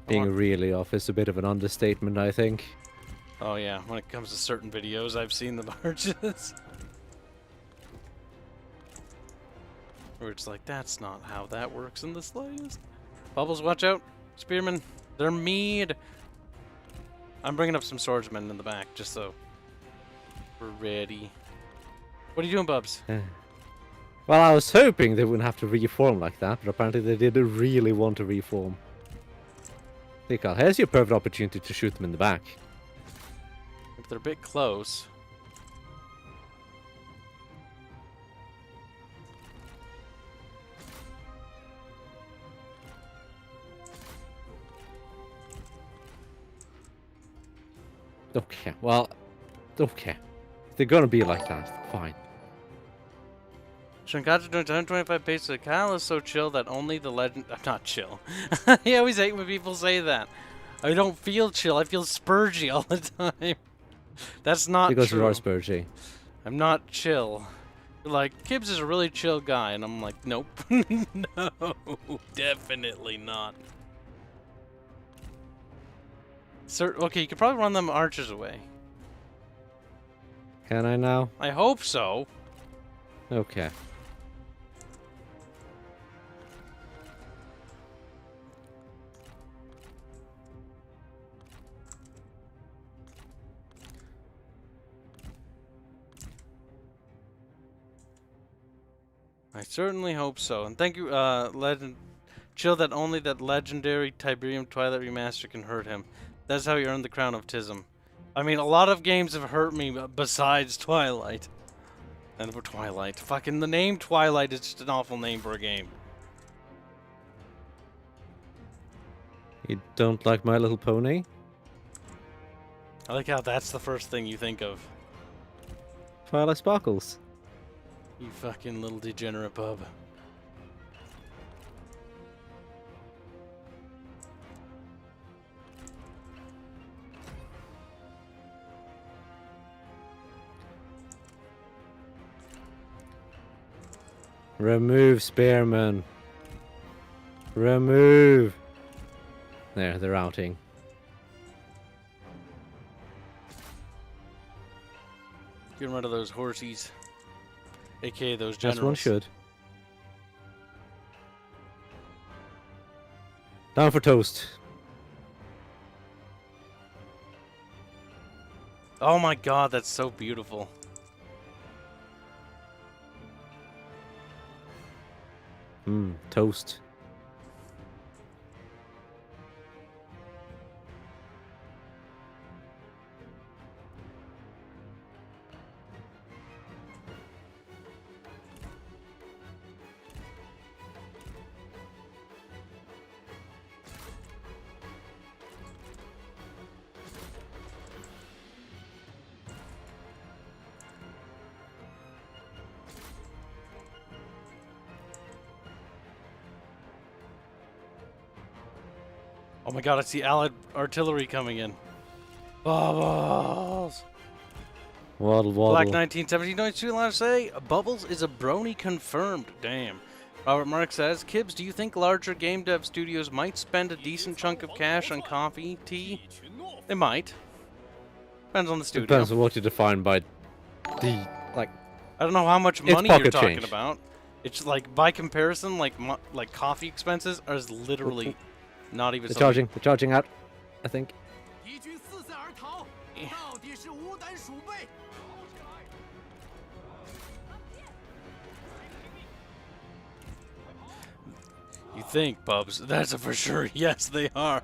Being really off is a bit of an understatement, I think. Oh yeah, when it comes to certain videos, I've seen the margins. Where it's like, that's not how that works in the slightest. Bubbles, watch out. Spearmen, they're mead. I'm bringing up some swordsmen in the back, just so we're ready. What are you doing, Bubs? Well, I was hoping they wouldn't have to reform like that, but apparently they didn't really want to reform. Hey, Carl, here's your perfect opportunity to shoot them in the back. If they're a bit close. Okay, well, okay. They're gonna be like that. Fine. Shinkacha doing 125 pesos. Kyle is so chill that only the legend. I'm not chill. I always hate when people say that. I don't feel chill. I feel spurgy all the time. That's not Because true. you are spurgy. I'm not chill. Like, Kibs is a really chill guy, and I'm like, nope. No, definitely not. Sir, okay, you could probably run them archers away. Can I now? I hope so. Okay. I certainly hope so. And thank you, Legend. Chill that only that legendary Tiberium Twilight remaster can hurt him. That's how he earned the crown of Tism. I mean, a lot of games have hurt me besides Twilight. And for Twilight. Fucking the name Twilight is just an awful name for a game. You don't like My Little Pony? I like how that's the first thing you think of. Twilight Sparkles. You fucking little degenerate bub. Remove Spearman. Remove. There, they're outing. Get rid of those horsies. AKA those generals. As one should. Down for toast. Oh my god, that's so beautiful. Toast. Oh my god, I see allied artillery coming in. Bubbles! Waddle, waddle. Black 1917, don't you allowed to say? Bubbles is a brony confirmed. Damn. Robert Mark says, Kibs, do you think larger game dev studios might spend a decent chunk of cash on coffee, tea? They might. Depends on the studio. Depends on what you define by the, like... I don't know how much money pocket you're talking change. about. It's like, by comparison, like coffee expenses are literally not even something. They're charging out, I think. You think, Bubs? That's a for sure. Yes, they are.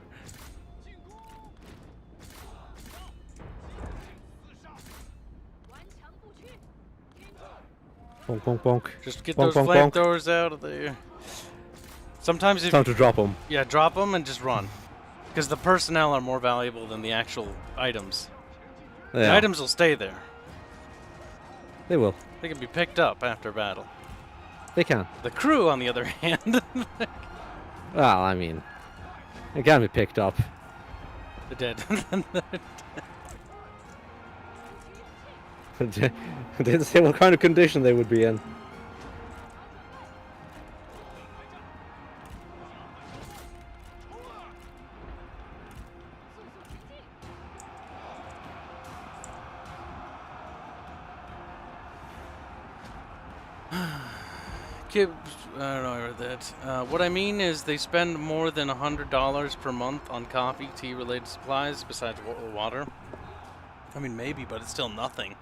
Bonk, bonk, bonk. Just get Bonk, those bonk, bonk. flamethrowers out of there. Sometimes if Time to drop them. yeah, drop them and just run, because the personnel are more valuable than the actual items. The Yeah, items will stay there. they will. They can be picked up after battle. They can. The crew, on the other hand, Well, I mean, they can be picked up. they're dead. They didn't say what kind of condition they would be in. Kibs, I don't know, I read that. What I mean is they spend more than $100 per month on coffee, tea-related supplies, besides water. I mean, maybe, but it's still nothing.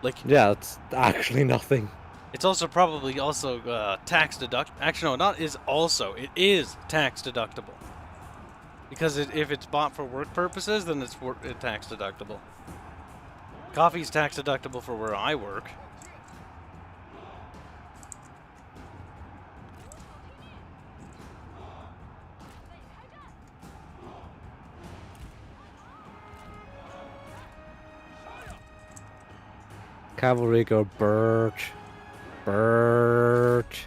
Like, Yeah, it's actually nothing. it's also probably also tax deduct. Actually, no, not is also. It is tax deductible. Because if it's bought for work purposes, then it's tax deductible. Coffee's tax deductible for where I work. Cavalry go birch. Birch.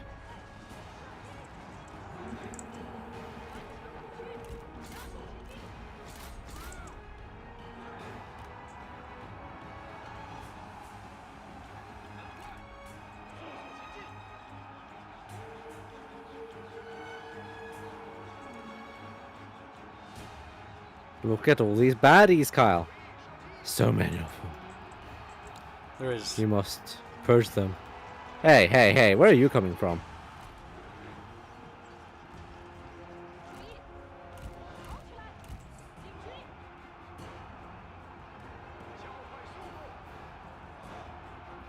Look at all these baddies, Kyle. So many of them. There is. You must purge them. Hey, hey, hey, where are you coming from?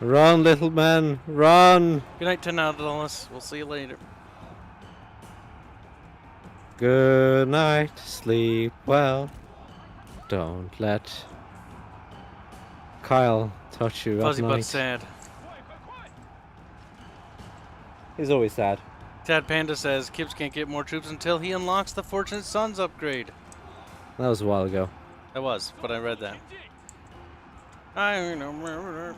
Run, little man, run! Good night, $10. We'll see you later. Good night, sleep well. Don't let Kyle touch you Fuzzy at but night. sad. He's always sad. Tad Panda says Kibs can't get more troops until he unlocks the Fortunate Sons upgrade. That was a while ago. That was, but I read that. I don't remember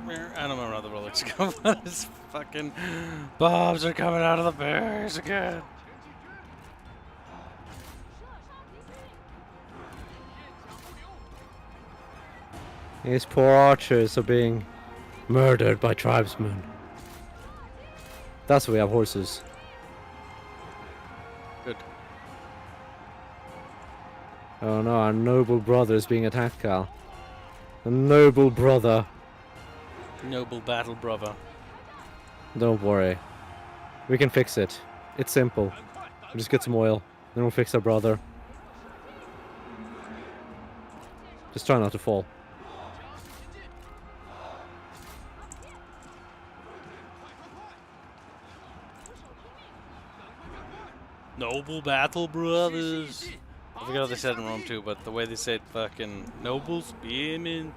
how the relics go, but it's fucking bobs are coming out of the bears again. These poor archers are being murdered by tribesmen. That's why we have horses. Good. Oh no, our noble brother is being attacked, Cal. A noble brother. Noble battle, brother. Don't worry. We can fix it. It's simple. We'll just get some oil. Then we'll fix our brother. Just try not to fall. Noble battle, brothers. I forget how they said it in Rome too, but the way they said fucking nobles, being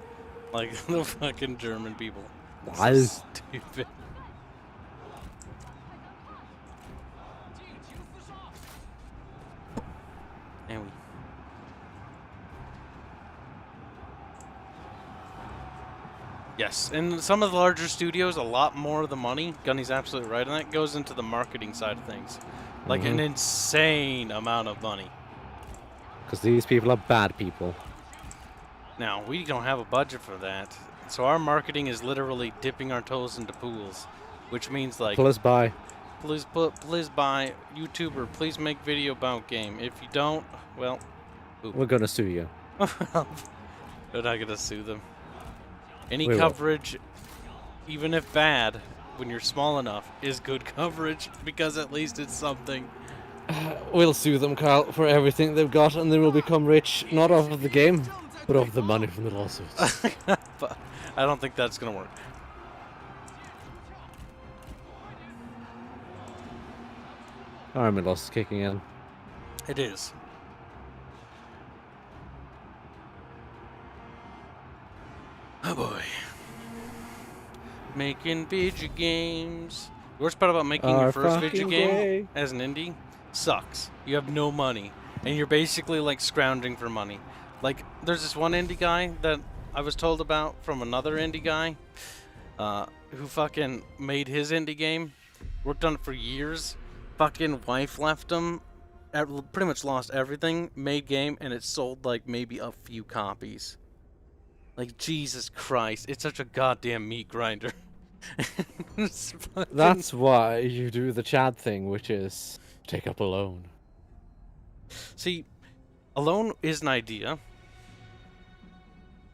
like the fucking German people. Wow. Stupid. And we. Yes, and some of the larger studios, a lot more of the money, Gunny's absolutely right, and that goes into the marketing side of things. Like an insane amount of money. Because these people are bad people. Now, we don't have a budget for that. So our marketing is literally dipping our toes into pools. Which means like, Pull us by. please buy YouTuber, please make video about game. If you don't, well, We're gonna sue you. we're not gonna sue them. Any We will. coverage, even if bad, when you're small enough, is good coverage because at least it's something. We'll sue them, Kyle, for everything they've got, and they will become rich, not off of the game, but off the money from the lawsuits. But I don't think that's gonna work. Army loss is kicking in. It is. Oh boy. Making video games. The worst part about making your first video game as an indie sucks. You have no money. And you're basically like scrounging for money. Like, there's this one indie guy that I was told about from another indie guy who fucking made his indie game. Worked on it for years. Fucking wife left him. Pretty much lost everything. Made game and it sold like maybe a few copies. Like, Jesus Christ. It's such a goddamn meat grinder. That's why you do the Chad thing, which is take up a loan. See, a loan is an idea,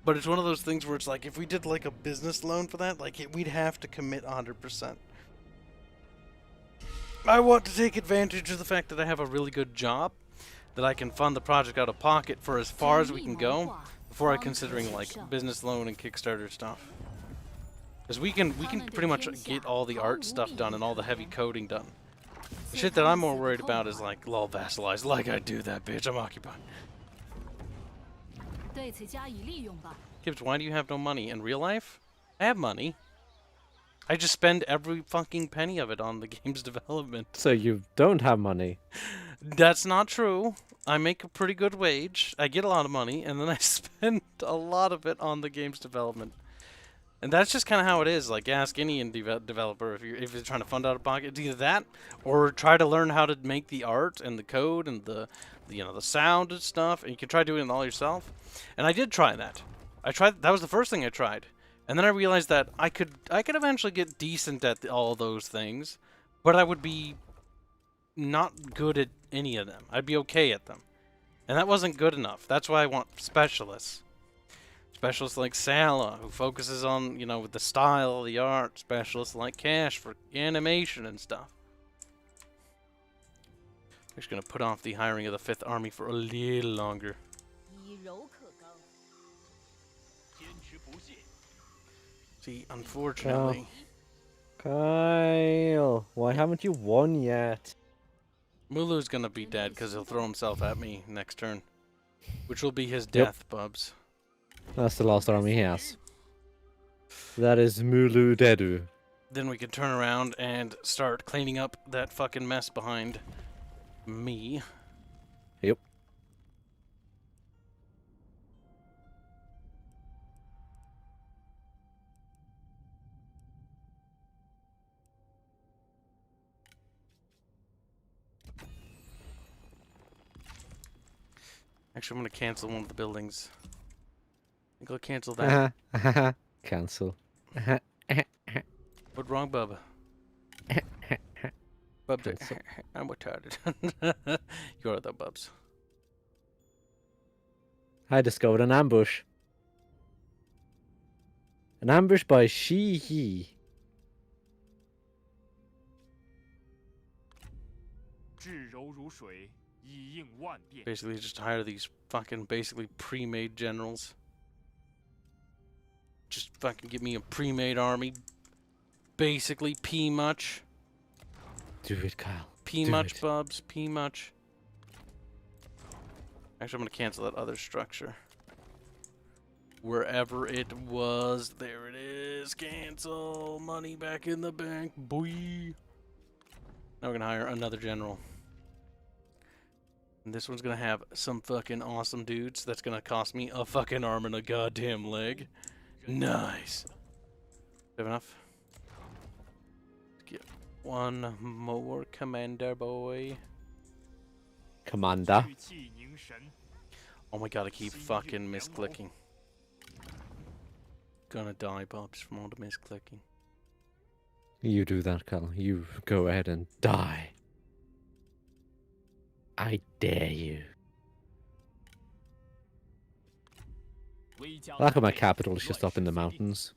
but it's one of those things where it's like, if we did like a business loan for that, like we'd have to commit 100%. I want to take advantage of the fact that I have a really good job, that I can fund the project out of pocket for as far as we can go, before I considering like business loan and Kickstarter stuff. Because we can pretty much get all the art stuff done and all the heavy coding done. The shit that I'm more worried about is like, lol, vassalize. Like I do that, bitch. I'm occupied. Kibs, why do you have no money? In real life? I have money. I just spend every fucking penny of it on the game's development. So you don't have money. That's not true. I make a pretty good wage. I get a lot of money, and then I spend a lot of it on the game's development. And that's just kind of how it is. Like, ask any indie developer if you're trying to fund out of pocket. It's either that, or try to learn how to make the art and the code and the sound and stuff. And you can try doing it all yourself. And I did try that. That was the first thing I tried. And then I realized that I could eventually get decent at all those things, but I would be not good at any of them. I'd be okay at them. And that wasn't good enough. That's why I want specialists. Specialists like Sala, who focuses on, the style, the art. Specialists like Cash for animation and stuff. I'm just going to put off the hiring of the 5th Army for a little longer. See, unfortunately... Kyle, why haven't you won yet? Mulu's going to be dead because he'll throw himself at me next turn. Which will be his death, Bubs. That's the last army he has. That is Mulu Dedu. Then we can turn around and start cleaning up that fucking mess behind me. Yep. Actually, I'm going to cancel one of the buildings. I think I'll cancel that. Cancel. What wrong, Bubba? Bubs, Cancel. I'm retarded. You are the Bubs. I discovered an ambush. An ambush by Shi. Basically, just hire these fucking pre-made generals. Just fucking give me a pre-made army. Basically, P-much. Do it, Kyle. P-much, Bubs. P-much. Actually, I'm going to cancel that other structure. Wherever it was, there it is. Cancel. Money back in the bank. Boy. Now we're going to hire another general. And this one's going to have some fucking awesome dudes. That's going to cost me a fucking arm and a goddamn leg. Nice. Have enough? Let's get one more commander boy. Commander. Oh my god, I keep fucking misclicking. Gonna die, Bubs, from all the misclicking. You do that, Kyle. You go ahead and die. I dare you. Lack of my capital is just up in the mountains.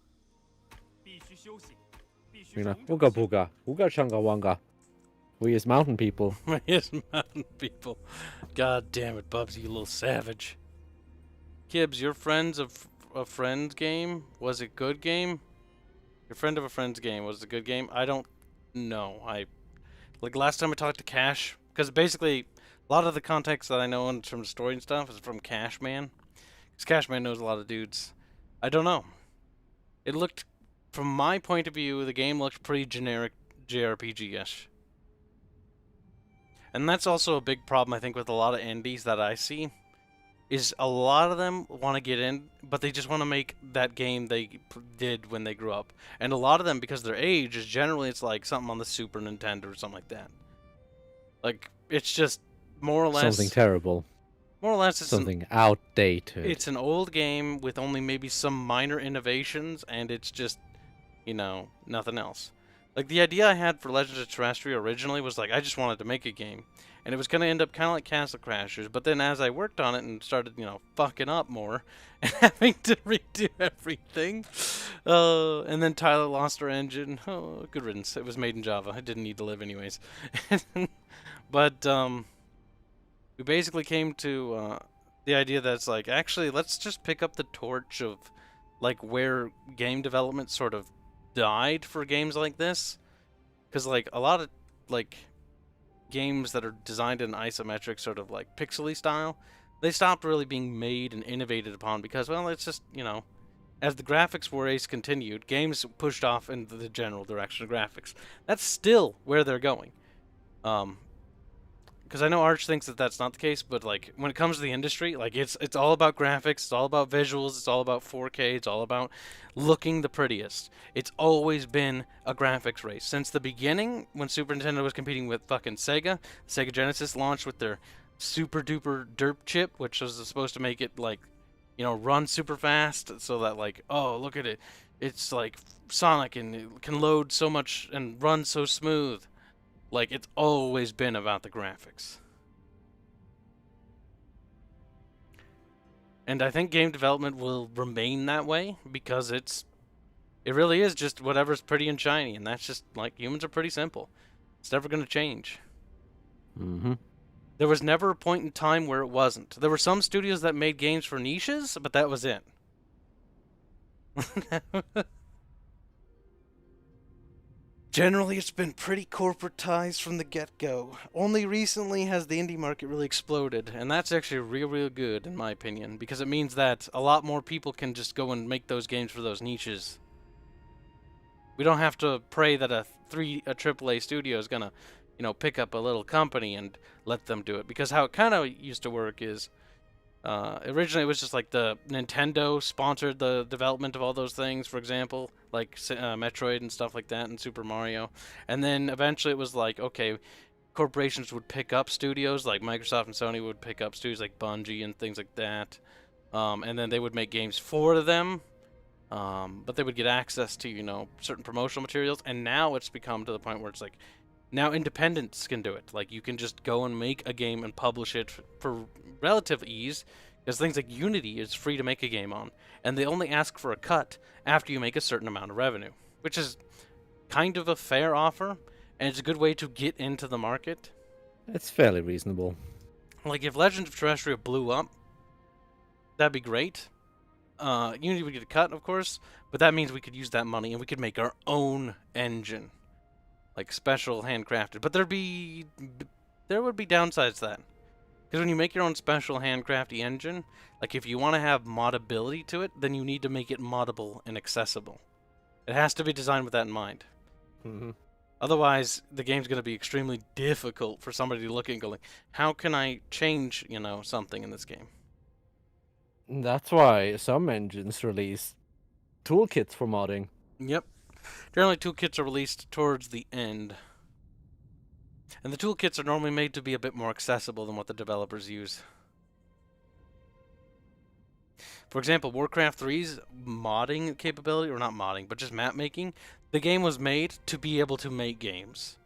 Ooga booga. Ooga chunga wanga. We as mountain people. Yes, mountain people. God damn it, Bubs, you little savage. Kibs, your friends of a friend's game? Was it good game? Your friend of a friend's game, was it a good game? I don't know. Like last time I talked to Cash, because basically a lot of the context that I know in terms of story and stuff is from Cashman. Because Cashman knows a lot of dudes. I don't know. It looked, from my point of view, the game looked pretty generic JRPG-ish. And that's also a big problem, I think, with a lot of indies that I see. Is a lot of them want to get in, but they just want to make that game they did when they grew up. And a lot of them, because their age, is generally it's like something on the Super Nintendo or something like that. Like, it's just more or less... Something terrible. More or less, it's something outdated. It's an old game with only maybe some minor innovations, and it's just, nothing else. Like, the idea I had for Legends of Terrestrial originally was, like, I just wanted to make a game. And it was going to end up kind of like Castle Crashers. But then as I worked on it and started, fucking up more, and having to redo everything, and then Tyler lost her engine. Oh, good riddance. It was made in Java. It didn't need to live anyways. But, we basically came to the idea that it's like, actually, let's just pick up the torch of, like, where game development sort of died for games like this. Because, like, a lot of, like, games that are designed in isometric sort of, like, pixely style, they stopped really being made and innovated upon because, well, it's just, as the graphics race continued, games pushed off into the general direction of graphics. That's still where they're going. because I know Arch thinks that that's not the case, but like when it comes to the industry, like it's all about graphics, it's all about visuals, it's all about 4K, it's all about looking the prettiest. It's always been a graphics race since the beginning. When Super Nintendo was competing with fucking Sega, Sega Genesis launched with their super duper derp chip, which was supposed to make it like, you know, run super fast, so that like, oh, look at it, it's like Sonic and it can load so much and run so smooth. Like, it's always been about the graphics. And I think game development will remain that way because it really is just whatever's pretty and shiny, and that's just like, humans are pretty simple. It's never going to change. Mm-hmm. There was never a point in time where it wasn't. There were some studios that made games for niches, but that was it. Generally, it's been pretty corporatized from the get-go. Only recently has the indie market really exploded, and that's actually real good, in my opinion, because it means that a lot more people can just go and make those games for those niches. We don't have to pray that a AAA studio is gonna, you know, pick up a little company and let them do it, because how it kind of used to work is, originally it was just like the Nintendo sponsored the development of all those things, for example, like Metroid and stuff like that, and Super Mario. And then eventually it was like, okay, corporations would pick up studios, like Microsoft and Sony would pick up studios like Bungie and things like that. And then they would make games for them, but they would get access to, you know, certain promotional materials. And now it's become to the point where it's like, now independents can do it. Like, you can just go and make a game and publish it for relative ease, because things like Unity is free to make a game on, and they only ask for a cut after you make a certain amount of revenue, which is kind of a fair offer, and it's a good way to get into the market. It's fairly reasonable. Like, if Legends of Terrestrial blew up, that'd be great. Unity would get a cut, of course, but that means we could use that money and we could make our own engine. Like, special handcrafted. But there would be downsides to that. Because when you make your own special handcrafty engine, like, if you want to have modability to it, then you need to make it moddable and accessible. It has to be designed with that in mind. Mm-hmm. Otherwise, the game's going to be extremely difficult for somebody to look at and go like, how can I change, you know, something in this game? That's why some engines release toolkits for modding. Yep. Generally, toolkits are released towards the end. And the toolkits are normally made to be a bit more accessible than what the developers use. For example, Warcraft 3's modding capability, or not modding, but just map making, the game was made to be able to make games.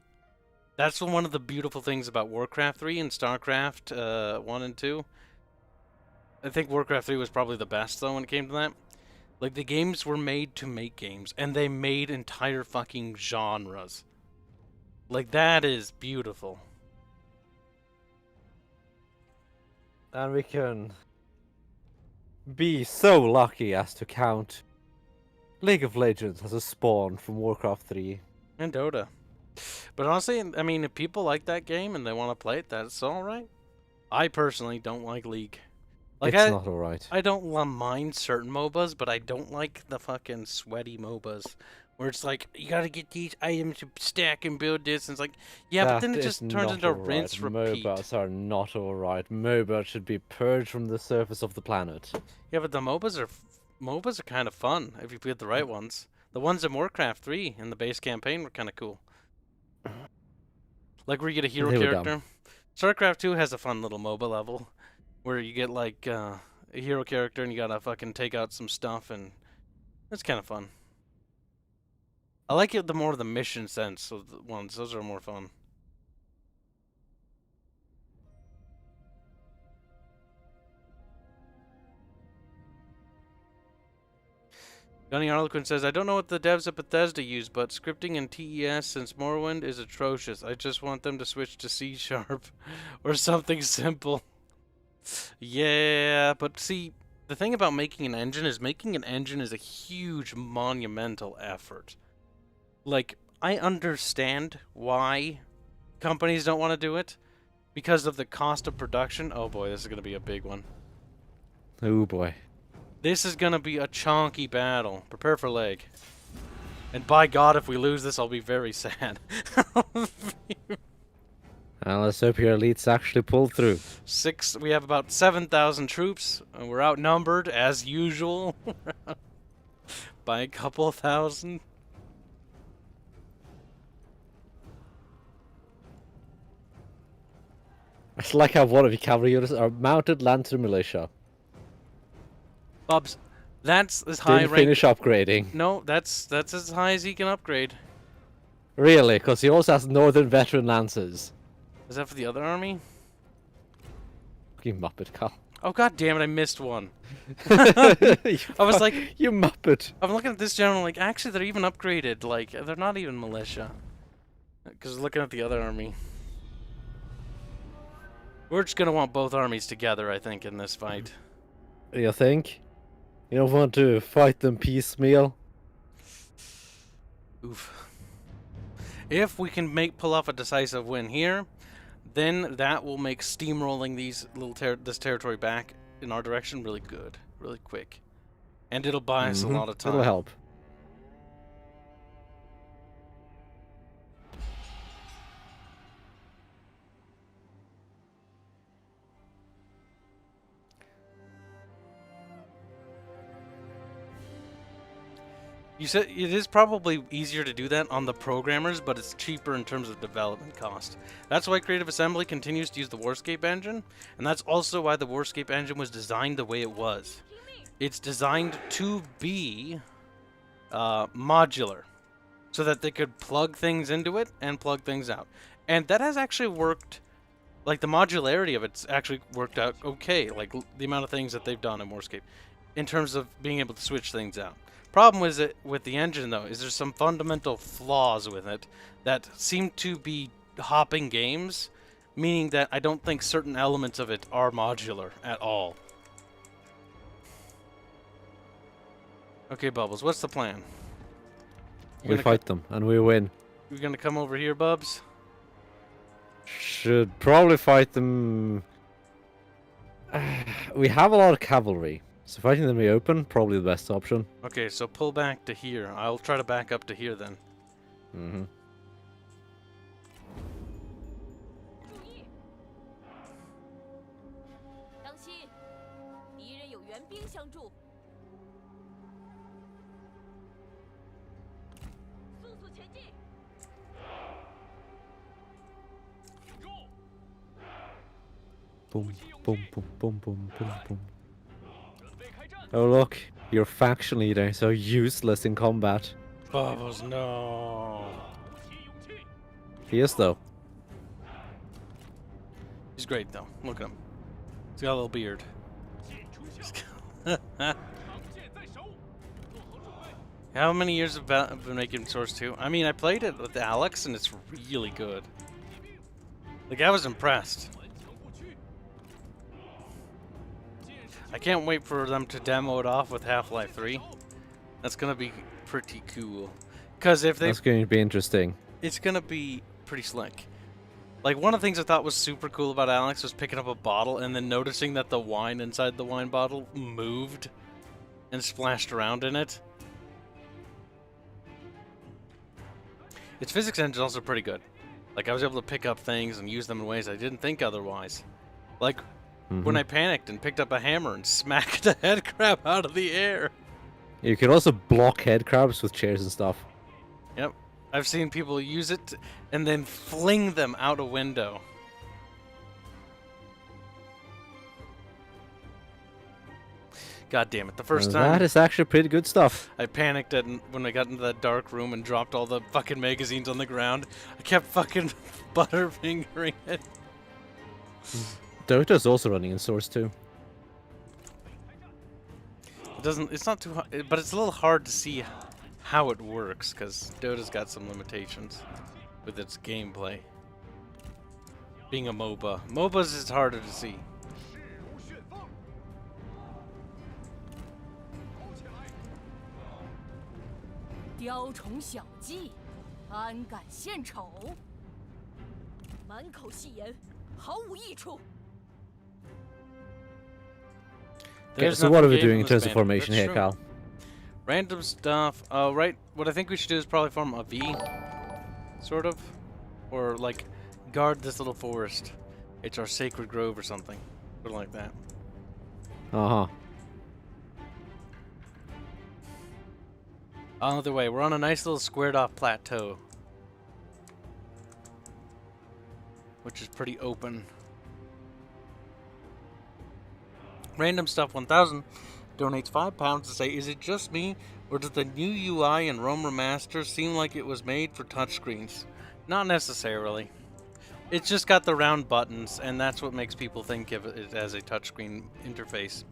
That's one of the beautiful things about Warcraft 3 and StarCraft 1 and 2. I think Warcraft 3 was probably the best, though, when it came to that. Like, the games were made to make games, and they made entire fucking genres. Like, that is beautiful. And we can be so lucky as to count League of Legends as a spawn from Warcraft 3. And Dota. But honestly, I mean, if people like that game and they want to play it, that's alright. I personally don't like League. Like, It's not alright. I don't mind certain MOBAs, but I don't like the fucking sweaty MOBAs. Where it's like, you gotta get these items to stack and build this, and it's like, yeah, but then it just turns into rinse, repeat. MOBAs are not alright. MOBAs should be purged from the surface of the planet. Yeah, but the MOBAs are kind of fun, if you get the right ones. The ones in Warcraft 3 in the base campaign were kind of cool. Like, where you get a hero character. StarCraft 2 has a fun little MOBA level, where you get, like, a hero character and you gotta fucking take out some stuff, and it's kind of fun. I like it the more the mission sense of the ones. Those are more fun. Gunny Harlequin says, I don't know what the devs at Bethesda use, but scripting in TES since Morrowind is atrocious. I just want them to switch to C# or something simple. Yeah, but see, the thing about making an engine is a huge monumental effort. Like, I understand why companies don't want to do it because of the cost of production. Oh boy, this is going to be a big one. Oh boy. This is going to be a chonky battle. Prepare for leg. And by God, if we lose this, I'll be very sad. Well, let's hope your elites actually pull through. We have about 7,000 troops, and we're outnumbered, as usual, by a couple thousand. It's like how one of your cavalry units are mounted Lancer militia. Bubs, that's as high Didn't rank. finish upgrading. No, that's as high as he can upgrade. Really? Because he also has Northern Veteran Lancers. Is that for the other army? Fucking Muppet, Cal. Oh god damn it! I missed one. I was like, you Muppet. I'm looking at this general, like, actually they're even upgraded. Like, they're not even militia. Because looking at the other army. We're just gonna want both armies together, I think, in this fight. You think? You don't want to fight them piecemeal? Oof. If we can pull off a decisive win here, then that will make steamrolling this territory back in our direction really good, really quick. And it'll buy us a lot of time. It'll help. You said it is probably easier to do that on the programmers, but it's cheaper in terms of development cost. That's why Creative Assembly continues to use the Warscape engine, and that's also why the Warscape engine was designed the way it was. It's designed to be modular, so that they could plug things into it and plug things out. And that has actually worked, like the modularity of it's actually worked out okay, like the amount of things that they've done in Warscape, in terms of being able to switch things out. Problem with the engine, though, is there's some fundamental flaws with it that seem to be hopping games, meaning that I don't think certain elements of it are modular at all. Okay, Bubbles, what's the plan? We fight them, and we win. You're gonna come over here, Bubs? Should probably fight them... We have a lot of cavalry. So fighting them in the open, probably the best option. Okay, so pull back to here. I'll try to back up to here then. Mm-hmm. Boom, boom, boom, boom, boom, boom, boom. Oh look, your faction leader is so useless in combat. Bubbles, no. He is though. He's great though. Look at him. He's got a little beard. How many years have I been making Source 2? I mean, I played it with Alex and it's really good. Like, I was impressed. I can't wait for them to demo it off with Half-Life 3. That's gonna be pretty cool. Cause if they, that's going to be interesting. It's gonna be pretty slick. Like, one of the things I thought was super cool about Alex was picking up a bottle and then noticing that the wine inside the wine bottle moved and splashed around in it. Its physics engine is also pretty good. Like, I was able to pick up things and use them in ways I didn't think otherwise. Like, when I panicked and picked up a hammer and smacked a head crab out of the air. You can also block head crabs with chairs and stuff. Yep. I've seen people use it and then fling them out a window. God damn it, the first time... That is actually pretty good stuff. I panicked when I got into that dark room and dropped all the fucking magazines on the ground. I kept fucking butterfingering it. Dota's also running in Source 2. It's not too hard, but it's a little hard to see how it works, because Dota's got some limitations with its gameplay. Being a MOBA. MOBAs is harder to see. Okay, so what are we doing in terms of formation here, Cal? Random stuff. Right. What I think we should do is probably form a V, sort of, or like Guard this little forest. It's our sacred grove or something. Something like that. Uh-huh. Either way, we're on a nice little squared off plateau. Which is pretty open. Random Stuff 1000 donates £5 to say, is it just me, or does the new UI in Rome Remaster seem like it was made for touchscreens? Not necessarily. It's just got the round buttons, and that's what makes people think of it as a touchscreen interface.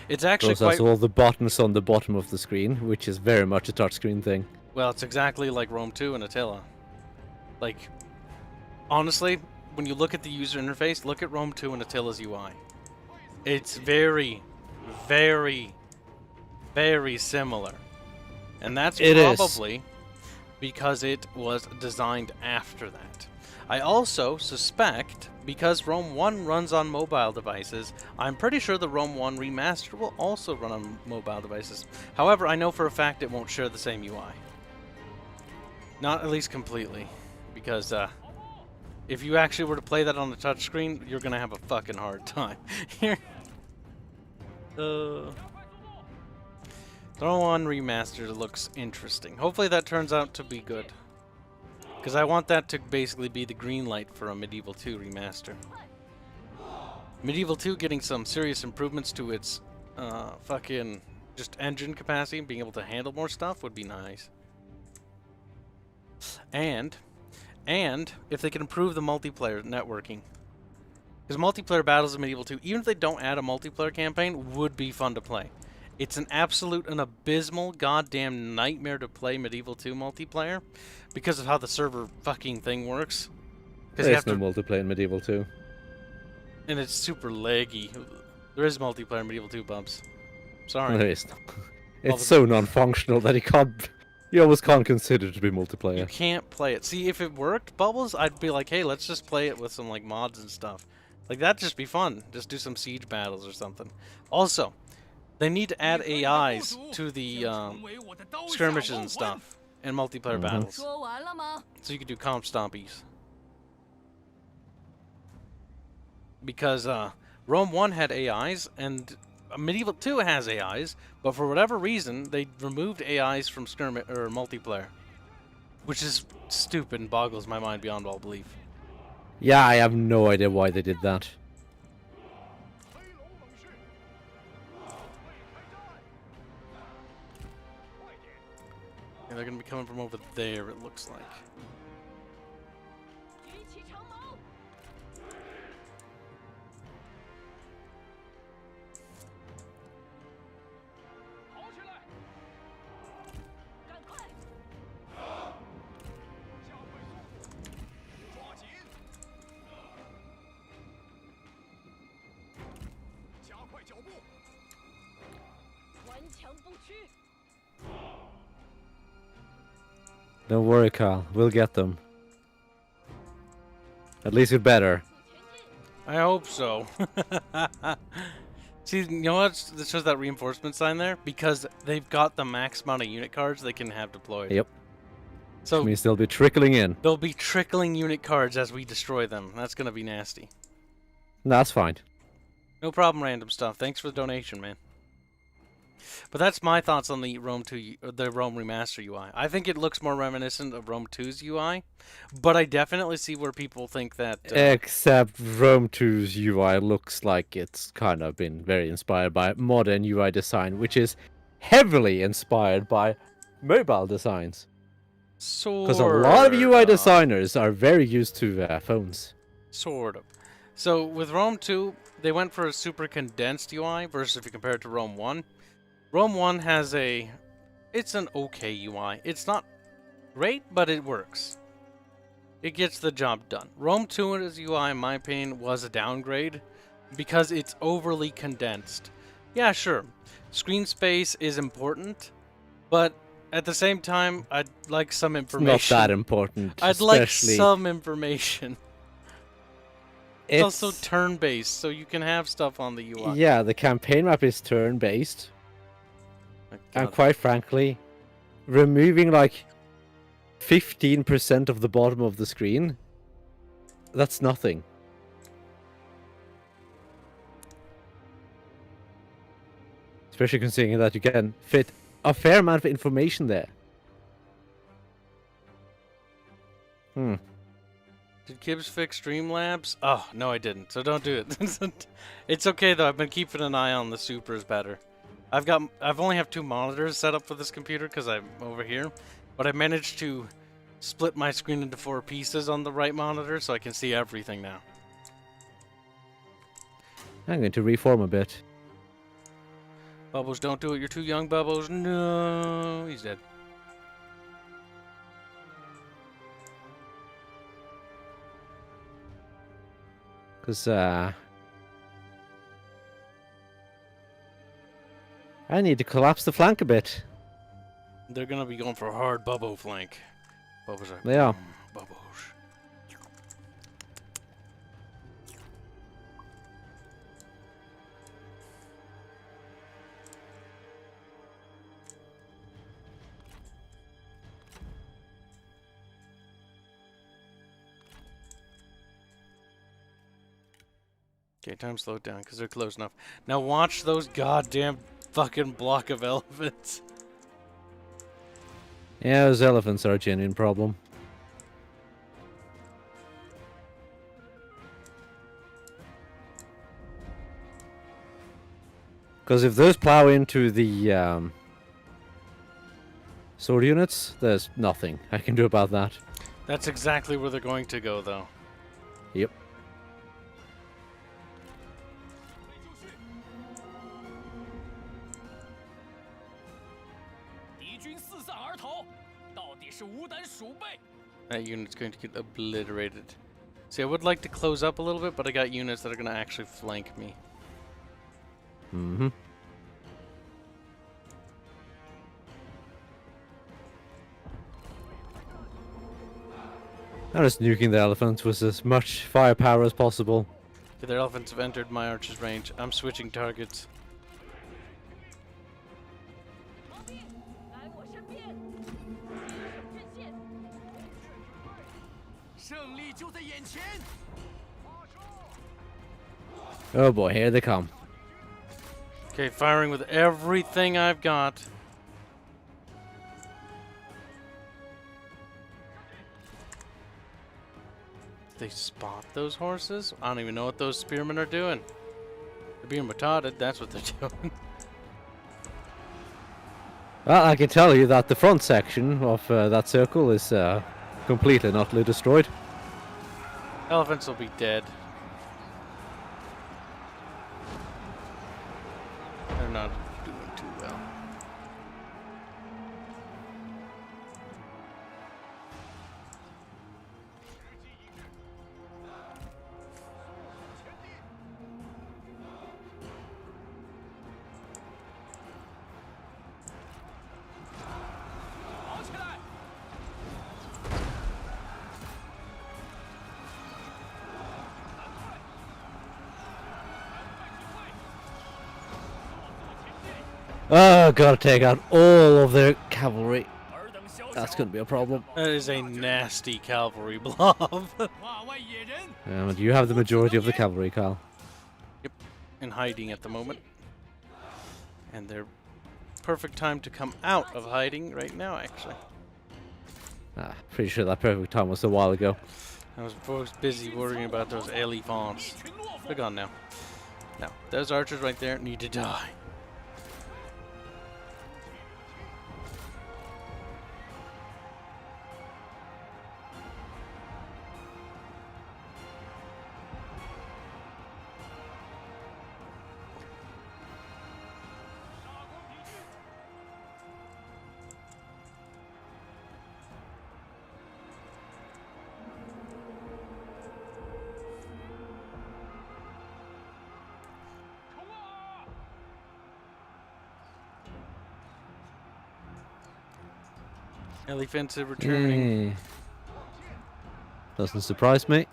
It's actually Because that's all the buttons on the bottom of the screen, which is very much a touchscreen thing. Well, it's exactly like Rome 2 and Attila. Like, honestly, when you look at the user interface, look at Rome 2 and Attila's UI. It's very, very, very similar. And that's probably because it was designed after that. I also suspect, because Rome 1 runs on mobile devices, I'm pretty sure the Rome 1 remaster will also run on mobile devices. However, I know for a fact it won't share the same UI. Not at least completely. Because, if you actually were to play that on the touchscreen, you're gonna have a fucking hard time. Here. Rome 1 remaster looks interesting. Hopefully that turns out to be good. Because I want that to basically be the green light for a Medieval 2 remaster. Medieval 2 getting some serious improvements to its fucking just engine capacity and being able to handle more stuff would be nice. And if they can improve the multiplayer networking. Because multiplayer battles in Medieval 2, even if they don't add a multiplayer campaign, would be fun to play. It's an absolute and abysmal goddamn nightmare to play Medieval 2 multiplayer because of how the server fucking thing works. There's no multiplayer in Medieval 2. And it's super laggy. There is multiplayer in Medieval 2, Bubs. Sorry. There is. It's so non-functional that you almost can't consider it to be multiplayer. You can't play it. See, if it worked, Bubbles, I'd be like, hey, let's just play it with some like mods and stuff. Like, that'd just be fun. Just do some siege battles or something. Also, they need to add AIs to the skirmishes and stuff and multiplayer battles. So you could do comp stompies. Because Rome 1 had AIs and Medieval 2 has AIs, but for whatever reason, they removed AIs from skirmish or multiplayer. Which is stupid and boggles my mind beyond all belief. Yeah, I have no idea why they did that. Yeah, they're gonna be coming from over there, it looks like. Don't worry, Kyle. We'll get them. At least we'd better. I hope so. See, you know what? This shows that reinforcement sign there? Because they've got the max amount of unit cards they can have deployed. Yep. So Which means they'll be trickling in. They'll be trickling unit cards as we destroy them. That's gonna be nasty. That's fine. No problem, Random Stuff. Thanks for the donation, man. But that's my thoughts on the Rome 2, the Rome Remaster UI. I think it looks more reminiscent of Rome 2's UI, but I definitely see where people think that... Except Rome 2's UI looks like it's kind of been very inspired by modern UI design, which is heavily inspired by mobile designs. Because a lot of UI designers are very used to phones. Sort of. So with Rome 2, they went for a super condensed UI versus if you compare it to Rome 1. Rome 1 has it's an okay UI. It's not great, but it works. It gets the job done. Rome 2's UI, in my opinion, was a downgrade because it's overly condensed. Yeah, sure. Screen space is important, but at the same time, I'd like some information. Not that important. I'd like some information. It's also turn-based, so you can have stuff on the UI. Yeah, the campaign map is turn-based. And quite frankly, removing like 15% of the bottom of the screen that's nothing. Especially considering that you can fit a fair amount of information there. Did Kibs fix Streamlabs? Oh, no I didn't, so don't do it. It's okay though, I've been keeping an eye on the supers better. I've only have 2 monitors set up for this computer because I'm over here, but I managed to split my screen into 4 pieces on the right monitor so I can see everything now. I'm going to reform a bit. Bubbles, don't do it, you're too young, Bubbles. No, he's dead. Because, I need to collapse the flank a bit. They're gonna be going for a hard Bubbo flank. Bubbles are... They are. Bubbles. Okay, time slowed down because they're close enough. Now watch those goddamn fucking block of elephants. Yeah, those elephants are a genuine problem. Because if those plow into the sword units, there's nothing I can do about that. That's exactly where they're going to go, though. Yep. That unit's going to get obliterated. See, I would like to close up a little bit, but I got units that are going to actually flank me. Mm-hmm. I'm just nuking the elephants with as much firepower as possible. Okay, their elephants have entered my archer's range. I'm switching targets. Oh boy, here they come. Okay, firing with everything I've got. They spot those horses? I don't even know what those spearmen are doing. They're being retarded, that's what they're doing. Well, I can tell you that the front section of that circle is completely and utterly destroyed. Elephants will be dead. They're not doing too well. Oh, gotta take out all of their cavalry. That's gonna be a problem. That is a nasty cavalry blob. But you have the majority of the cavalry, Kyle. Yep, in hiding at the moment. And they're perfect time to come out of hiding right now, actually. Pretty sure that perfect time was a while ago. I was busy worrying about those elephants. They're gone now. Now, those archers right there need to die. Elephants are returning. Doesn't surprise me.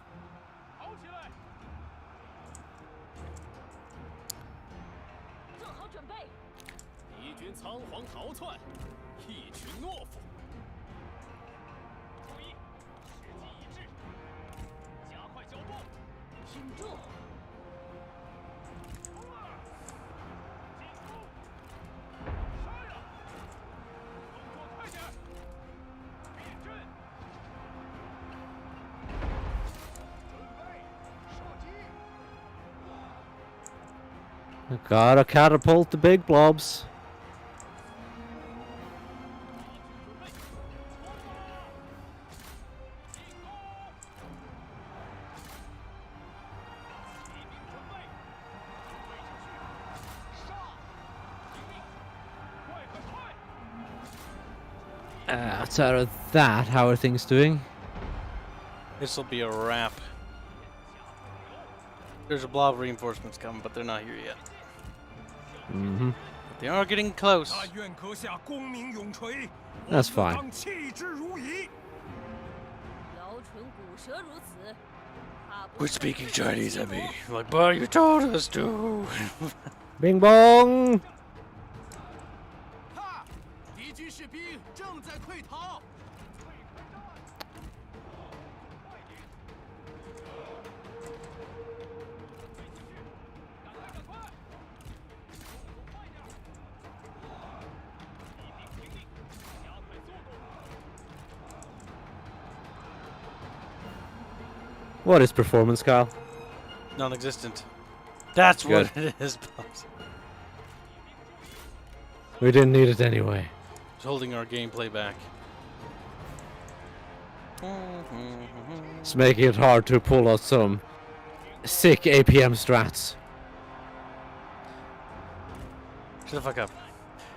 Gotta catapult the big blobs. Outside of that, how are things doing? This will be a wrap. There's a blob of reinforcements coming, but they're not here yet. Mm-hmm. But they are getting close. That's fine. Quit speaking Chinese at me, like, but you told us to. Bing bong! What is performance, Kyle? Non-existent. That's Good. what it is, boss. We didn't need it anyway. It's holding our gameplay back. It's making it hard to pull out some sick APM strats. Shut the fuck up.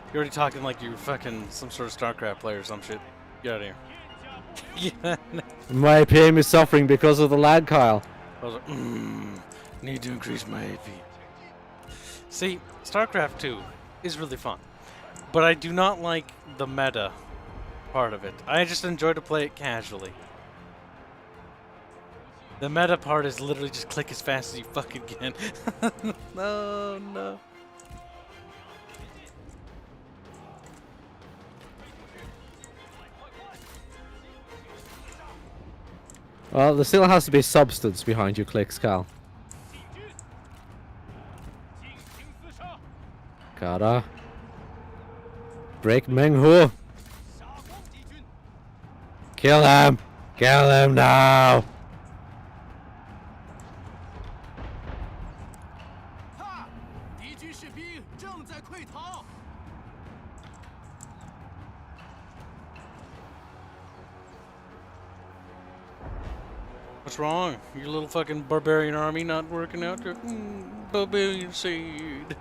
You're already talking like you're fucking some sort of StarCraft player or some shit. Get out of here. Yeah. My APM is suffering because of the lag, Kyle. I was like, need to increase my AP. See, StarCraft 2 is really fun, but I do not like the meta part of it. I just enjoy to play it casually. The meta part is literally just click as fast as you fucking can. No. Well, there still has to be substance behind your clicks, Kyle. Gotta break Meng Hu. Kill him! Kill him now! What's wrong? Your little fucking barbarian army not working out? Barbarian seed.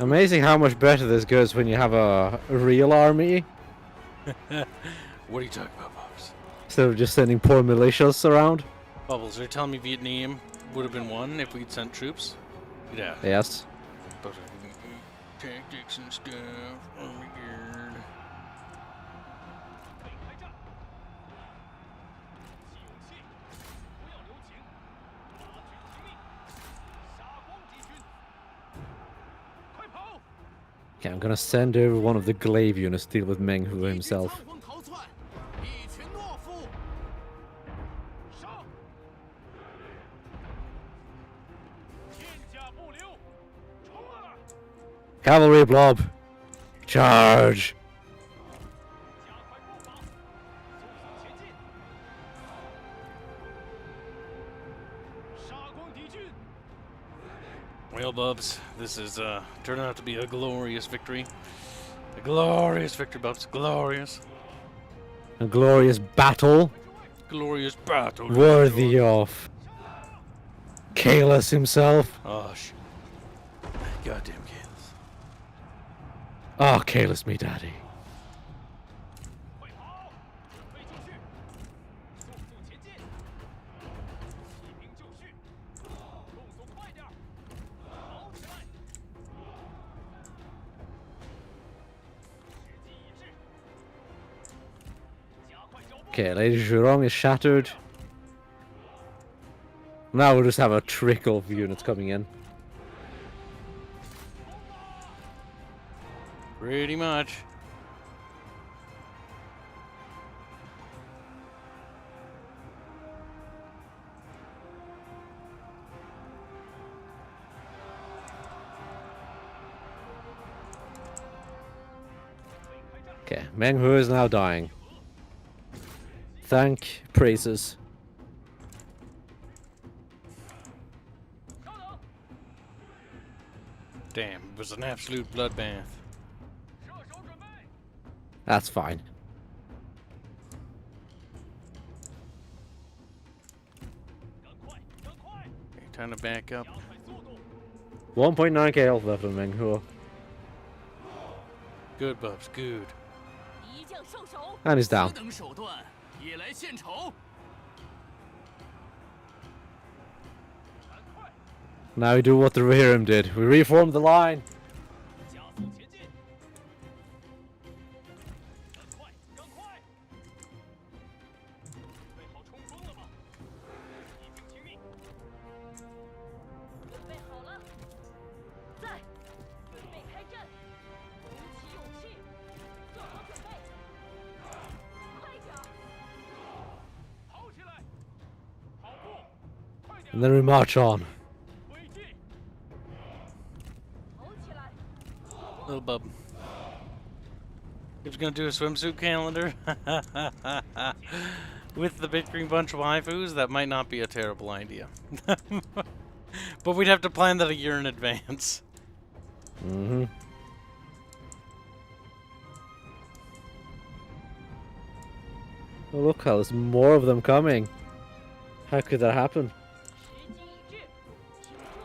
Amazing how much better this goes when you have a real army. What are you talking about, Bubbles? Instead of just sending poor militias around. Bubbles, you're telling me Vietnam would have been won if we'd sent troops? Yeah. Yes. Tactics and stuff. Oh my god. Okay, I'm gonna send over one of the glaive units to deal with Meng Hu himself. Cavalry blob! Charge! Well, Bubs, this is turning out to be a glorious victory. A glorious victory, Bubs. Glorious. A glorious battle Glorious battle. worthy of Kalis himself. Oh, goddamn Kalis. Oh, Kalis, me daddy. Okay, Lady Zhurong is shattered. Now we'll just have a trickle of units coming in. Pretty much. Okay, Meng Hu is now dying. Thank praises. Damn, it was an absolute bloodbath. That's fine. Okay, time to back up. 1.9k health left on Meng Hu. Good, Bubs, good. And he's down. 此等手段也来献丑。 Now we do what the Rohirrim did. We reform the line. 加速前进。赶快，赶快！准备好冲锋了吗？一听听命。准备好了，在，准备开战，鼓起勇气，做好准备，快点儿！跑起来！跑步，快点！ And then we march on. 回击！ 跑起来！ Little bub. He's gonna do a swimsuit calendar with the Bickering Bunch of waifus. That might not be a terrible idea, but we'd have to plan that a year in advance. Mm-hmm. Oh, look, how there's more of them coming. How could that happen? 时机已至，行动！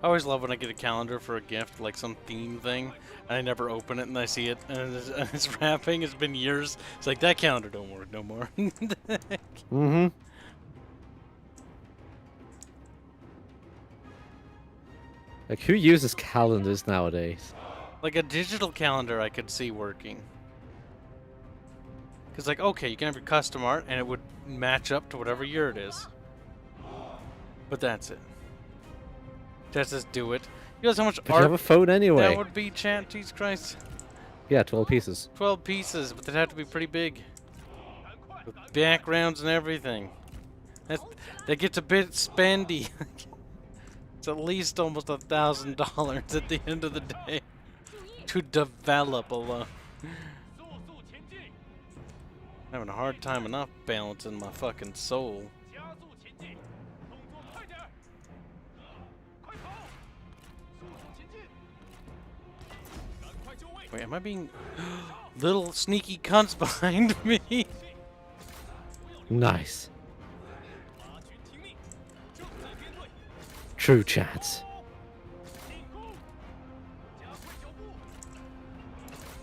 I always love when I get a calendar for a gift, like some theme thing, and I never open it, and I see it, and it's wrapping. It's been years. It's like, that calendar don't work no more. Mm-hmm. Like, who uses calendars nowadays? Like a digital calendar I could see working. Because, like, okay, you can have your custom art, and it would match up to whatever year it is. But that's it. Just do it. You know how much But you art have a phone anyway. that would be, chat? Jesus Christ. Yeah, 12 pieces. 12 pieces, but they'd have to be pretty big. With backgrounds and everything. That gets a bit spendy. It's at least almost $1,000 at the end of the day to develop alone. 速速前进！ Having a hard time enough balancing my fucking soul. 加速前进！动作快点儿！快跑！速速前进！赶快就位！ Wait, am I being little sneaky cunts behind me? Nice. 八军听命，正在编队， True chats. 进攻！加快脚步，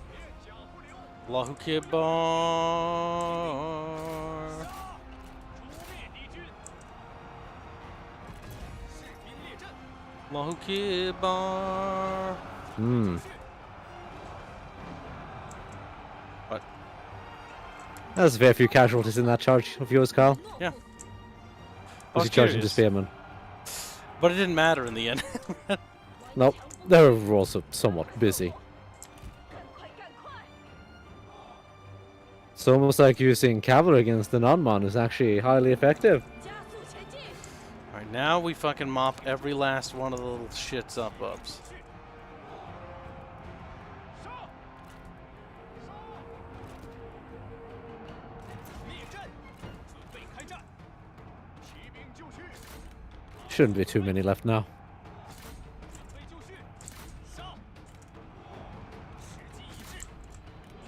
片甲不留， Allahu Kibbar. 诛灭敌军！士兵列阵， Allahu Kibbar. Hmm. What? There's a fair few casualties in that charge of yours, Carl. Yeah. Was he charging to Spearman? But it didn't matter in the end. Nope. They were also somewhat busy. 赶快，赶快！ It's almost like using cavalry against the non-mon is actually highly effective. 加速前进！ Alright, now we fucking mop every last one of the little shits up ups. 上！列阵，准备开战！骑兵就绪， Shouldn't be too many left now. 准备就绪，上！时机已至，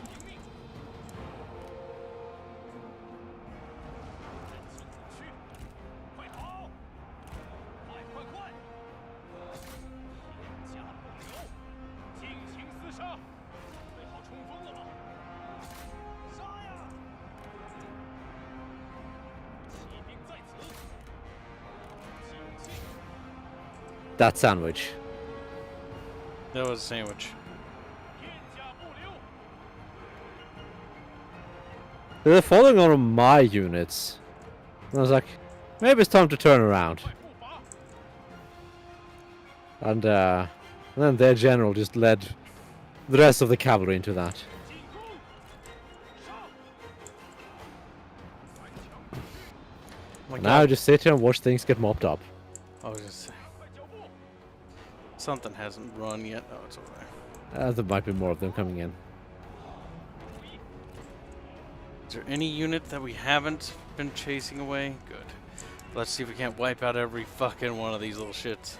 听命！阵型所需，快跑！快快快！片甲不留，尽情厮杀！准备好冲锋了吗？杀呀！骑兵在此，鼓起勇气！ That sandwich. That was a sandwich. 片甲不留， They're falling on my units. And I was like, maybe it's time to turn around. 快步伐！ And then their general just led the rest of the cavalry into that. 进攻！上！顽强不屈！ Oh my Now God. just sit here and watch things get mopped up. I was just saying. Something hasn't run yet. Oh, it's over there. There might be more of them coming in. Is there any unit that we haven't been chasing away? Good. Let's see if we can't wipe out every fucking one of these little shits.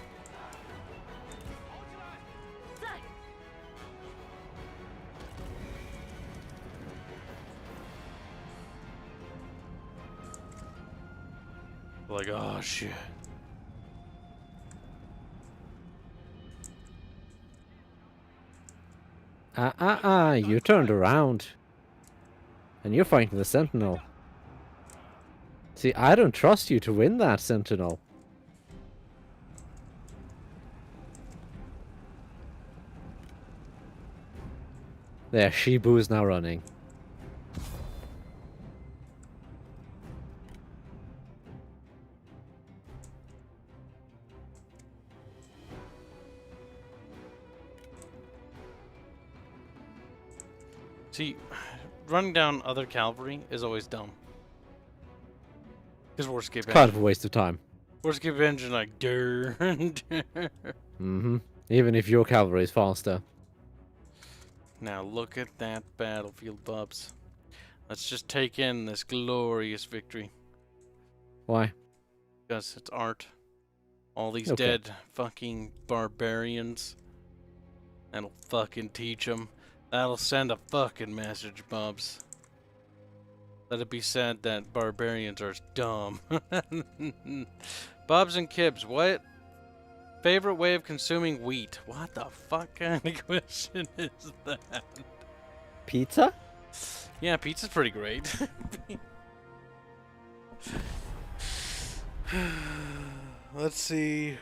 在， Like, oh shit. You turned around. And you're fighting the Sentinel. See, I don't trust you to win that, Sentinel. There, Shibu is now running. See, running down other cavalry is always dumb. Because we're skipping. Kind of a waste of time. We're skipping engine like durr. Mm-hmm. Even if your cavalry is faster. Now look at that battlefield, bubs. Let's just take in this glorious victory. Why? Because it's art. All these Okay. dead fucking barbarians. That'll fucking teach them. That'll send a fucking message, bubs. Let it be said that barbarians are dumb. Bubs and Kibs, what favorite way of consuming wheat? What the fuck kind of question is that? Pizza? Yeah, pizza's pretty great. Let's see.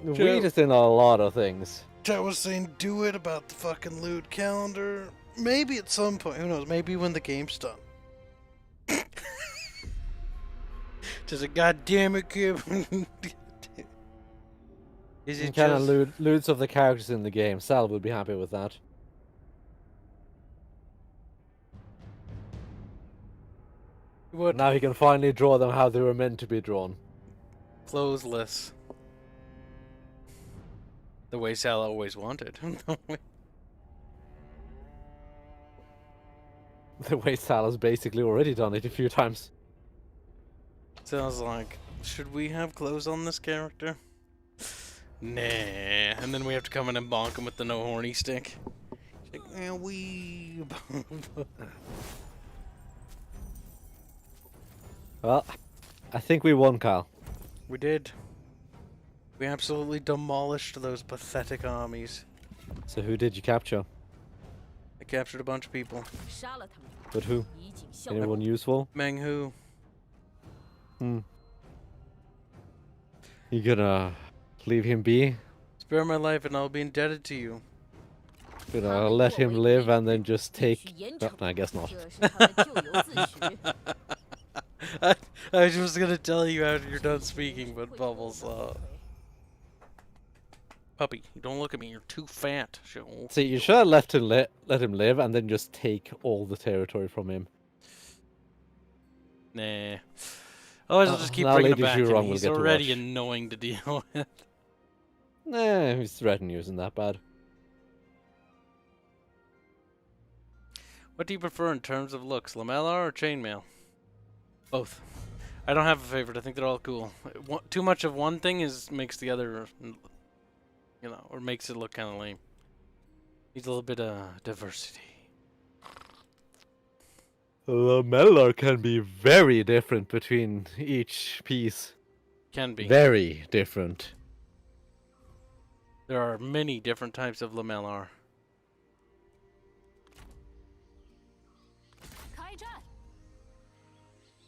Wheat is in a lot of things. Chat was saying do it about the fucking loot calendar. Maybe at some point. Who knows? Maybe when the game's done. Just a goddamn it, kid. Is it Kind just... of loots of the characters in the game. Sal would be happy with that. What? Now he can finally draw them how they were meant to be drawn. Clothesless. The way Sal always wanted. The way Sal has basically already done it a few times. Sounds like, should we have clothes on this character? Nah. And then we have to come in and bonk him with the no horny stick. He's like, eh, weeb. Well, I think we won, Kyle. We did. We absolutely demolished those pathetic armies. So who did you capture? I captured a bunch of people. 杀了他们， But who? 以儆效尤。 Anyone useful? Meng Hu. Hmm. You gonna leave him be? Spare my life and I'll be indebted to you. Gonna let him live and then just 必须 take... 严 No, 惩， I guess not. 这是他的咎由自取。 I was just gonna tell you after you're done speaking, but Bubbles, puppy, don't look at me, you're too fat. Show. See, you should have let him live and then just take all the territory from him. Nah. Otherwise, I'll just keep now bringing him Lady back. Zhurong And will he's get to already watch. annoying to deal with. Nah, his retinue isn't that bad. What do you prefer in terms of looks, lamellar or chainmail? Both. I don't have a favorite. I think they're all cool. Too much of one thing makes the other, you know, or makes it look kind of lame. Needs a little bit of diversity. Lamellar can be very different between each piece. Can be. Very different. There are many different types of lamellar. 开战！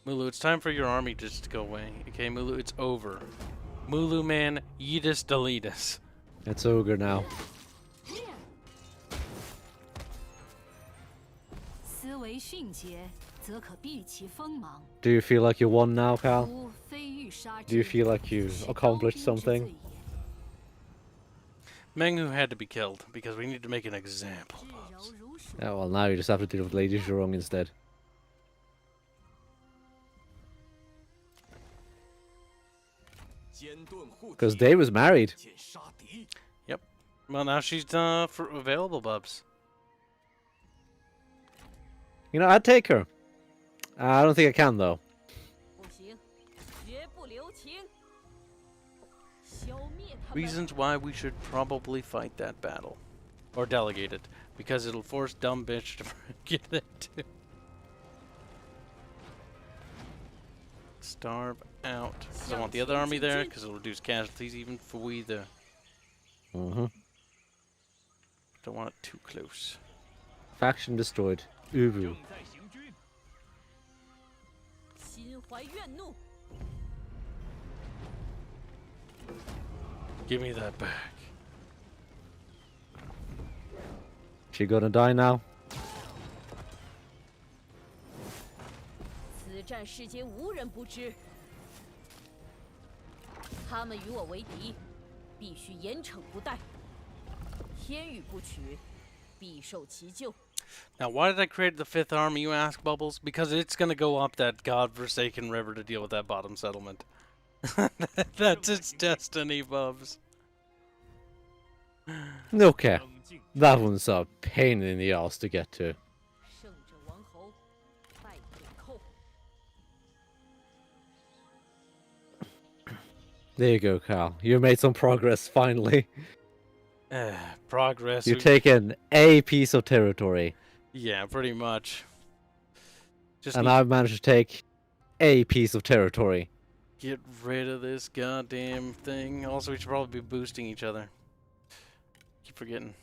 Mulu, it's time for your army just to go away. Okay, Mulu, it's over. Mulu man, yeetus deletus. It's ogre now. 思维迅捷，则可避其锋芒。 Do you feel like you won now, Cal? 吾非欲杀之 Do you feel like you 是刀 accomplished 兵之 something? 罪也。 Menghu had to be killed because we need to make an example. 至柔如水， Yeah, well, now you just have to deal with Lady Zhurong instead. Because Dave was married. Yep. Well, now she's for available, Bubs. You know, I'd take her. I don't think I can, though. 不行，绝不留情。消灭他们。 Reasons why we should probably fight that battle. Or delegate it. Because it'll force dumb bitch to forget it too. Starve out. Because I want the other army there, because it'll reduce casualties even for we the... Mm-hmm. Don't want it too close. Faction destroyed. Uru. 正在行军。心怀怨怒， Give me that back. She gonna die now? 此战世间无人不知。他们与我为敌，必须严惩不贷。天与不取，必受其咎。 Now, why did I create the 5th army, you ask, Bubbles? Because it's going to go up that godforsaken river to deal with that bottom settlement. That's its destiny, Bubs. Okay. 冷静， That one's a pain in the ass to get to. 胜者王侯，败者寇。 There you go, Cal. You made some progress, finally. Progress. You've taken a piece of territory. Yeah, pretty much. Just And need I've managed to take a piece of territory. to get rid of this goddamn thing. Also, we should probably be boosting each other. Keep forgetting.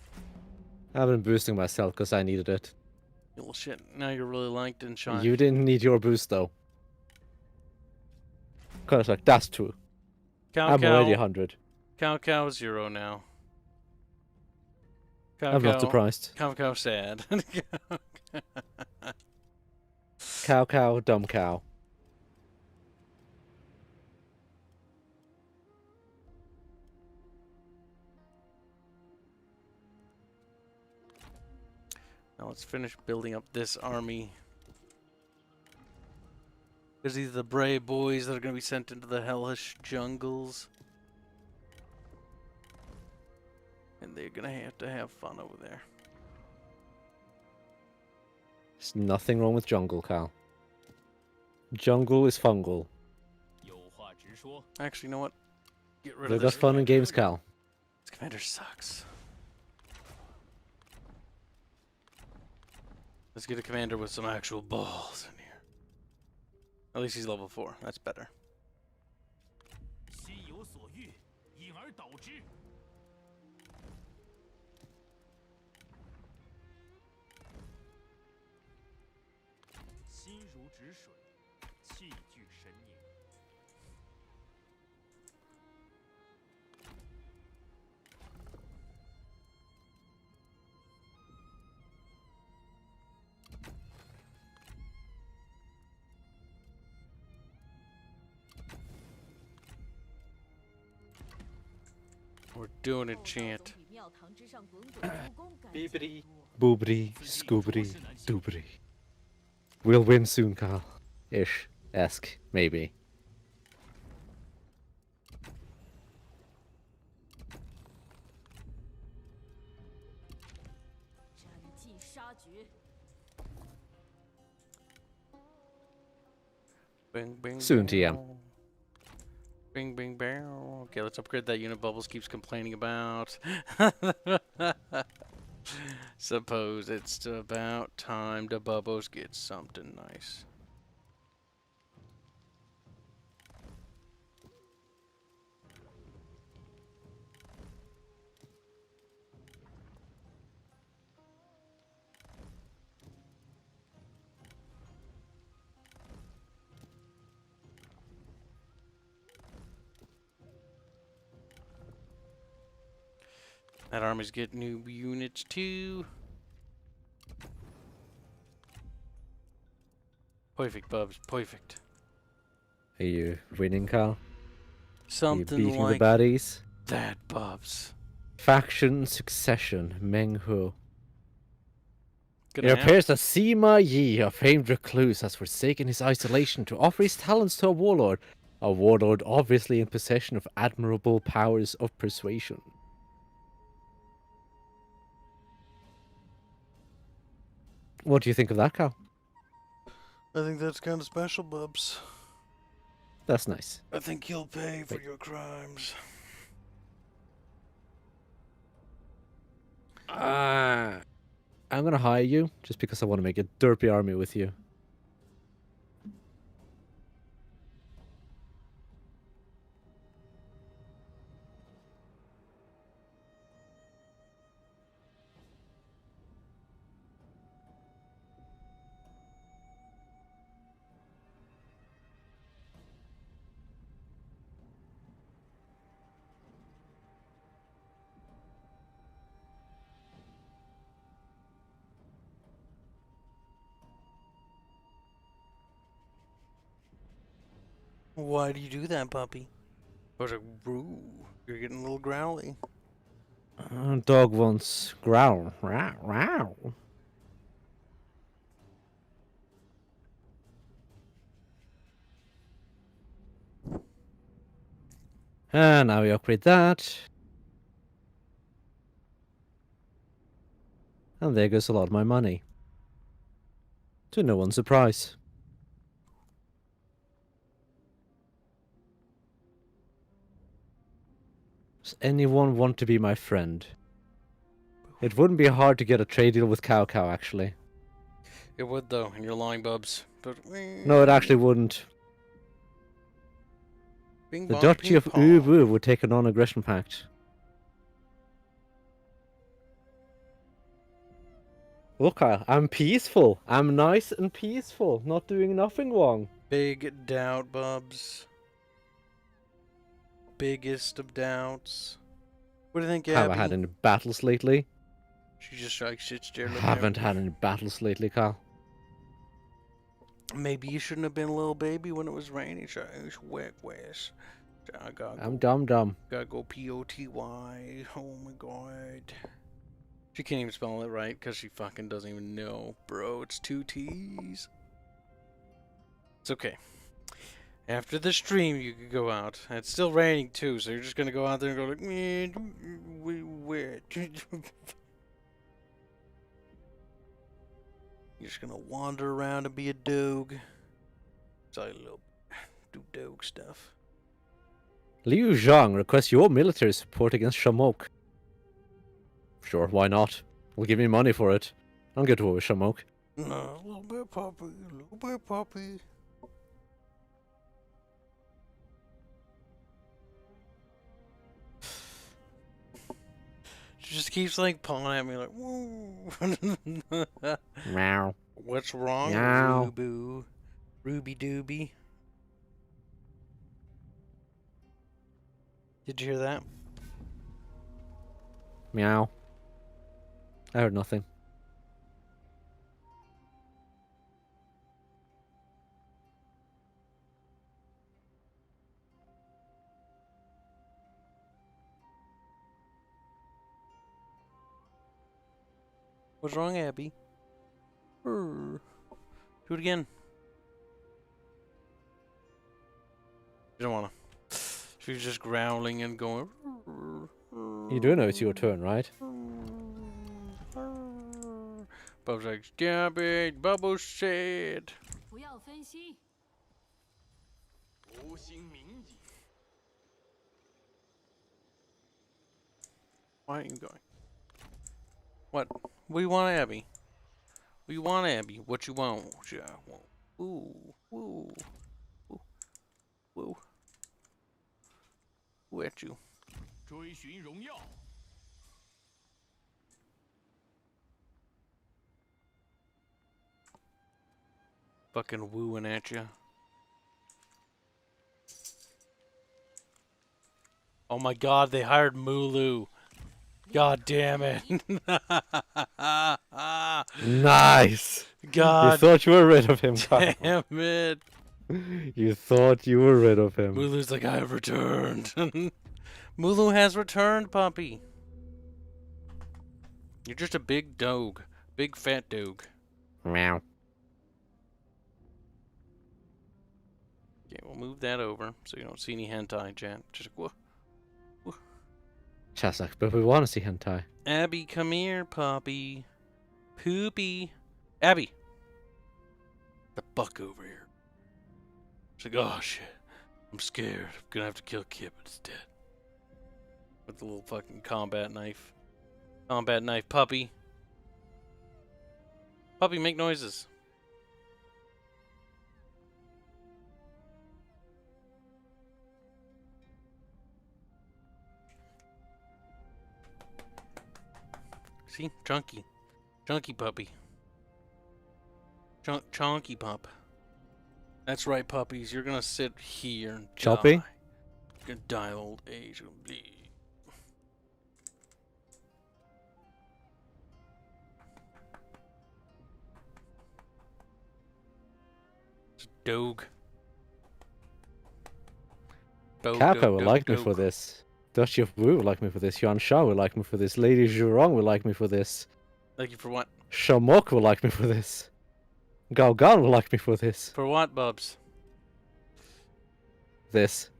I've been boosting myself because I needed it. You little shit. Now you're really liked and shine. You didn't need your boost, though. Cause like, that's true. Cow I'm already cow. 100. Cow cow 0 now. Cow I'm cow. not surprised. Cow cow sad. Cow, cow, dumb cow. Now let's finish building up this army. There's these the brave boys that are going to be sent into the hellish jungles. And they're going to have fun over there. There's nothing wrong with jungle, Cal. Jungle is fungal. 有话直说。 Actually, you know what? Get rid They've of got this. fun in games, Cal. This commander sucks. Let's get a commander with some actual balls in here. At least he's level 4. That's better. 心有所欲，因而导之。心如止水，气聚神凝。 We're doing it, chant. 总比庙堂之上滚滚诸公干净得多。 Boobity, scoobity, doobity. We'll win soon, Cal. Ish. Esque. Maybe. 斩尽杀绝， Bing, bing, Soon, TM. bow. Bing, bing, barrel. Okay, let's upgrade that unit Bubbles keeps complaining about. Suppose it's about time the Bubbles get something nice. That army's getting new units too. Perfect, Bubs. Perfect. Are you winning, Cal? Are you Something beating like the baddies? that, Bubs. Faction succession, Meng Hu. Gonna It happen. appears that Sima Yi, a famed recluse, has forsaken his isolation to offer his talents to a warlord A warlord obviously in possession of admirable powers of persuasion. What do you think of that, Cal? I think that's kind of special, Bubs. That's nice. I think you'll pay for Wait. your crimes. I'm gonna hire you just because I want to make a derpy army with you. Why do you do that, puppy? I was like, "Boo, you're getting a little growly." Dog wants growl. Row, row. And now we upgrade that. And there goes a lot of my money. To no one's surprise. Does anyone want to be my friend? It wouldn't be hard to get a trade deal with Cow Cow, actually. It would, though, and you're lying, Bubs. But No, it actually wouldn't. Bing The bong, Duchy ping of pong. Ubu would take a non-aggression pact. Look, I'm peaceful. I'm nice and peaceful. Not doing nothing wrong. Big doubt, Bubs. Biggest of doubts. What do you think, Abby? Have I had any battles lately? She just like sits there I looking haven't at had any battles lately, Carl. Maybe you shouldn't have been a little baby when it was raining. So it's wet, west. I gotta I'm go, dumb. gotta go P-O-T-Y. Oh my god. She can't even spell it right because she fucking doesn't even know. Bro, it's 2 T's. It's okay. After the stream, you could go out. And it's still raining too, so you're just gonna go out there and go like, man, we wet. You're just gonna wander around and be a dog. So I love do dog stuff. Liu Zhang requests your military support against Shamok. Sure, why not? Will give me money for it. I'll get to war with Shamok. No, a little bit puppy, a little bit puppy. She just keeps like pawing at me like, woo. Meow. What's wrong, Meow. Rubu? Ruby Dooby. Did you hear that? Meow. I heard nothing. What's wrong, Abby? Do it again. You don't wanna. She's just growling and going. You do know it's your turn, right? Bub's like, stop it, Bubble said. 不要分心。无心明矣。 Why aren't you going? What? What do you want, Abby? What do you want, Abby? What you want? What you want? Ooh, ooh, ooh, ooh. Who at you? 追寻荣耀。 Fucking wooing at you. Oh my god, they hired Mulu. God damn it. Nice! You God thought you were rid of him, Carl. damn it. You thought you were rid of him. Mulu's like, I have returned. Mulu has returned, puppy. You're just a big dog. Big fat dog. Meow. Okay, we'll move that over so you don't see any hentai, chat. Just whoa. Chasak, but we want to see hentai. Abby, come here, puppy. Poopy. Abby. The fuck over here. She's like, oh shit. I'm scared. I'm gonna have to kill Kib instead. With the little fucking combat knife. Combat knife, puppy. Puppy, make noises. See? Chunky. Chunky puppy. Chonky pup. That's right, puppies. You're gonna sit here and Choppy? die. You're gonna die of old age. It's a dog. Kappa will like me for this. Duchy of Wu will like me for this. Yuan Shah will like me for this. Lady Zhurong will like me for this. Thank you for what? Shamok will like me for this. Gao Gan will like me for this. For what, Bubs? This.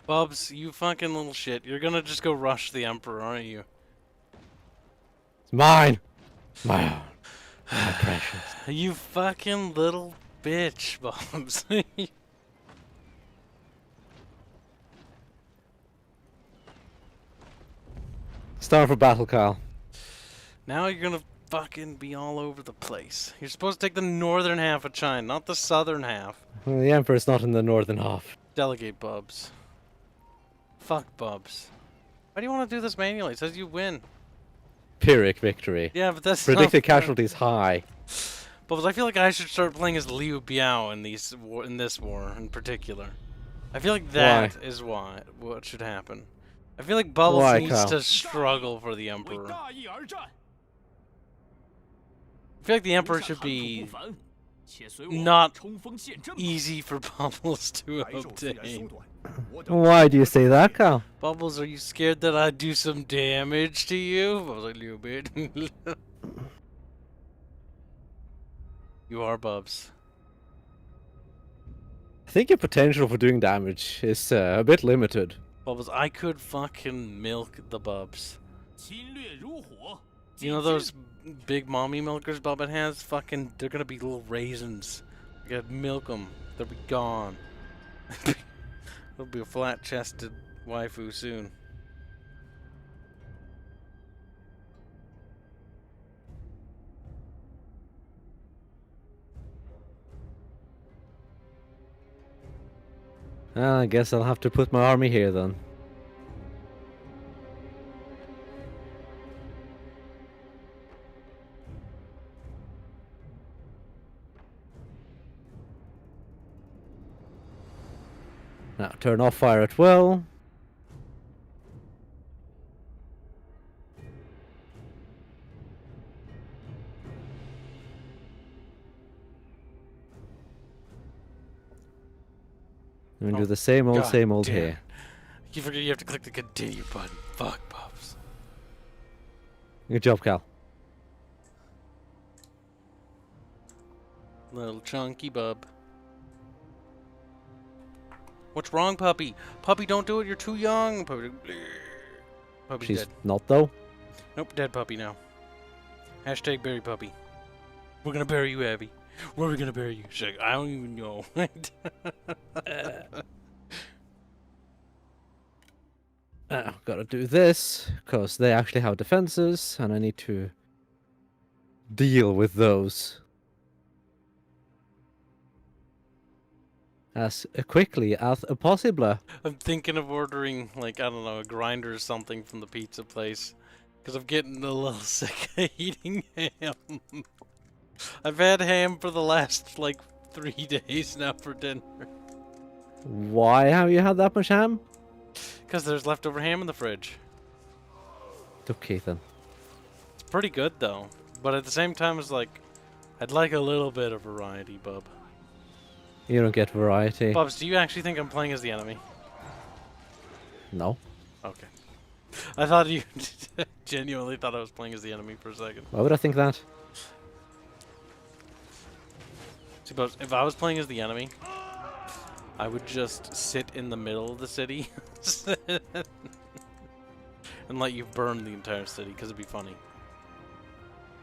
Bubs, you fucking little shit. You're gonna just go rush the Emperor, aren't you? It's mine! My precious. You fucking little bitch, Bubs. Start for battle, Kyle. Now you're gonna fucking be all over the place. You're supposed to take the northern half of China, not the southern half. Well, the Emperor's not in the northern half. Delegate, Bubs. Fuck, Bubs. Why do you want to do this manually? It says you win. Pyrrhic victory. Yeah, but that's Predicted not fair. casualties high. Bubs, I feel like I should start playing as Liu Biao in this war in particular. I feel like that is what should happen. I feel like Bubbles Why, needs Kyle? to struggle for the 为 Emperor. 大义而战。 I feel like the 留 Emperor 下 should 汗土不 be 凡，且随我 not 冲锋陷阵吧。 easy for Bubbles to 白昼虽然缩 obtain. 短，我等 Why do you say that, Kyle? Bubbles, are you scared that I do some damage to you? Bubbles, like, a little bit. You are, Bubs. I think your potential for doing damage is a bit limited. Bubbles, I could fucking milk the Bubs. 侵略如火。 You know those big mommy milkers Bubba has? Fucking, they're gonna be little raisins. You gotta milk them. They'll be gone. They'll be a flat-chested waifu soon. Well, I guess I'll have to put my army here then. Now turn off fire at will. And do the same old, God same old damn. here. You forget you have to click the continue button. Fuck, Bubs. Good job, Cal. Little chunky bub. What's wrong, puppy? Puppy, don't do it. You're too young. Puppy, puppy's She's dead. not though. Nope, dead puppy now. Hashtag bury puppy. We're gonna bury you, Abby. Where are we gonna bury you? She's like, I don't even know. Gotta do this, because they actually have defenses, and I need to deal with those as quickly as possible. I'm thinking of ordering, like, I don't know, a grinder or something from the pizza place. Because I'm getting a little sick of eating ham. I've had ham for the last, like, 3 days now for dinner. Why have you had that much ham? Because there's leftover ham in the fridge. Okay then. It's pretty good, though. But at the same time, it's like, I'd like a little bit of variety, bub. You don't get variety. Bubs, do you actually think I'm playing as the enemy? No. Okay. I thought you genuinely thought I was playing as the enemy for a second. Why would I think that? Suppose if I was playing as the enemy, I would just sit in the middle of the city and let you burn the entire city, because it'd be funny.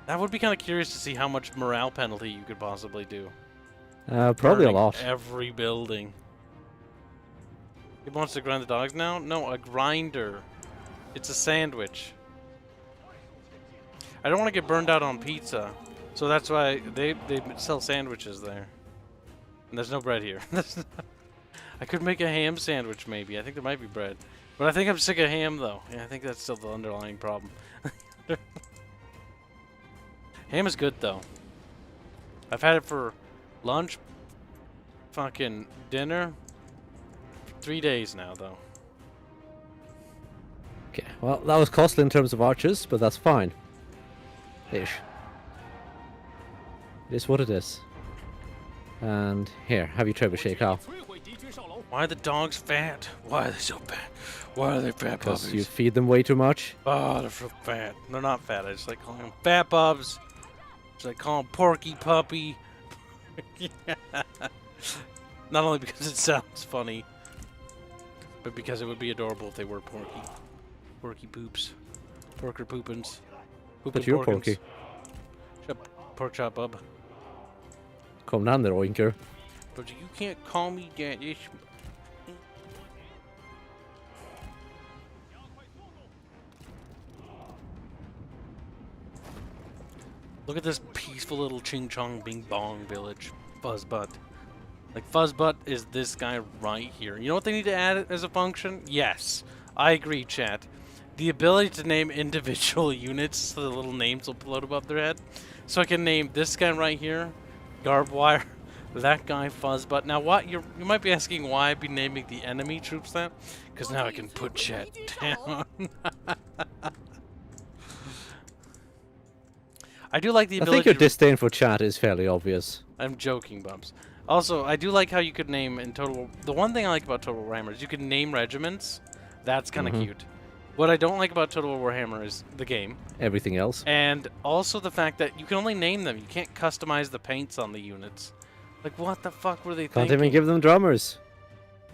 That would be kind of curious to see how much morale penalty you could possibly do. Probably a Burning lot. Every building. He wants to grind the dogs now? No, a grinder. It's a sandwich. I don't want to get burned out on pizza, so that's why they sell sandwiches there. And there's no bread here. I could make a ham sandwich maybe. I think there might be bread. But I think I'm sick of ham though. Yeah, I think that's still the underlying problem. Ham is good though. I've had it for lunch, fucking dinner, 3 days now though. Okay, well, that was costly in terms of archers, but that's fine. Ish. It is what it is. And here, have your trebuchet, Kyle. 摧毁敌军上楼。 Why are the dogs fat? Why are they so fat? Why are they fat Because puppies? you feed them way too much. Oh, they're so fat. They're not fat. I just like calling them fat bubs. Just like calling them porky puppy. Yeah. Not only because it sounds funny, but because it would be adorable if they were porky. Porky poops. Porker poopins. But you're porky. Shut up, pork chop bub. Come down there, oinker. But you can't call me that. It's... Look at this peaceful little Ching Chong Bing Bong village. Fuzzbutt. Like, Fuzzbutt is this guy right here. You know what they need to add as a function? Yes. I agree, chat. The ability to name individual units so the little names will float above their head. So I can name this guy right here, Garbwire, that guy, Fuzzbutt. Now, what you might be asking why I'd be naming the enemy troops that? Because now I can put chat down. I do like the I ability think your to... disdain for chat is fairly obvious. I'm joking, Bumps. Also, I do like how you could name in Total... The one thing I like about Total Warhammer is you can name regiments. That's kind of cute. What I don't like about Total Warhammer is the game. Everything else. And also the fact that you can only name them. You can't customize the paints on the units. Like, what the fuck were they Can't thinking? even give them drummers.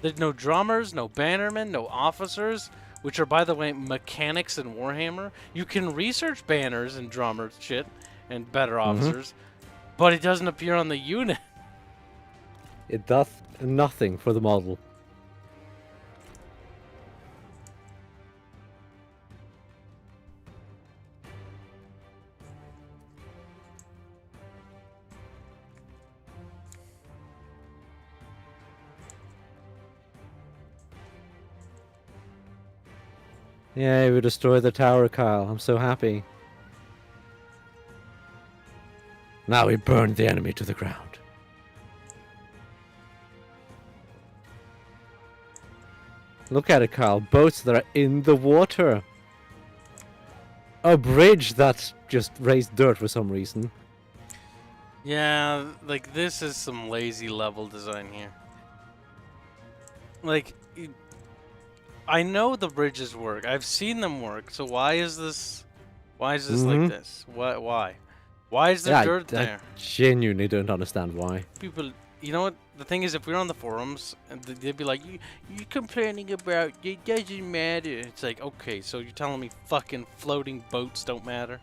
There's no drummers, no bannermen, no officers, which are, by the way, mechanics in Warhammer. You can research banners and drummers shit and better officers, but it doesn't appear on the unit. It doth nothing for the model. Yay, we destroyed the tower, Kyle. I'm so happy. Now we burned the enemy to the ground. Look at it, Kyle. Boats that are in the water. A bridge that just raised dirt for some reason. Yeah, like, this is some lazy level design here. Like, I know the bridges work. I've seen them work. So why is this like this? Why? Why is there dirt there? I genuinely don't understand why. People, you know what? The thing is, if we were on the forums, and they'd be like, you're complaining about, it doesn't matter. It's like, okay, so you're telling me fucking floating boats don't matter?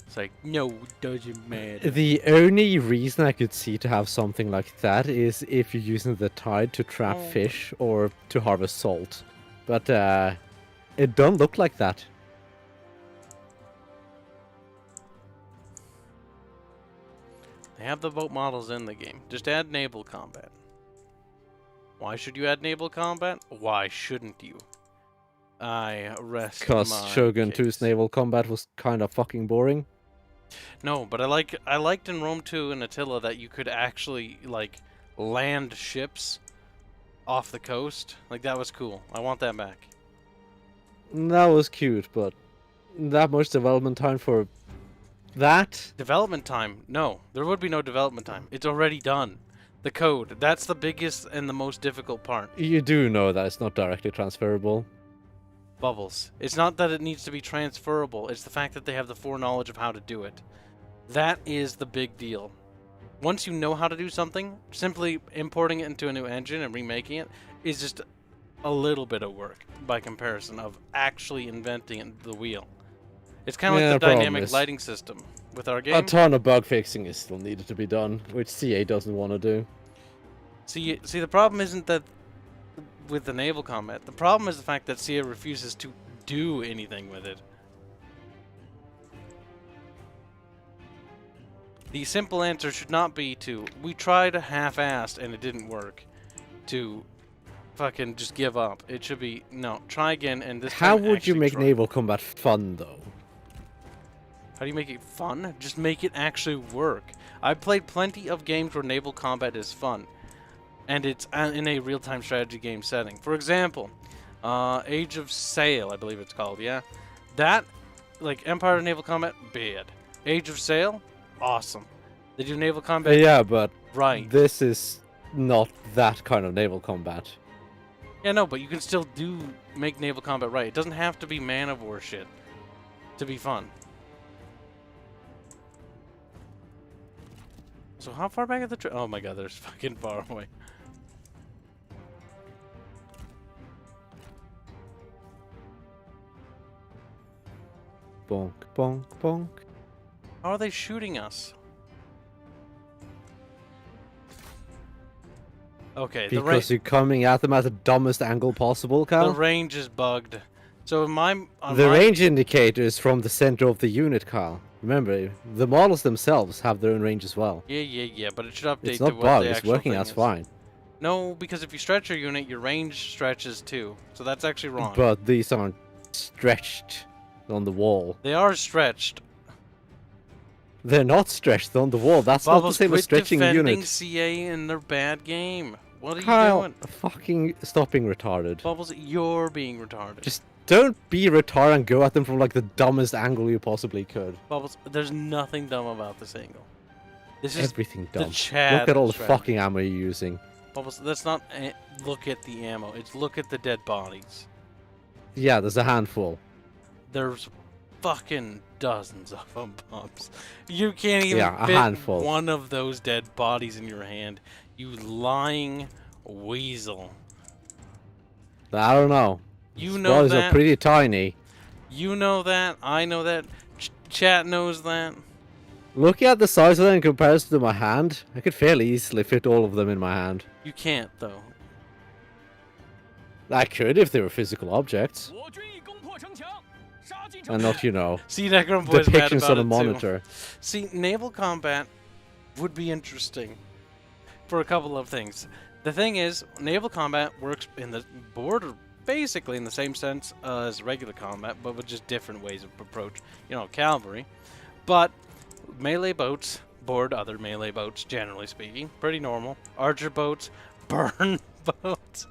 It's like, no, it doesn't matter. The only reason I could see to have something like that is if you're using the tide to trap fish or to harvest salt. But it don't look like that. They have the boat models in the game. Just add naval combat. Why should you add naval combat? Why shouldn't you? I rest Because my Shogun case. 2's naval combat was kind of fucking boring. No, but I liked in Rome 2 and Attila that you could actually, like, land ships off the coast. Like, that was cool. I want that back. That was cute, but that much development time for that? Development time? No, there would be no development time. It's already done. The code. That's the biggest and the most difficult part. You do know that it's not directly transferable. Bubbles. It's not that it needs to be transferable. It's the fact that they have the foreknowledge of how to do it. That is the big deal. once you know how to do something, simply importing it into a new engine and remaking it is just a little bit of work by comparison of actually inventing the wheel. It's kind of Yeah, like the the problem dynamic is- lighting system with our A game. ton of bug fixing is still needed to be done, which CA doesn't want to do. See, the problem isn't that with the naval combat. The problem is the fact that CA refuses to do anything with it. The simple answer should not be to, we tried half-assed and it didn't work, to fucking just give up. It should be, no, try again and this How time would you actually make try. naval combat fun, though? How do you make it fun? Just make it actually work. I've played plenty of games where naval combat is fun, and it's in a real-time strategy game setting. For example, Age of Sail, I believe it's called, yeah? That, like, Empire naval combat, bad. Age of Sail, awesome. They do naval combat Yeah, but right. this is not that kind of naval combat. Yeah, no, but you can still make naval combat right. It doesn't have to be man of war shit to be fun. So how far back at the oh my god, there's fucking far away. Bonk, bonk, bonk. How are they shooting us? Okay, Because you're coming at them at the dumbest angle possible, Kyle. the range is bugged. So on The my range indicator is from the center of the unit, Kyle. Remember, the models themselves have their own range as well. yeah, but it should update It's to not what bugged, the it's actual working thing as is. fine. No, because if you stretch your unit, your range stretches too. So that's actually wrong. But these aren't stretched on the wall. They are stretched. They're not stretched on the wall. That's not the Bubbles, same as quit stretching a defending unit. CA in their bad game. What are you Kyle, doing? fucking stop being retarded. Bubbles, you're being retarded. Just don't be retarded and go at them from like the dumbest angle you possibly could. Bubbles, there's nothing dumb about this angle. This is Everything the dumb. Chad Look at all the strategy. fucking ammo you're using. Bubbles, that's not look at the ammo. It's look at the dead bodies. Yeah, there's a handful. There's fucking dozens of them, Bubs. You can't even Yeah, a fit handful. one of those dead bodies in your hand. You lying weasel. I don't know. You These know bodies that. are pretty tiny. You know that. I know that. Chat knows that. Looking at the size of them in comparison to my hand, I could fairly easily fit all of them in my hand. You can't, though. I could if they were physical objects. 我军已攻破城墙，杀进城 And not, you know, See, Necron Boy's mad depictions about on a it, too. monitor. See, naval combat would be interesting for a couple of things. The thing is, naval combat works in the border, basically in the same sense as regular combat, but with just different ways of approach. You know, cavalry. But melee boats board other melee boats, generally speaking. Pretty normal. Archer boats, burn boats.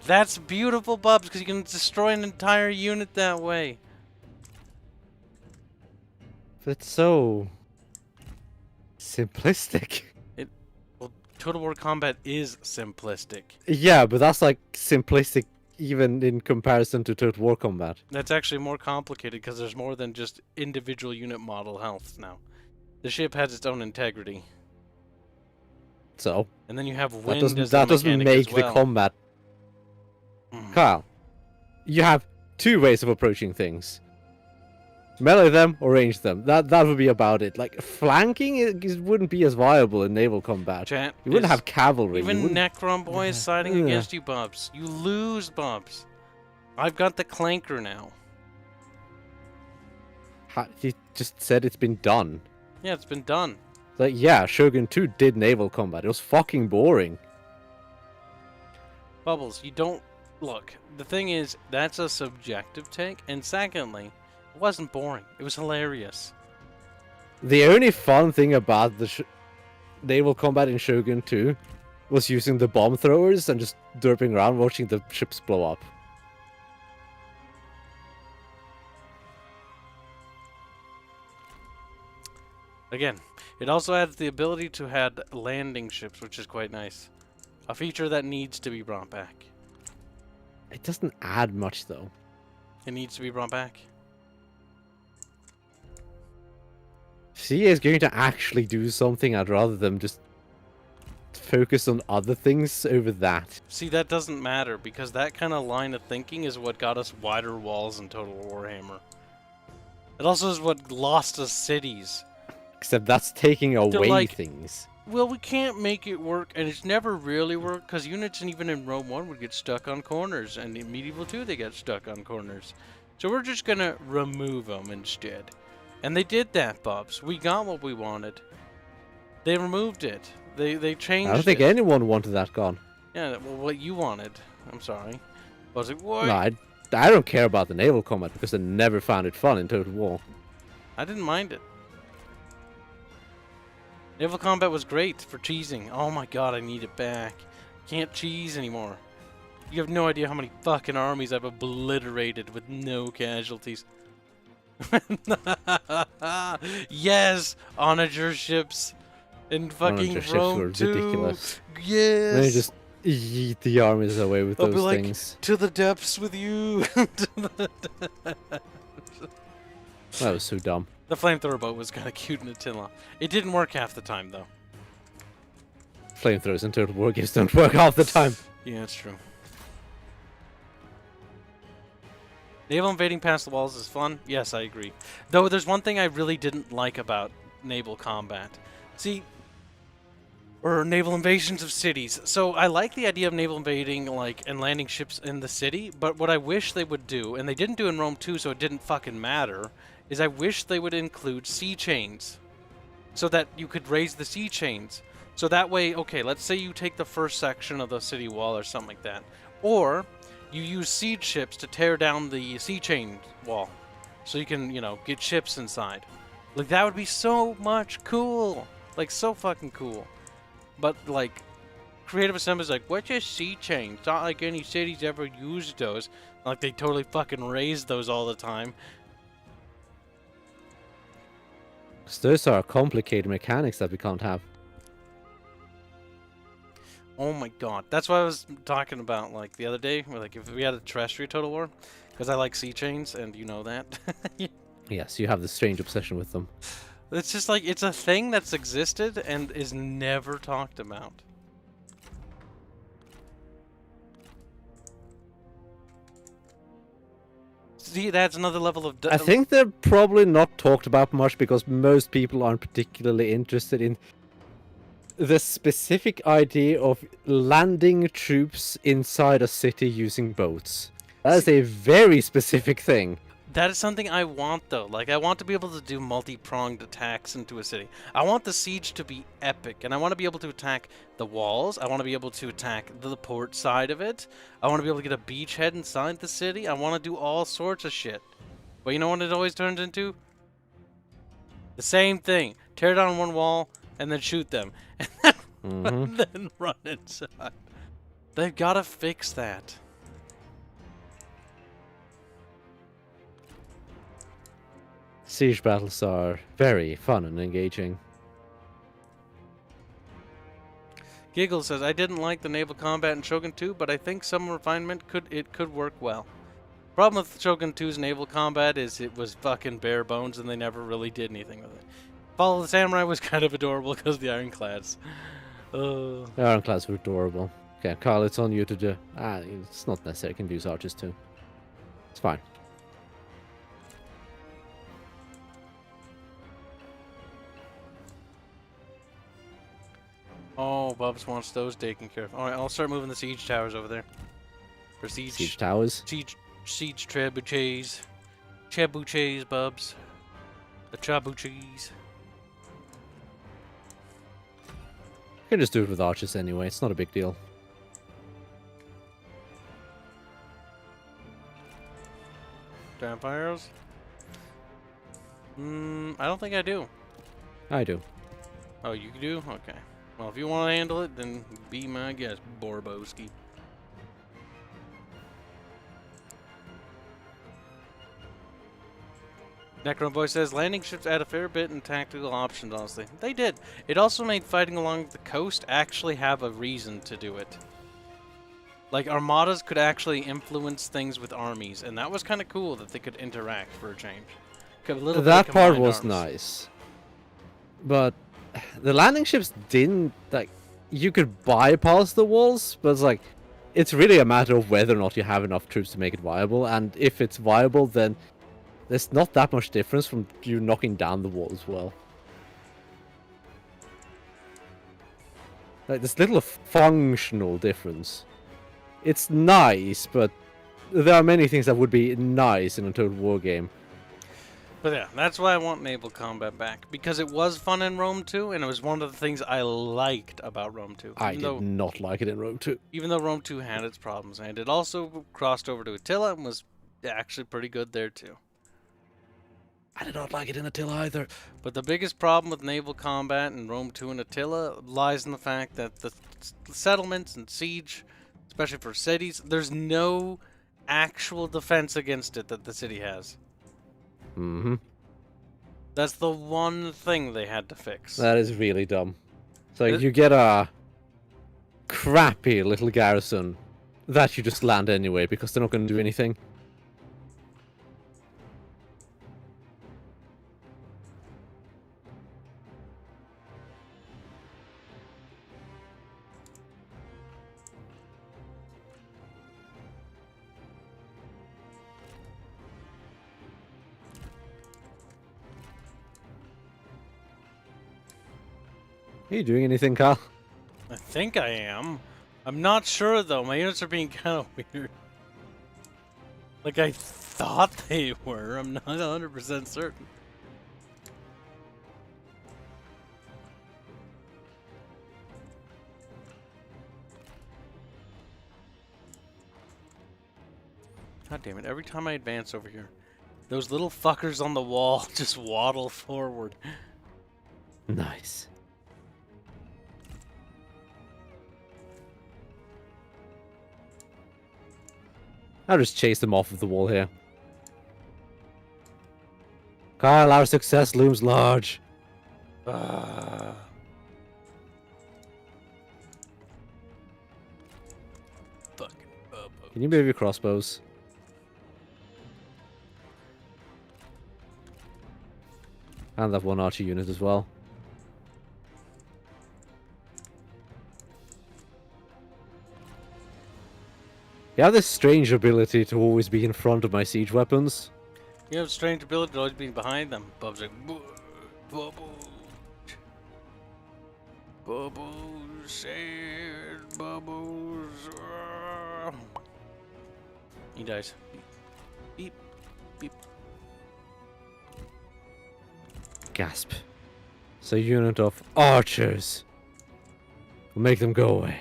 That's beautiful, Bubs, because you can destroy an entire unit that way. It's so simplistic. Well, Total War combat is simplistic. Yeah, but that's like simplistic even in comparison to Total War combat. That's actually more complicated because there's more than just individual unit model health now. The ship has its own integrity. So And then you have that wind doesn't as that the doesn't mechanic make as well. the combat. Mm. Kyle, you have two ways of approaching things. Melee them or range them. That would be about it. Like flanking wouldn't be as viable in naval combat. Chat, You wouldn't is- have cavalry. you Even wouldn't- Necron Boy is siding Ugh. against you, Bubs. You lose, Bubs. I've got the clanker now. He just said it's been done. Yeah, it's been done. Like, yeah, Shogun 2 did naval combat. It was fucking boring. Bubbles, you don't... Look, the thing is, that's a subjective take. And secondly, it wasn't boring. It was hilarious. The only fun thing about the naval combat in Shogun 2 was using the bomb throwers and just derping around watching the ships blow up. Again, it also adds the ability to have landing ships, which is quite nice. A feature that needs to be brought back. It doesn't add much, though. It needs to be brought back. CA is going to actually do something, I'd rather them just focus on other things over that. See, that doesn't matter, because that kind of line of thinking is what got us wider walls in Total Warhammer. It also is what lost us cities. Except that's taking away like- things. Well, we can't make it work, and it's never really worked, because units even in Rome 1 would get stuck on corners, and in Medieval 2 they got stuck on corners. So we're just gonna remove them instead. And they did that, Bubs. We got what we wanted. They removed it. They changed it. I don't think anyone wanted that gone. Yeah, well, what you wanted. I'm sorry. I was like, what? No, I don't care about the naval combat because I never found it fun in Total War. I didn't mind it. Naval combat was great for cheesing. Oh my god, I need it back. Can't cheese anymore. You have no idea how many fucking armies I've obliterated with no casualties. Yes! Onager ships in fucking Onager ships Rome were 2. ridiculous. Yes! They just eat the armies away with I'll be those like, things. to the depths with you. That was so dumb. The flamethrower boat was kind of cute in a tin lot. It didn't work half the time, though. Flamethrowers in Total War games don't work half the time. Yeah, that's true. Naval invading past the walls is fun. Yes, I agree. Though there's one thing I really didn't like about naval combat. See, or naval invasions of cities. So I like the idea of naval invading, like, and landing ships in the city, but what I wish they would do, and they didn't do in Rome 2, so it didn't fucking matter, is I wish they would include sea chains. So that you could raise the sea chains. So that way, okay, let's say you take the first section of the city wall or something like that. Or you use siege ships to tear down the sea chain wall. So you can, you know, get ships inside. Like, that would be so much cool. Like, so fucking cool. But, like, Creative Assembly's like, what's a sea chain? It's not like any cities ever used those. Like, they totally fucking raise those all the time. Because those are complicated mechanics that we can't have. Oh my god. That's what I was talking about, like, the other day. Where, like, if we had a terrestrial Total War. Because I like sea chains, and you know that. Yes, you have this strange obsession with them. It's just like, it's a thing that's existed and is never talked about. See, that's another level of... I think they're probably not talked about much because most people aren't particularly interested in the specific idea of landing troops inside a city using boats. That is a very specific thing. That is something I want, though. Like, I want to be able to do multi-pronged attacks into a city. I want the siege to be epic, and I want to be able to attack the walls. I want to be able to attack the port side of it. I want to be able to get a beachhead inside the city. I want to do all sorts of shit. But you know what it always turns into? The same thing. Tear down one wall, and then shoot them. And then run inside. They've got to fix that. Siege battles are very fun and engaging. Giggle says, I didn't like the naval combat in Shogun 2, but I think some refinement could work well. Problem with Shogun 2's naval combat is it was fucking bare bones and they never really did anything with it. Follow the Samurai was kind of adorable because of the ironclads. The ironclads were adorable. Okay, Carl, it's on you to do... it's not necessary. I can use archers too. It's fine. Oh, Bubs wants those taken care of. Alright, I'll start moving the siege towers over there. For Siege towers? Siege trebuchets. Trebuchets, Bubs. The trebuchets. You can just do it with archers anyway. It's not a big deal. Vampires? I don't think I do. I do. Oh, you do? Okay. Well, if you want to handle it, then be my guest, Borboski. Necron Boy says, landing ships add a fair bit in tactical options, honestly. They did. It also made fighting along the coast actually have a reason to do it. Like, armadas could actually influence things with armies, and that was kind of cool that they could interact for a change. That part was nice. but the landing ships didn't, like, you could bypass the walls, but it's like, it's really a matter of whether or not you have enough troops to make it viable, and if it's viable, then there's not that much difference from you knocking down the wall as well. Like, there's little functional difference. It's nice, but there are many things that would be nice in a Total War game. But yeah, that's why I want naval combat back, because it was fun in Rome 2, and it was one of the things I liked about Rome 2. I did not like it in Rome 2. Even though Rome 2 had its problems, and it also crossed over to Attila and was actually pretty good there too. I did not like it in Attila either. But the biggest problem with naval combat in Rome 2 and Attila lies in the fact that the settlements and siege, especially for cities, there's no actual defense against it that the city has. Mm-hmm. That's the one thing they had to fix. That is really dumb. So you get a crappy little garrison that you just land anyway because they're not going to do anything. Are you doing anything, Carl? I think I am. I'm not sure though. My units are being kind of weird. Like I thought they were. I'm not 100% certain. God damn it. Every time I advance over here, those little fuckers on the wall just waddle forward. Nice. I'll just chase them off of the wall here. Kyle, our success looms large. Fucking bubbo. Can you move your crossbows? And that one archer unit as well. You have this strange ability to always be in front of my siege weapons. You have a strange ability to always be behind them. Bub's like, bubbles. Bubbles, sad bubbles. He dies. Beep, beep, beep. Gasp. So a unit of archers will make them go away.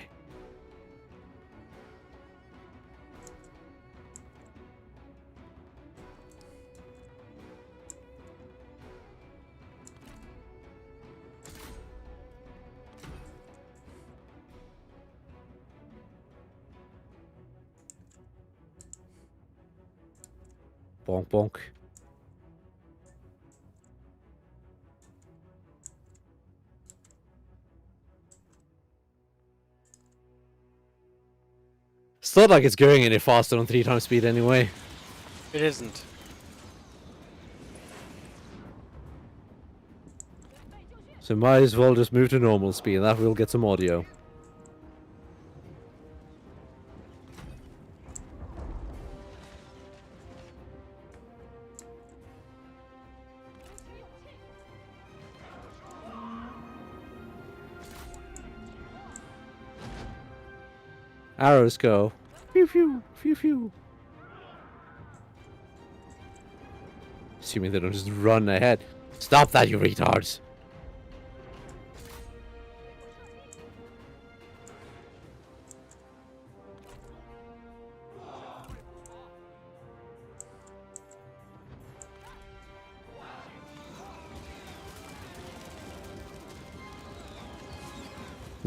Bonk bonk. It's not like it's going any faster on 3 times speed anyway. It isn't. So might as well just move to normal speed, and that will get some audio. Arrows go. Phew phew, phew phew. Assuming they don't just run ahead. Stop that, you retards!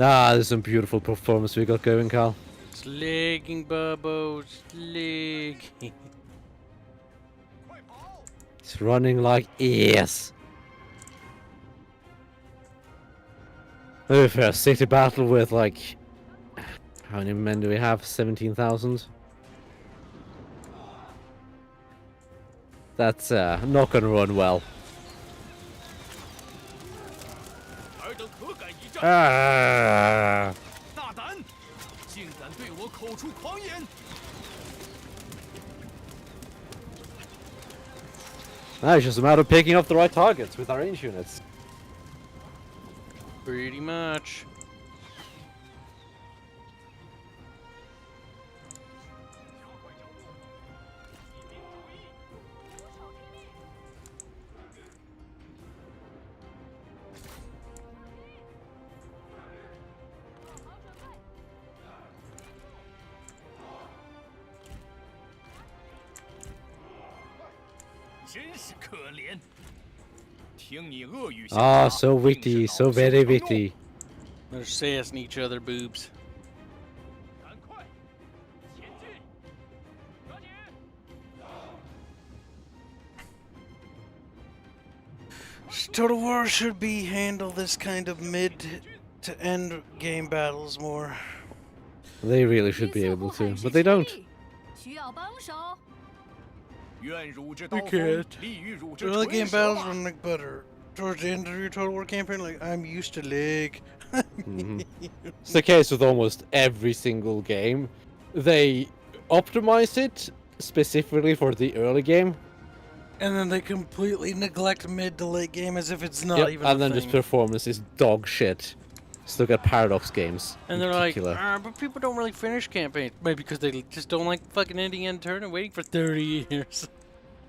Ah, there's some beautiful performance we got going, Carl. Slagging, Bubbo, slagging. It's running like yes. For a city battle with like, how many men do we have? 17,000. That's not gonna run well. Ah. 大胆，竟敢对我口出狂言！ Now it's just a matter of picking up the right targets with our range units. Pretty much. Ah, so witty, so very witty. They're sassing each other boobs. 赶快前进，抓紧！ Total War should be handle this kind of mid to end game battles more. They really should be able to, but they don't. 需要帮手。愿辱之 They 刀锋 can't. 利于辱之 Early 锤 game 舌 battles 吧 run like butter. Towards the end of your Total War campaign, like I'm used to leg. It's the case with almost every single game. They optimize it specifically for the early game, And then they completely neglect mid to late game as if it's not yep, even and a then thing. just performance is dog shit. Just look at Paradox games. And in they're like, particular. but people don't really finish campaigns. Maybe because they just don't like fucking ending end turn and waiting for 30 years.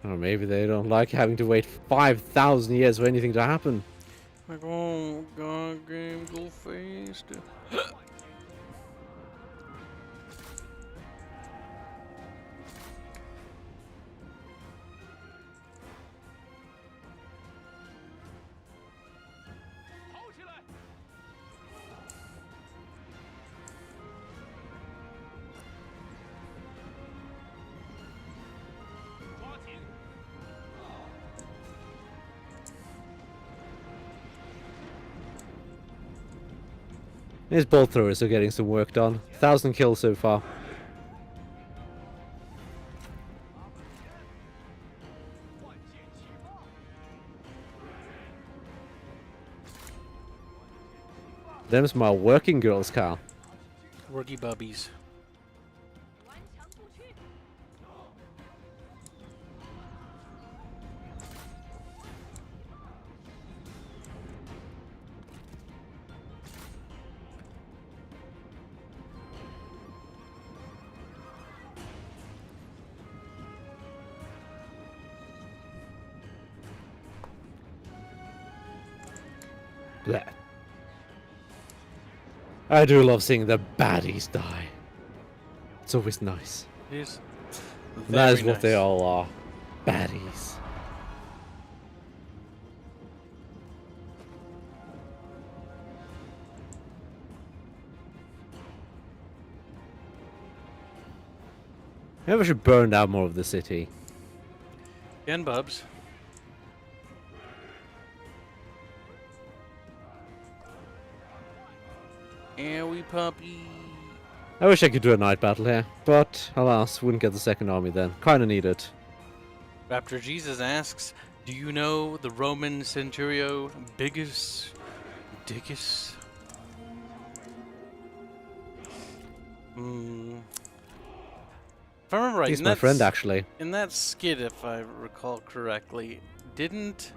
Or maybe they don't like having to wait 5,000 years for anything to happen. Like, oh god, game, go fast. These bolt throwers are getting some work done. 1,000 kills so far. Them's my working girls, Carl. Worky bubbies. 顽强不屈。 Blech. I do love seeing the baddies die. It's always nice. It is. And that is Very what they nice. all are. Baddies. Maybe we should burn down more of the city. Again, bubs. And we puppy. I wish I could do a night battle here, but alas, wouldn't get the second army then. Kinda need it. Raptor Jesus asks, do you know the Roman centurio Bigus Dickus? If I remember right, He's in my that friend, actually. in that skit, if I recall correctly, didn't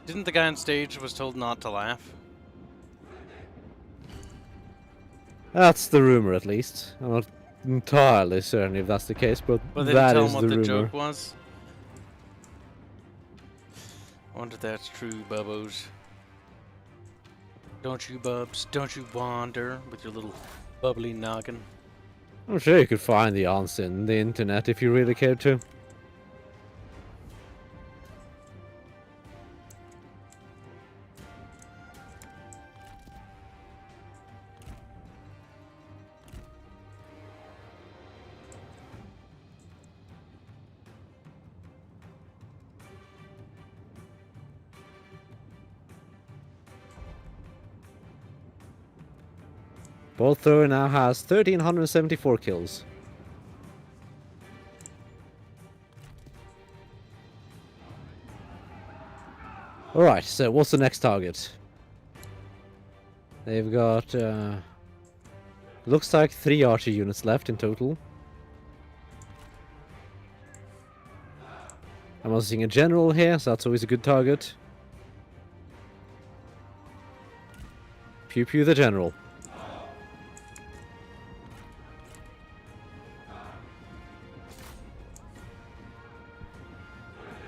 the guy on stage was told not to laugh? That's the rumor, at least. I'm not entirely certain if that's the case, but But they that didn't tell is him the what the rumor. joke was. I wonder if that's true, bubbos. Don't you, bubs? Don't you wander with your little bubbly noggin? I'm sure you could find the answer in the internet if you really cared to. Bolt thrower now has 1,374 kills. Alright, so what's the next target? They've got looks like 3 archer units left in total. I'm also seeing a general here, so that's always a good target. Pew pew the general.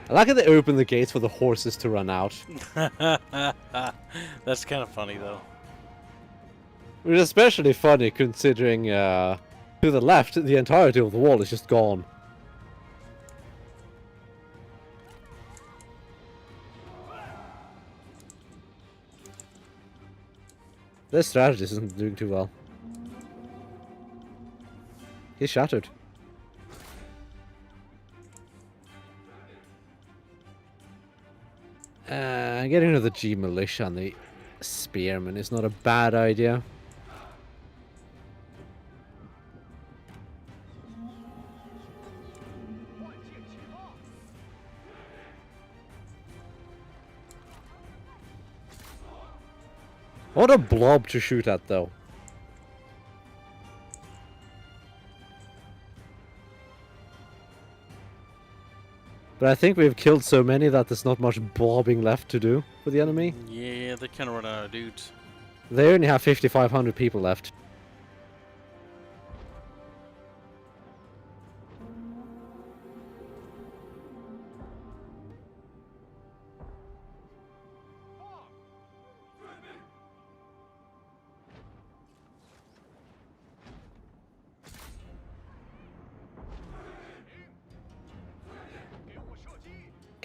I like how they open the gates for the horses to run out. That's kind of funny, though. Which is especially funny considering to the left, the entirety of the wall is just gone. This strategist isn't doing too well. He's shattered. Getting rid of the G militia and the spearmen is not a bad idea. What a blob to shoot at, though. But I think we've killed so many that there's not much blobbing left to do for the enemy. Yeah, they kind of run out of dudes. They only have 5,500 people left.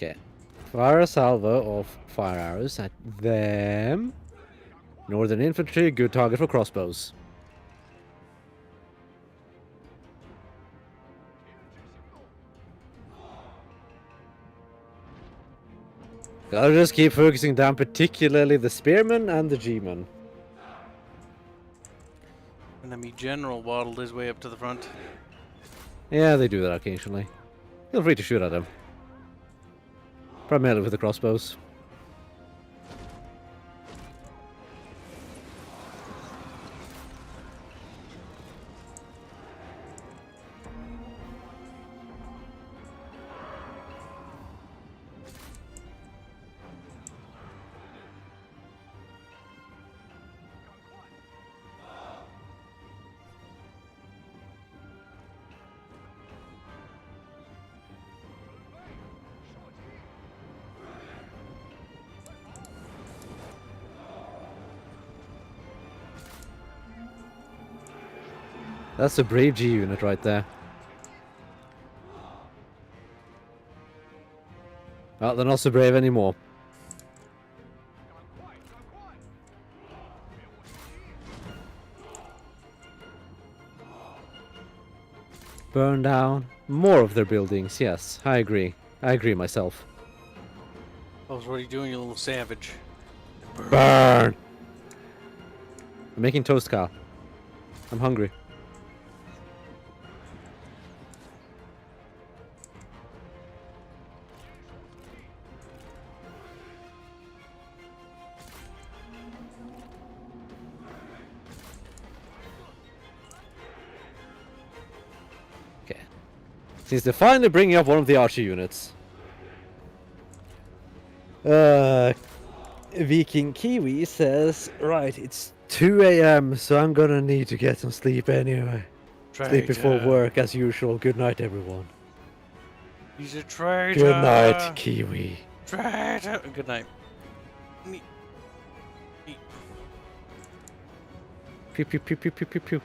Okay. Fire a salvo of fire arrows at them. Northern infantry, good target for crossbows. Gotta just keep focusing down particularly the spearmen and the G-men. Enemy general waddled his way up to the front. Yeah, they do that occasionally. Feel free to shoot at him. Primarily with the crossbows. That's a brave G unit right there. Well, they're not so brave anymore. Burn down more of their buildings, yes, I agree. I agree myself. Oh, what are you doing, you little savage? Burn! I'm making toast, Kyle. I'm hungry. Okay. Seems they're finally bringing up one of the archer units. Viking Kiwi says, right, it's 2 AM, so I'm gonna need to get some sleep anyway. Sleep before work, as usual. Good night, everyone. He's a traitor. Good night, Kiwi. Traitor. Good night. Pew pew pew pew pew pew pew.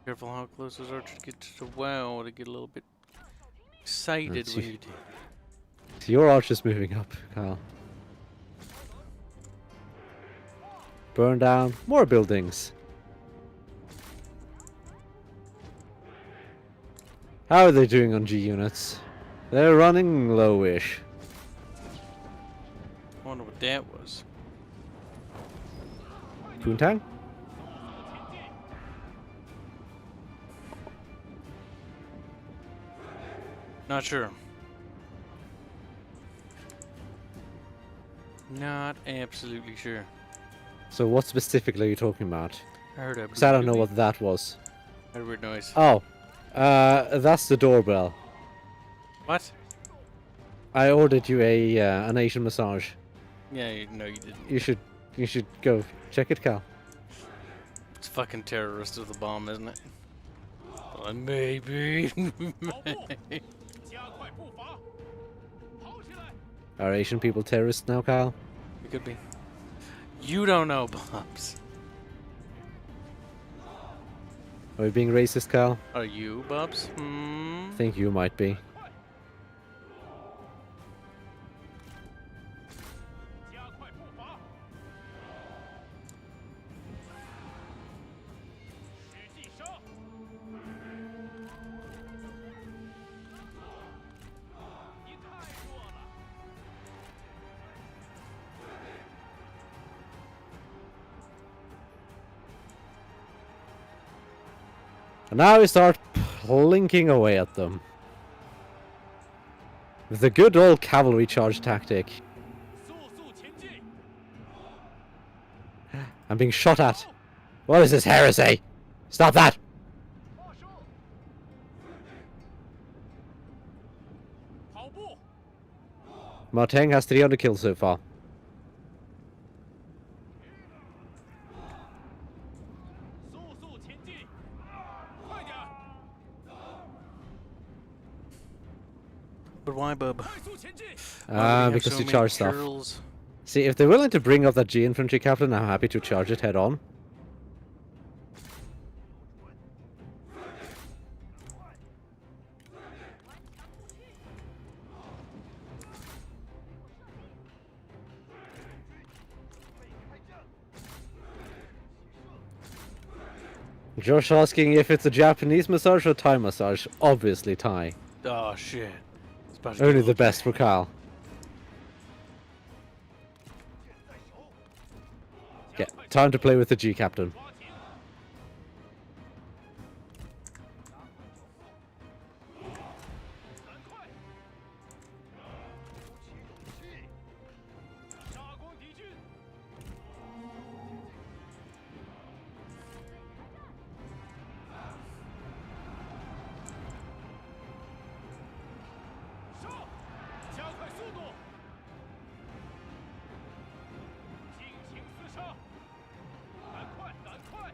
Careful how close those archers get to the wow. They get a little bit excited when you do. So your archer's moving up, Kyle. Burn down more buildings. How are they doing on G units? They're running lowish. I wonder what that was. Not sure. Not absolutely sure. So what specifically are you talking about? I heard a Because I don't know what that was. Heard a weird noise. Oh, that's the doorbell. What? I ordered you a an Asian massage. Yeah, no, you didn't. You should go check it, Cal. It's fucking terrorist with a bomb, isn't it? Maybe. 跑步，加快步伐，跑起来！ Are Asian people terrorists now, Cal? It could be. You don't know, Bubs. Are we being racist, Cal? Are you, Bubs? Hmm. I think you might be. 加快步伐，使劲杀！你太弱了。 And now we start plinking away at them. With the good old cavalry charge tactic. 速速前进！ I'm being shot at. What is this heresy? Stop that! 放手！跑步， Marteng has 300 kills so far. 速速前进！快点儿， But why, Bub? 快速前进！ Why do we have Because so you many charge stuff. churls? See, if they're willing to bring up that G infantry captain, I'm happy to charge it head on. Josh asking if it's a Japanese massage or Thai massage. Obviously Thai. Oh shit. It's about to get Only the ugly. best for Kyle. Yeah, time to play with the G captain. 抓紧！赶快！杀光敌军！ 上！加快速度！尽情厮杀！赶快，赶快！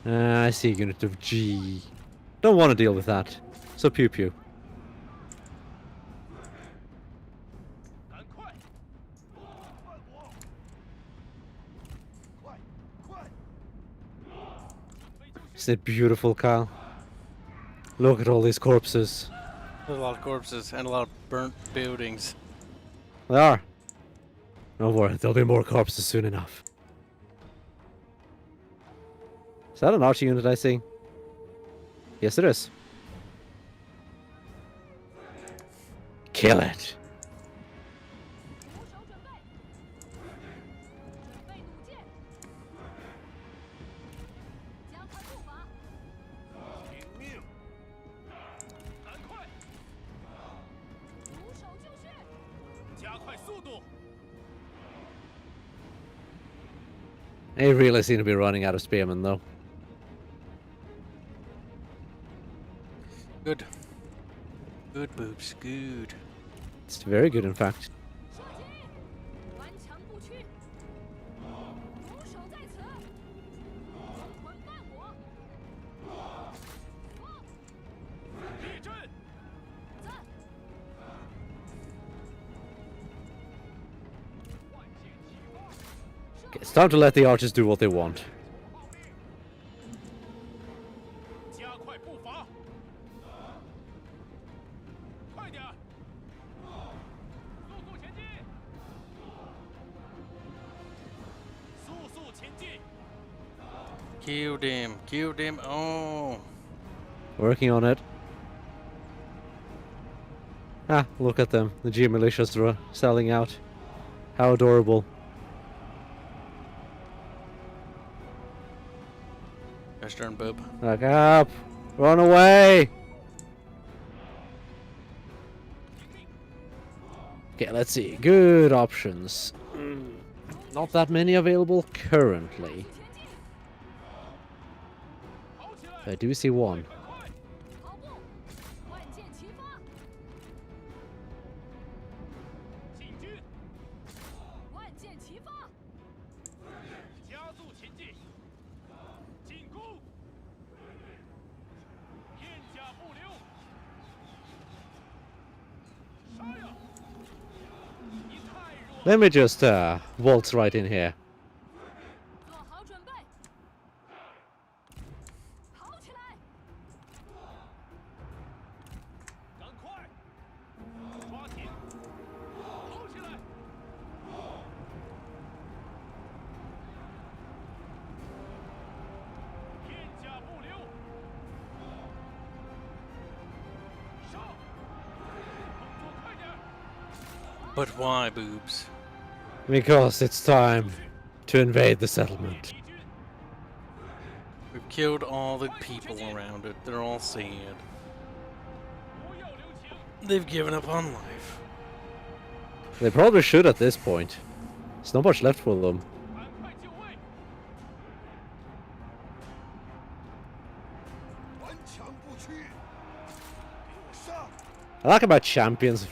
I see a unit of G. Don't want to deal with that. So pew pew. 赶快！快我！快快！ Isn't it beautiful, Kyle? Look at all these corpses. There's a lot of corpses and a lot of burnt buildings. They are. Don't worry, there'll be more corpses soon enough. Is that an archer unit I see? Yes, it is. Kill it. 扶手准备，准备弩箭，加快步伐，听命！赶快！徒手就绪，加快速度！ They really seem to be running out of spearmen, though. Good. Good, boobs. Good. It's very good, in fact. 射击，顽强不屈，弩手在此，魂伴我，立正！在，万箭齐发！ It's time to let the archers do what they want. 加快步伐！快点儿！速速前进！速速前进！ Killed him. Killed him. Oh. Working on it. Ah, look at them. The G militias are selling out. How adorable. Western boob. Back up! Run away! Okay, let's see. Good options. Not that many available currently. 跑起来！ I do see one. 快！ 跑步，万箭齐发， 进军！ 万箭齐发， 加速前进！进攻！片甲不留！杀呀！你太弱！ Let me just waltz right in here. 做好准备，跑起来， 赶快！抓紧！跑起来！片甲不留！上！动作快点！ But why, boobs? Because it's time to invade the settlement. 敌军！ We've killed all the people around it. They're all sad. 不要留情！ They've given up on life. They probably should at this point. There's not much left for them. 赶快就位！顽强不屈！给我上！ I like about champions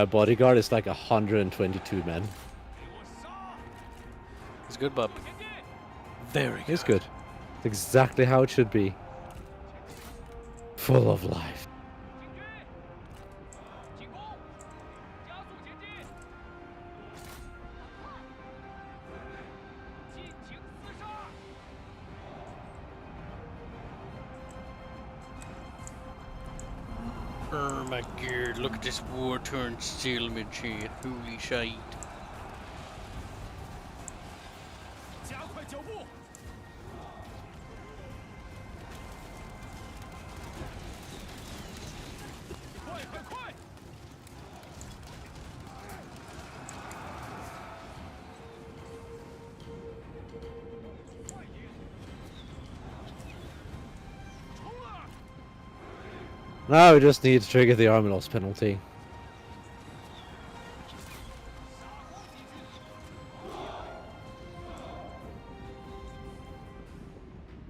bodyguard is like 122 men. 给我杀！ It's good, bub. 前进！ Very good. It's good. It's exactly how it should be. Full of life. 进军！进攻！加速前进！尽情厮杀！ Oh my god, look at this war-torn sailmanship. Holy shite. 加快脚步！快快快！ 冲啊！ Now we just need to trigger the army loss penalty.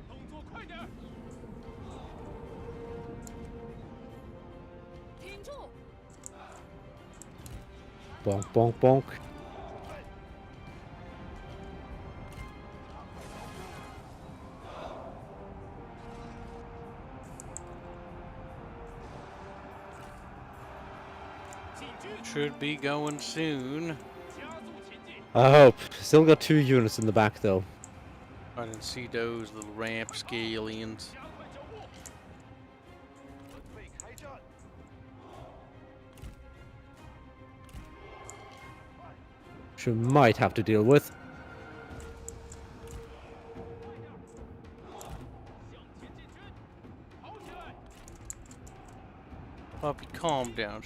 动作快点！ 挺住， Bonk, bonk, bonk. Should be going soon. 加速前进！ I hope. Still got 2 units in the back though. I didn't see those little ramp scalions. 加快脚步！准备开战！ Which we might have to deal with. 向前进军！跑起来！ Puppy, calm down.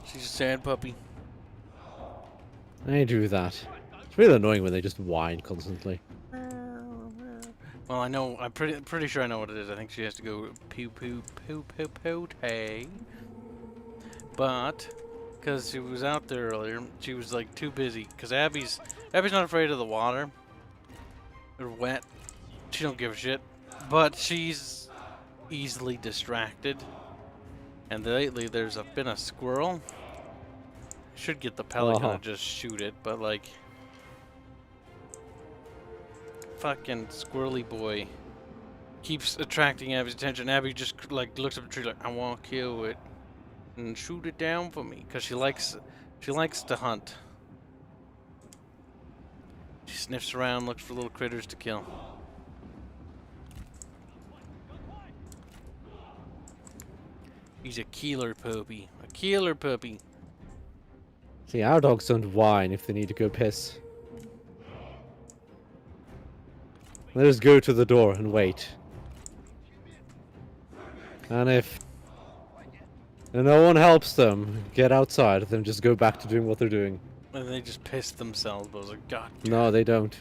She's a sad puppy. They do that. It's really annoying when they just whine constantly. Well, I know. I'm pretty sure I know what it is. I think she has to go poo poo poo poo poo tay. But because she was out there earlier, she was like too busy. Because Abby's not afraid of the water or wet. She don't give a shit. But she's easily distracted. And lately there's been a squirrel. Should get the pelican and just shoot it, but like fucking squirrely boy keeps attracting Abby's attention. Abby just like looks up at the tree like, I want to kill it and shoot it down for me, because she likes to hunt. She sniffs around, looks for little critters to kill. He's a killer puppy. A killer puppy. See, our dogs don't whine if they need to go piss. They just go to the door and wait. And if no one helps them get outside, then just go back to doing what they're doing. And they just pissed themselves, but I was like, God. No, they don't.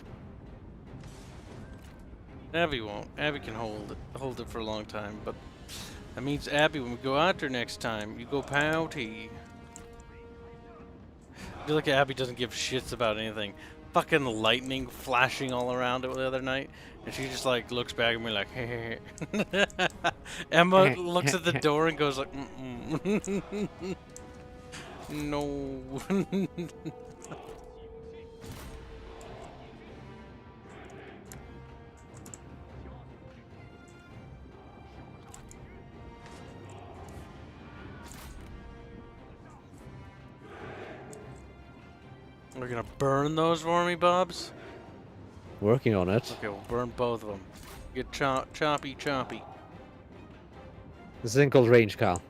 Abby won't. Abby can hold it for a long time, but that means Abby, when we go out there next time, you go pouty. I feel like Abby doesn't give shits about anything. Fucking lightning flashing all around it the other night, and she just like looks back at me like, hey. Emma looks at the door and goes like, no. We're gonna burn those for me, Bubs? Working on it. Okay, we'll burn both of them. Get choppy. This thing called range, Cal.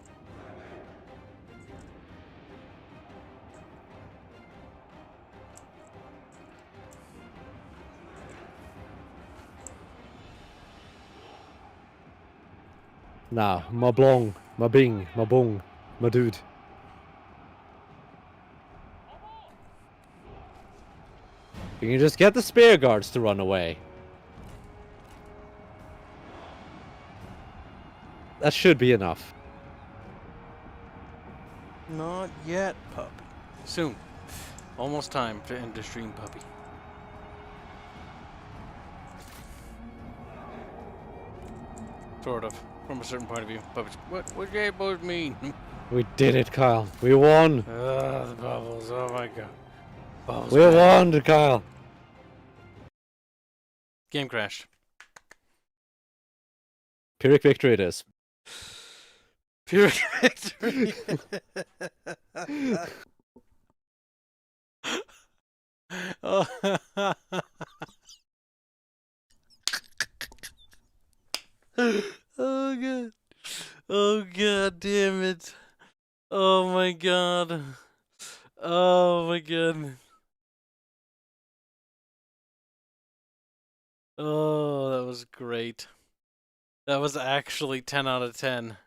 Nah, ma blong, ma bing, ma bong, ma dude. You can just get the spear guards to run away. That should be enough. Not yet, puppy. Soon. Almost time to end the stream, puppy. Sort of. From a certain point of view. Puppies. What do both mean? We did it, Kyle. We won. The bubbles. Oh my god. Bubbles. We won, Kyle. Game crashed. Pyrrhic victory it is. Pyrrhic victory. Oh. Oh god. Oh god damn it. Oh my god. Oh my god. Oh, that was great. That was actually 10 out of 10.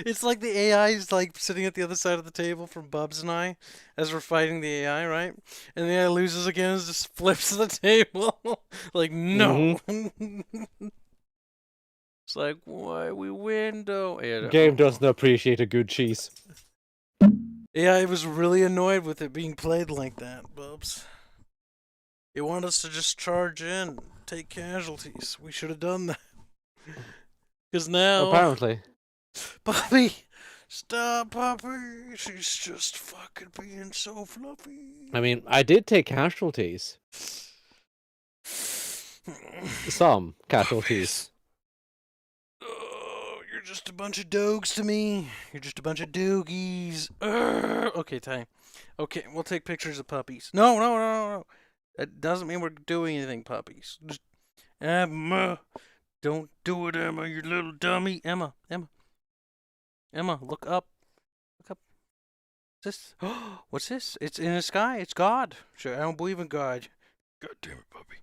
It's like the AI is like sitting at the other side of the table from Bubs and I as we're fighting the AI, right? And the AI loses again and just flips the table. Like, no. It's like, why we win though? The game doesn't appreciate a good cheese. AI was really annoyed with it being played like that, Bubs. It wanted us to just charge in, take casualties. We should have done that. Because now... Apparently. Puppy! Stop, Puppy! She's just fucking being so fluffy. I mean, I did take casualties. Some casualties. Oh, you're just a bunch of dogs to me. You're just a bunch of doogies. Okay, time. Okay, we'll take pictures of puppies. No. That doesn't mean we're doing anything, puppies. Just... Emma! Don't do it, Emma, you little dummy. Emma, look up. Look up. What's this? What's this? It's in the sky. It's God. Sure, I don't believe in God. God damn it, puppy.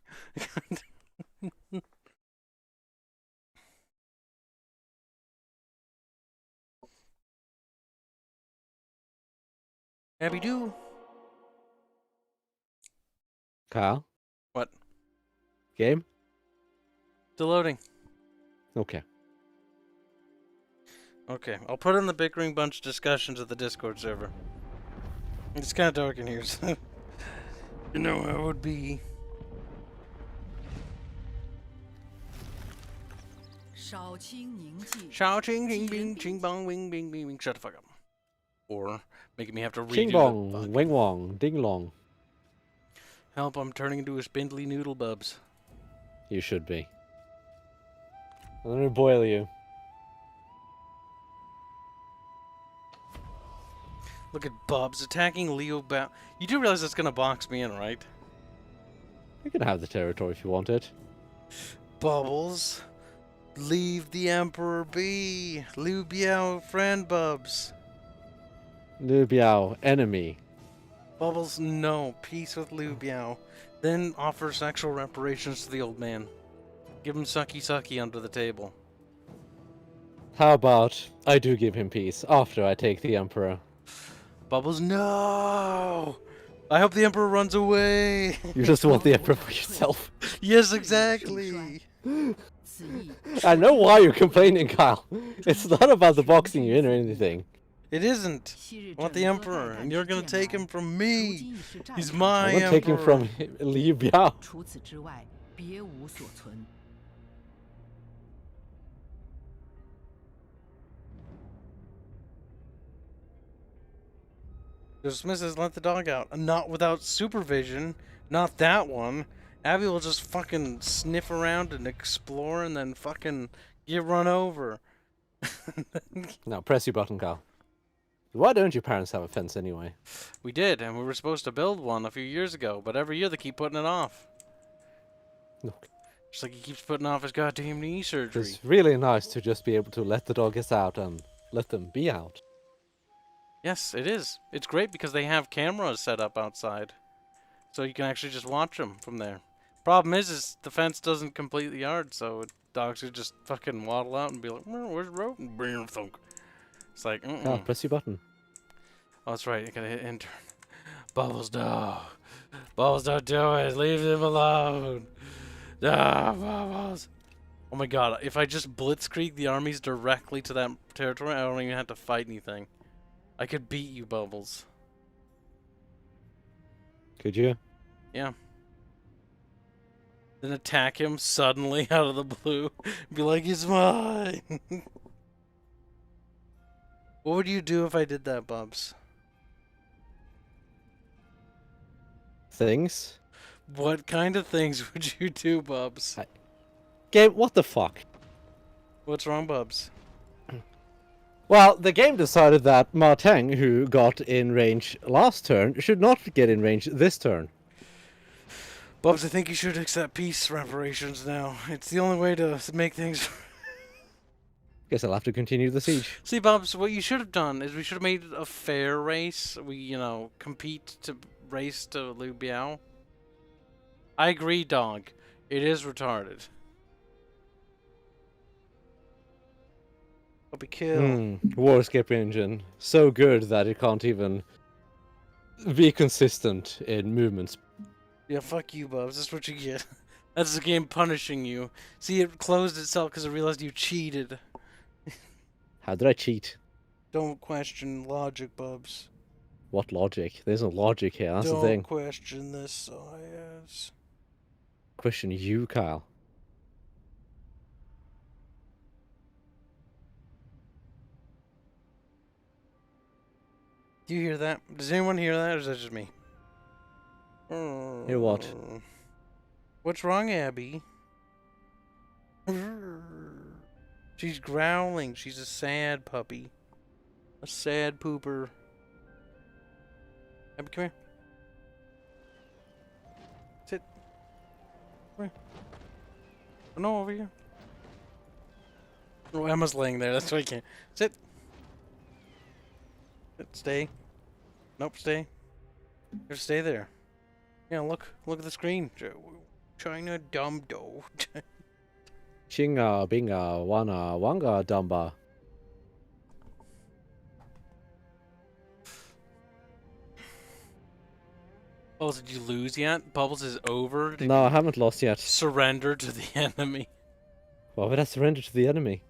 Abby do. Kyle? What? Game? Still loading. Okay. Okay, I'll put in the bickering bunch discussions of the Discord server. It's kind of dark in here, so you know how it would be. Shao Ching Bing Bing Ching Bong Wing Bing Bing Bing. Shut the fuck up. Or making me have to redo Ching the bong, fucking- wing wong, ding long. Help, I'm turning into a spindly noodle Bubs. You should be. Let me boil you. Look at Bubs attacking Leo Bao. You do realize that's gonna box me in, right? You can have the territory if you want it. Bubbles. Leave the Emperor be. Liu Biao friend Bubs. Liu Biao, enemy. Bubbles, no. Peace with Liu Biao. Then offer sexual reparations to the old man. Give him sucky sucky under the table. How about I do give him peace after I take the Emperor? Bubbles, no! I hope the Emperor runs away! You just want the Emperor for yourself. Yes, exactly! I know why you're complaining, Kyle. It's not about the boxing you in or anything. It isn't! I want the Emperor, and you're gonna take him from me! He's my I won't Emperor! take him from Liu Biao. 除此之外，别无所存。 Dismisses, let the dog out. Not without supervision. Not that one. Abby will just fucking sniff around and explore and then fucking get run over. Now press your button, Kyle. Why don't your parents have a fence anyway? We did, and we were supposed to build one a few years ago, but every year they keep putting it off. Look, Just like he keeps putting off his goddamn knee surgery. it's really nice to just be able to let the doggers out and let them be out. Yes, it is. It's great because they have cameras set up outside. So you can actually just watch them from there. Problem is the fence doesn't complete the yard, so dogs could just fucking waddle out and be like, where's the road? And bring them thunk. It's like, Kyle, press your button. Oh, that's right. You gotta hit enter. Bubbles, no. Bubbles, don't do it. Leave them alone. No, Bubbles. Oh my god, if I just blitzkrieg the armies directly to that territory, I don't even have to fight anything. I could beat you, Bubbles. Could you? Yeah. Then attack him suddenly out of the blue. Be like, he's mine. What would you do if I did that, Bubs? Things? What kind of things would you do, Bubs? Game, what the fuck? What's wrong, Bubs? Well, the game decided that Ma Teng, who got in range last turn, should not get in range this turn. Bubs, I think you should accept peace reparations now. It's the only way to make things... Guess I'll have to continue the siege. See, Bubs, what you should have done is we should have made it a fair race. We, you know, compete to race to Liu Biao. I agree, dog. It is retarded. I'll be killed. War escape engine. So good that it can't even be consistent in movements. Yeah, fuck you, Bubs. That's what you get. That's the game punishing you. See, it closed itself because it realized you cheated. How did I cheat? Don't question logic, Bubs. What logic? There's no logic here, that's the Don't thing. question this science. Question you, Kyle. Do you hear that? Does anyone hear that, or is that just me? Hear what? What's wrong, Abby? She's growling. She's a sad puppy. A sad pooper. Abby, come here. Sit. Come here. Oh, no, over here. Oh, Emma's laying there. That's why I can't. Sit. Sit. Stay. Nope, stay. Just stay there. Yeah, look at the screen. China dumb dough. Chinga, binga, wana, wanga, dumba. Oh, did you lose yet? Bubbles is over? Did No, you I haven't lost yet. surrender to the enemy? Why would I surrender to the enemy?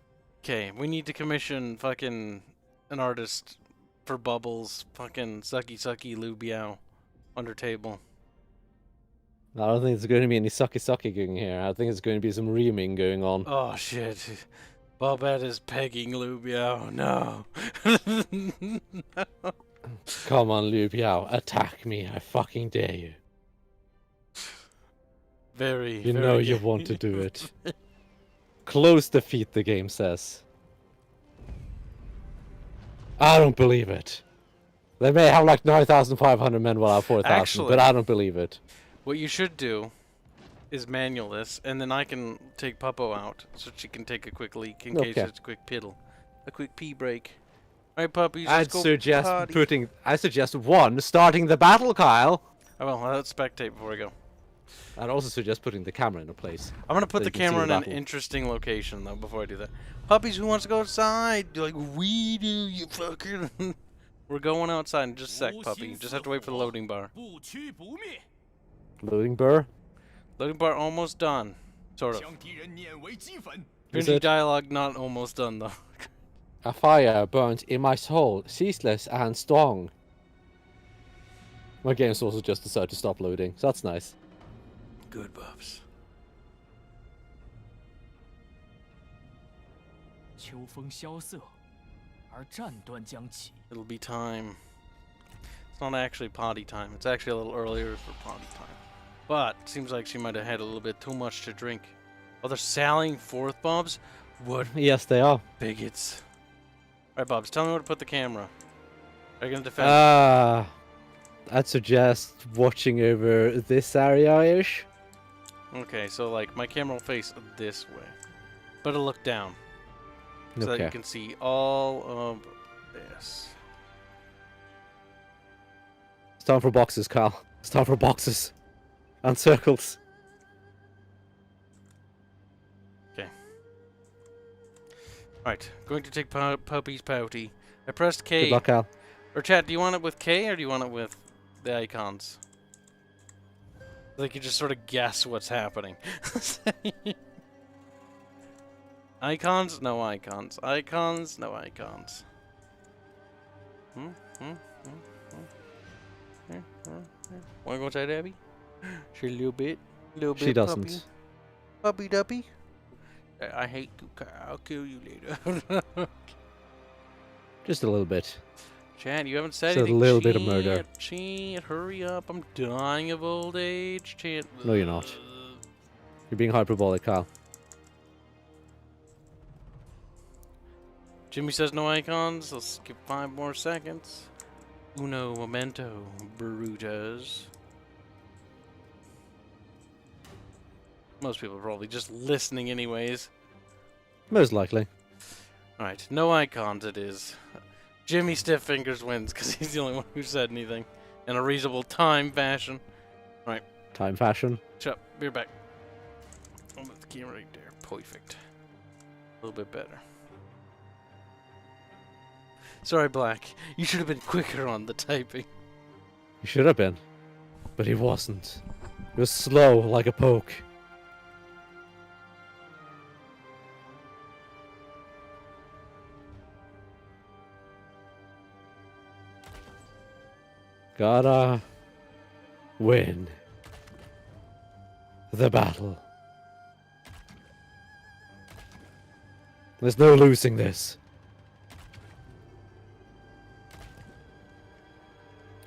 Okay, we need to commission fucking an artist for Bubbles. Fucking sucky Liu Biao. Under table. I don't think there's going to be any sucky going here. I think it's going to be some reaming going on. Oh shit. Bobette is pegging Liu Biao. No. No. Come on, Liu Biao, attack me. I fucking dare you. Very, You very know you gay. want to do it. Close defeat, the game says. I don't believe it. They may have like 9,500 men while I have 4,000, Actually- but I don't believe it. What you should do is manual this, and then I can take Puppo out, so she can take a quick leak in case Okay. it's a quick piddle. A quick pee break. Alright, puppies, I'd let's go suggest potty. I suggest one, starting the battle, Kyle. Oh, well, let's spectate before we go. I'd also suggest putting the camera in a place. I'm gonna put So the you can see camera in the an battle. interesting location though before I do that. Puppies, who wants to go outside? You're like, we do, you fucker. We're going outside in just a sec, puppy. You just have to wait for the loading bar. 不屈不灭， Loading burr. Loading bar almost done. Sort of. 将敌人碾为齑粉。 Is Cringy it? dialogue not almost done though. A fire burnt in my soul, ceaseless and strong. My game's also just decided to stop loading, so that's nice. Good buffs. 秋风萧瑟，而战端将起。 It'll be time. It's not actually potty time. It's actually a little earlier for potty time. But seems like she might have had a little bit too much to drink. Oh, they're sallying forth, Bobs? What Yes, they are. bigots. Alright, Bobs, tell me where to put the camera. Are you gonna defend? I'd suggest watching over this area-ish. Okay, so like my camera will face this way. But it'll look down. So that you Okay. can see all of this. It's time for boxes, Carl. It's time for boxes. And circles. Alright, going to take Puppy's Pouty. I pressed K. Good luck, Carl. Or chat, do you want it with K or do you want it with the icons? Like you just sort of guess what's happening. Icons? No icons. Icons? No icons. Wanna go inside, Abby? She a little bit? Little bit, She doesn't. Puppy duppy? I hate you, Kyle. I'll kill you later. Just a little bit. Chan, you haven't said Just a anything. little bit of murder. Chan, hurry up. I'm dying of old age. Chan. No, you're not. You're being hyperbolic, Carl. Jimmy says no icons. Let's skip 5 more seconds. Uno momento, Brutus. Most people are probably just listening anyways. Most likely. Alright, no icons it is. Jimmy Stiff Fingers wins because he's the only one who said anything in a reasonable time fashion. Time fashion. Shut up, be right back. I'll move the camera right there. Perfect. A little bit better. Sorry, Black. You should have been quicker on the typing. He should have been. But he wasn't. He was slow like a poke. Gotta win the battle. There's no losing this.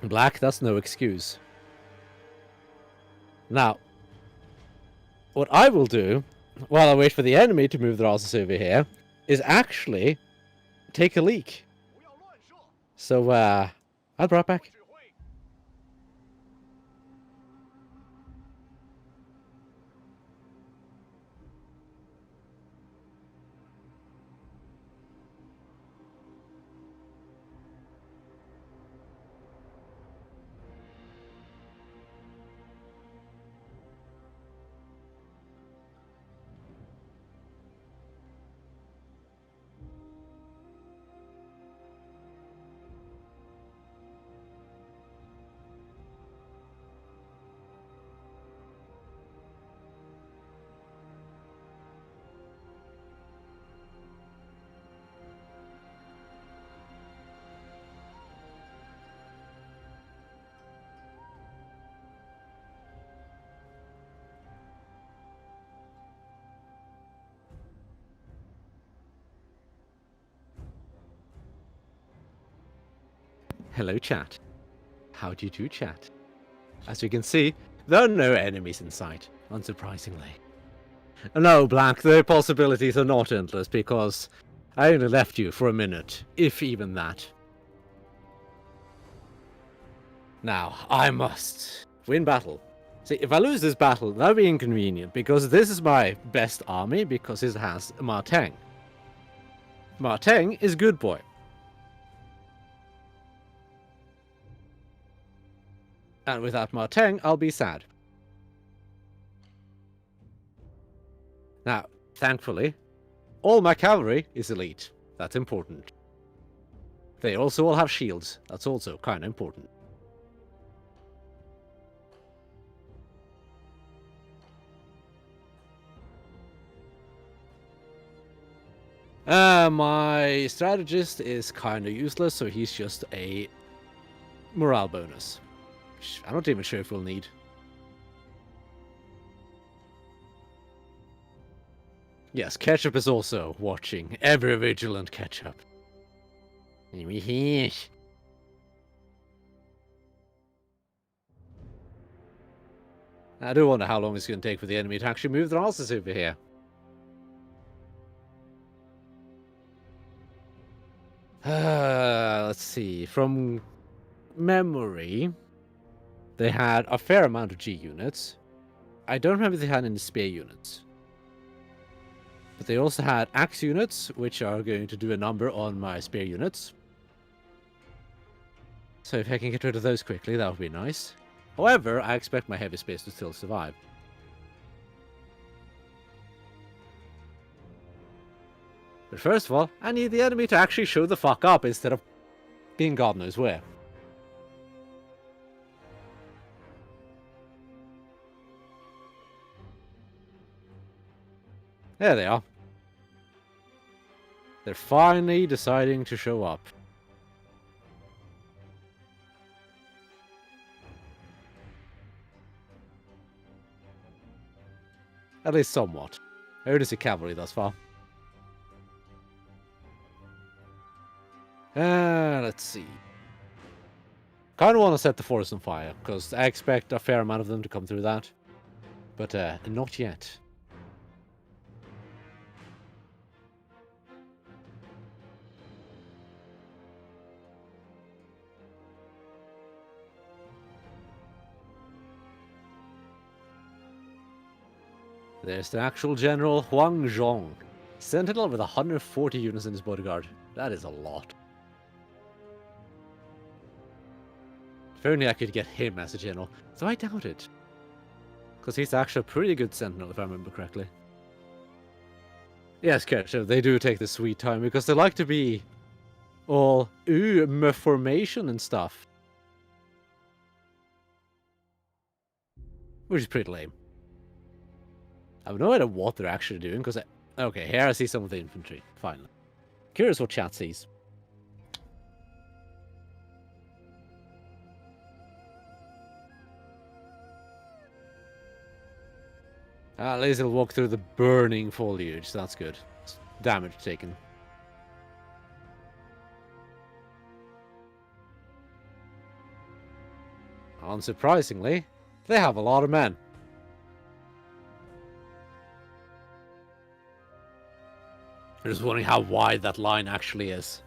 Black, that's no excuse. Now, what I will do, while I wait for the enemy to move their asses over here, is actually take a leak. 不要乱射， So, I'll be right back. 指挥。 Hello, chat. How do you do, chat? As you can see, there are no enemies in sight, unsurprisingly. No, Black, the possibilities are not endless because I only left you for a minute, if even that. Now, I must win battle. See, if I lose this battle, that'll be inconvenient because this is my best army because it has Marteng. Marteng is good boy. And without Marteng, I'll be sad. Now, thankfully, all my cavalry is elite. That's important. They also all have shields. That's also kind of important. My strategist is kind of useless, so he's just a morale bonus. I'm not even sure if we'll need. Yes, Ketchup is also watching. Ever vigilant Ketchup. I do wonder how long it's going to take for the enemy to actually move their asses over here. Let's see. From memory, they had a fair amount of G units. I don't remember if they had any spear units. But they also had axe units, which are going to do a number on my spear units. So if I can get rid of those quickly, that would be nice. However, I expect my heavy spears to still survive. But first of all, I need the enemy to actually show the fuck up instead of being God knows where. There they are. They're finally deciding to show up. At least somewhat. I only see cavalry thus far. Let's see. Kind of want to set the forest on fire, because I expect a fair amount of them to come through that. But, not yet. There's the actual General Huang Zhong. Sentinel with 140 units in his bodyguard. That is a lot. If only I could get him as a general. Though I doubt it. Because he's actually a pretty good sentinel, if I remember correctly. Yes, Ketchup, they do take the sweet time, because they like to be all formation and stuff. Which is pretty lame. I have no idea what they're actually doing, because okay, here I see some of the infantry, finally. Curious what chat sees. At least it'll walk through the burning foliage, that's good. Damage taken. Unsurprisingly, they have a lot of men. I'm just wondering how wide that line actually is.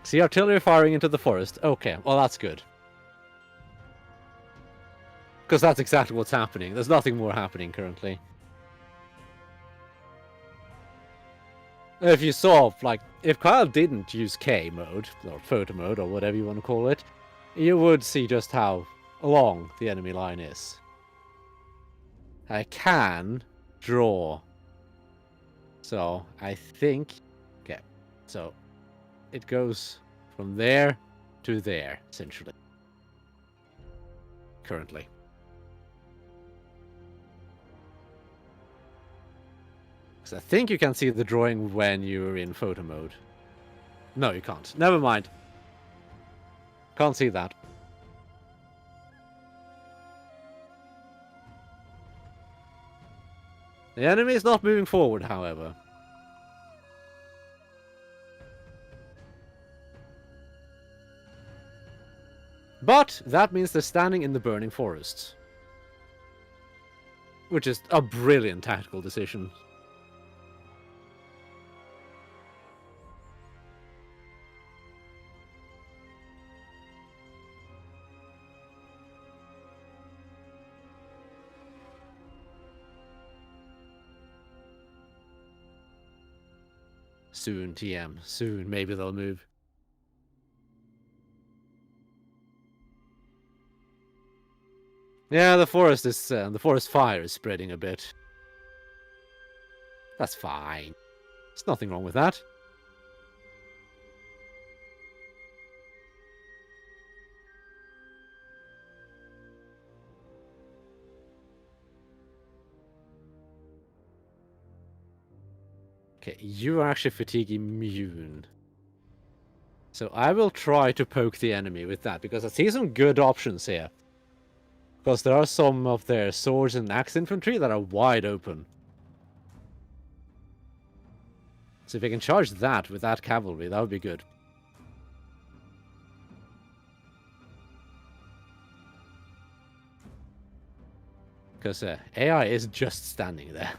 See artillery firing into the forest. Okay, well that's good. Because that's exactly what's happening. There's nothing more happening currently. If you saw, like, if Kyle didn't use K mode, or photo mode, or whatever you want to call it, you would see just how long the enemy line is. I can draw. So, I think... Okay, so it goes from there to there, essentially. Currently. Because I think you can see the drawing when you're in photo mode. No, you can't. Never mind. Can't see that. The enemy is not moving forward, however. But that means they're standing in the burning forests. Which is a brilliant tactical decision. Soon, TM. Soon, maybe they'll move. Yeah, the forest fire is spreading a bit. That's fine. There's nothing wrong with that. Okay, you are actually fatigue immune. So I will try to poke the enemy with that, because I see some good options here. Because there are some of their swords and axe infantry that are wide open. So if I can charge that with that cavalry, that would be good. Because AI is just standing there.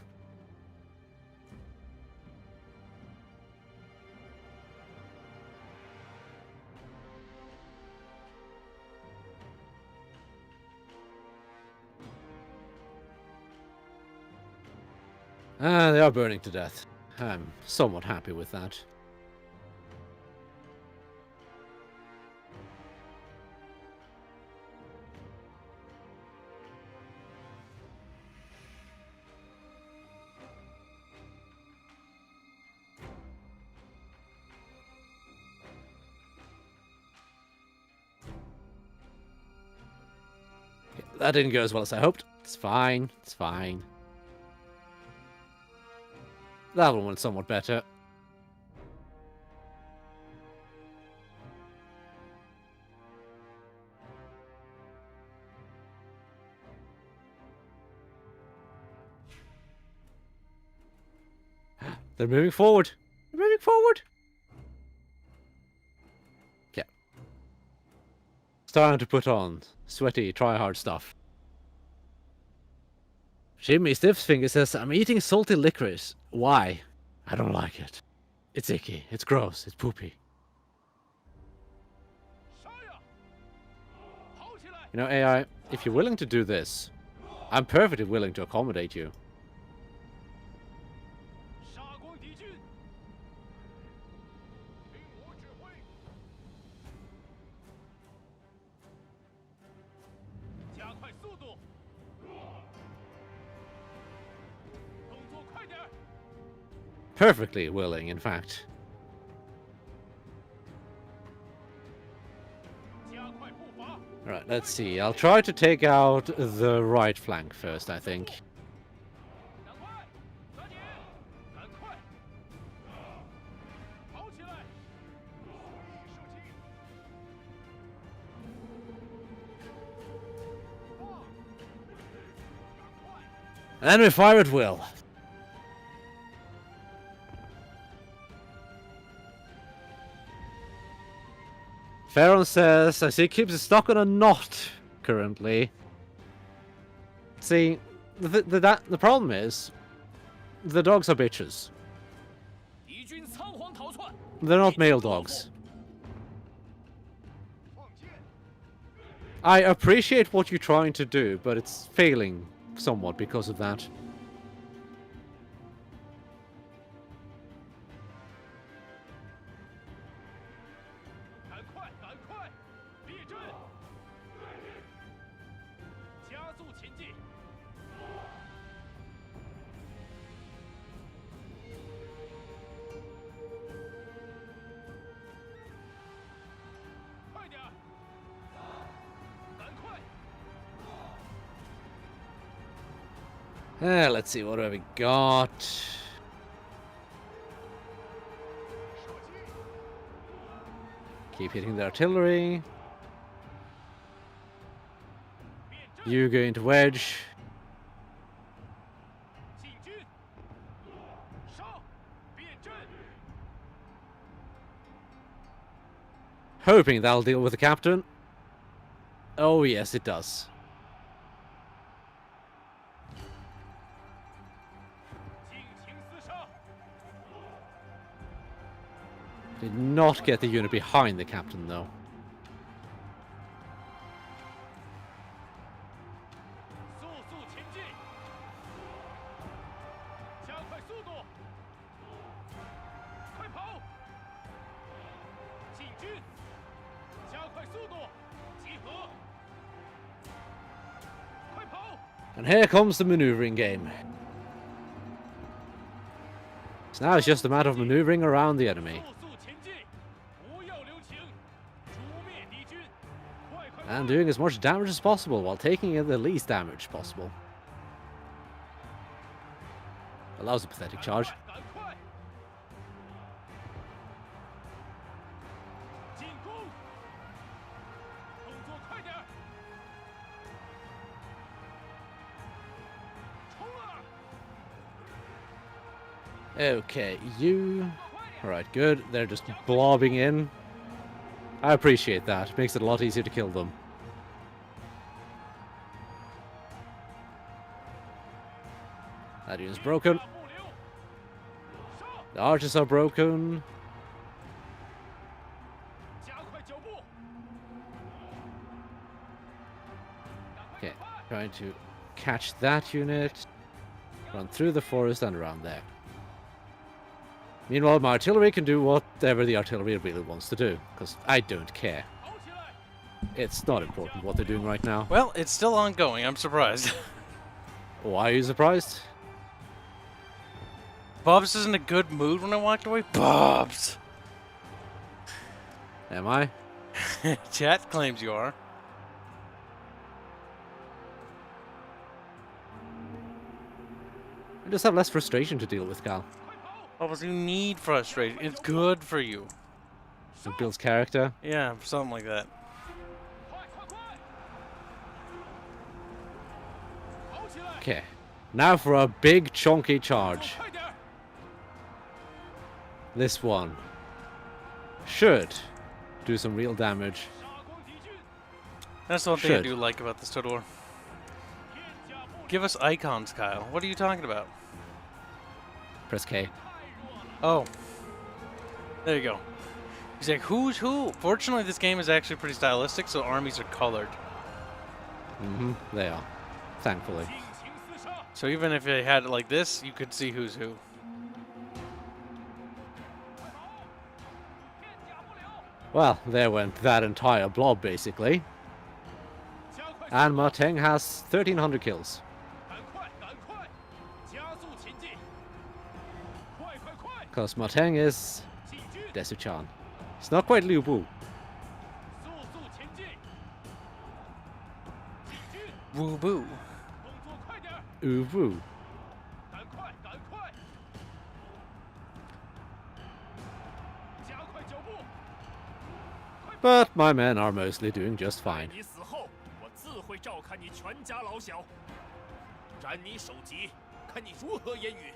They are burning to death. I'm somewhat happy with that. That didn't go as well as I hoped. It's fine. It's fine. That one went somewhat better. They're moving forward. They're moving forward. Okay. Starting to put on sweaty, try-hard stuff. Jimmy Stiffsfinger says, I'm eating salty licorice. Why? I don't like it. It's icky. It's gross. It's poopy. You know, AI, if you're willing to do this, I'm perfectly willing to accommodate you. Perfectly willing, in fact. Alright, let's see. I'll try to take out the right flank first, I think. And we fire at will. Farron says, I see Kibs is stuck on a knot currently. See, the problem is, the dogs are bitches. They're not male dogs. I appreciate what you're trying to do, but it's failing somewhat because of that. Let's see, what have we got? Keep hitting the artillery. You go into wedge. Hoping that'll deal with the captain. Oh yes, it does. Did not get the unit behind the captain, though. And here comes the maneuvering game. So now it's just a matter of maneuvering around the enemy 速速前进，不要留情，诛灭敌军，快快 and doing as much damage as possible while taking in the least damage possible. Well, that was a pathetic charge. 赶快！进攻！动作快点儿！冲啊！ Okay, you... Alright, good. They're just blobbing in. I appreciate that. Makes it a lot easier to kill them. That unit's broken. 大不留，上！ The archers are broken. 加快脚步！ Okay, trying to catch that unit. Run through the forest and around there. Meanwhile, my artillery can do whatever the artillery really wants to do, because I don't care. 跑起来！ It's not important what they're doing right now. Well, it's still ongoing. I'm surprised. Why are you surprised? Bobs is in a good mood when I walked away. Bobs! Am I? Chat claims you are. I just have less frustration to deal with, Cal. 快跑！ Bobs, you need frustration. It's good for you. It builds character. Yeah, something like that. 快快快！跑起来！ Okay, now for a big chunky 动作 charge. 快点儿！ This one should do some real damage. 杀光敌军， That's the one thing I Should. do like about this Total War. 片甲不留。 Give us icons, Kyle. What are you talking about? Press K. 太弱了！ Oh. There you go. He's like, who's who? Fortunately, this game is actually pretty stylistic, so armies are colored. They are. Thankfully. 尽情厮杀！ So even if they had it like this, you could see who's who. 快跑！片甲不留！ Well, there went that entire blob, basically. 加快！ And Marteng has 1,300 kills. 赶快！赶快！加速前进！快快快！ Because Marteng is 进军！ Desu-chan. It's not quite Liu Bu. 速速前进！进军！ Woo boo. 动作快点儿！ Uwu. 赶快！赶快！加快脚步！ But my men are mostly doing just 在 fine. 你死后，我自会照看你全家老小，斩你首级，看你如何言语。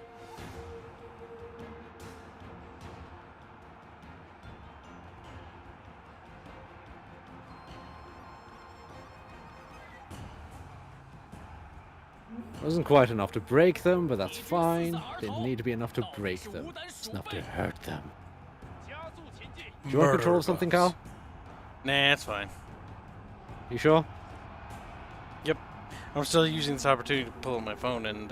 Wasn't quite enough to break them, but that's fine. Didn't need to be enough to break them. It's enough to hurt them. 加速前进！ Do you want Murder control of something, Cal? box. Nah, it's fine. You sure? Yep. I'm still using this opportunity to pull up my phone and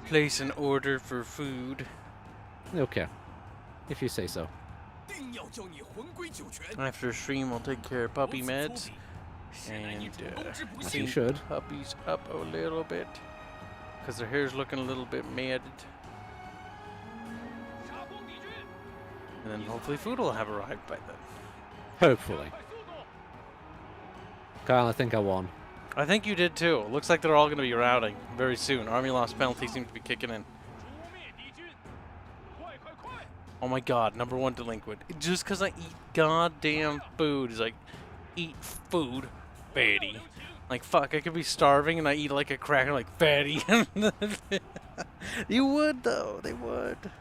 place an order for food. Okay. If you say so. 定要叫你魂归九泉。 After stream, I'll take care of puppy 如此 meds 粗鄙显然你 and 主攻之不 As 幸 you。should. puppies up a little bit because their hair's looking a little bit matted. 杀光敌军！ And then hopefully food will have arrived by then. Hopefully. 快速度！ Kyle, I think I won. I think you did too. Looks like they're all going to be routing very soon. Army loss penalty seems to be kicking in. 诛灭敌军！快快快！ Oh my god, #1 delinquent. Just because I eat goddamn food is like, eat food, fatty. Like, fuck, I could be starving and I eat like a cracker, like, fatty. You would, though. They would.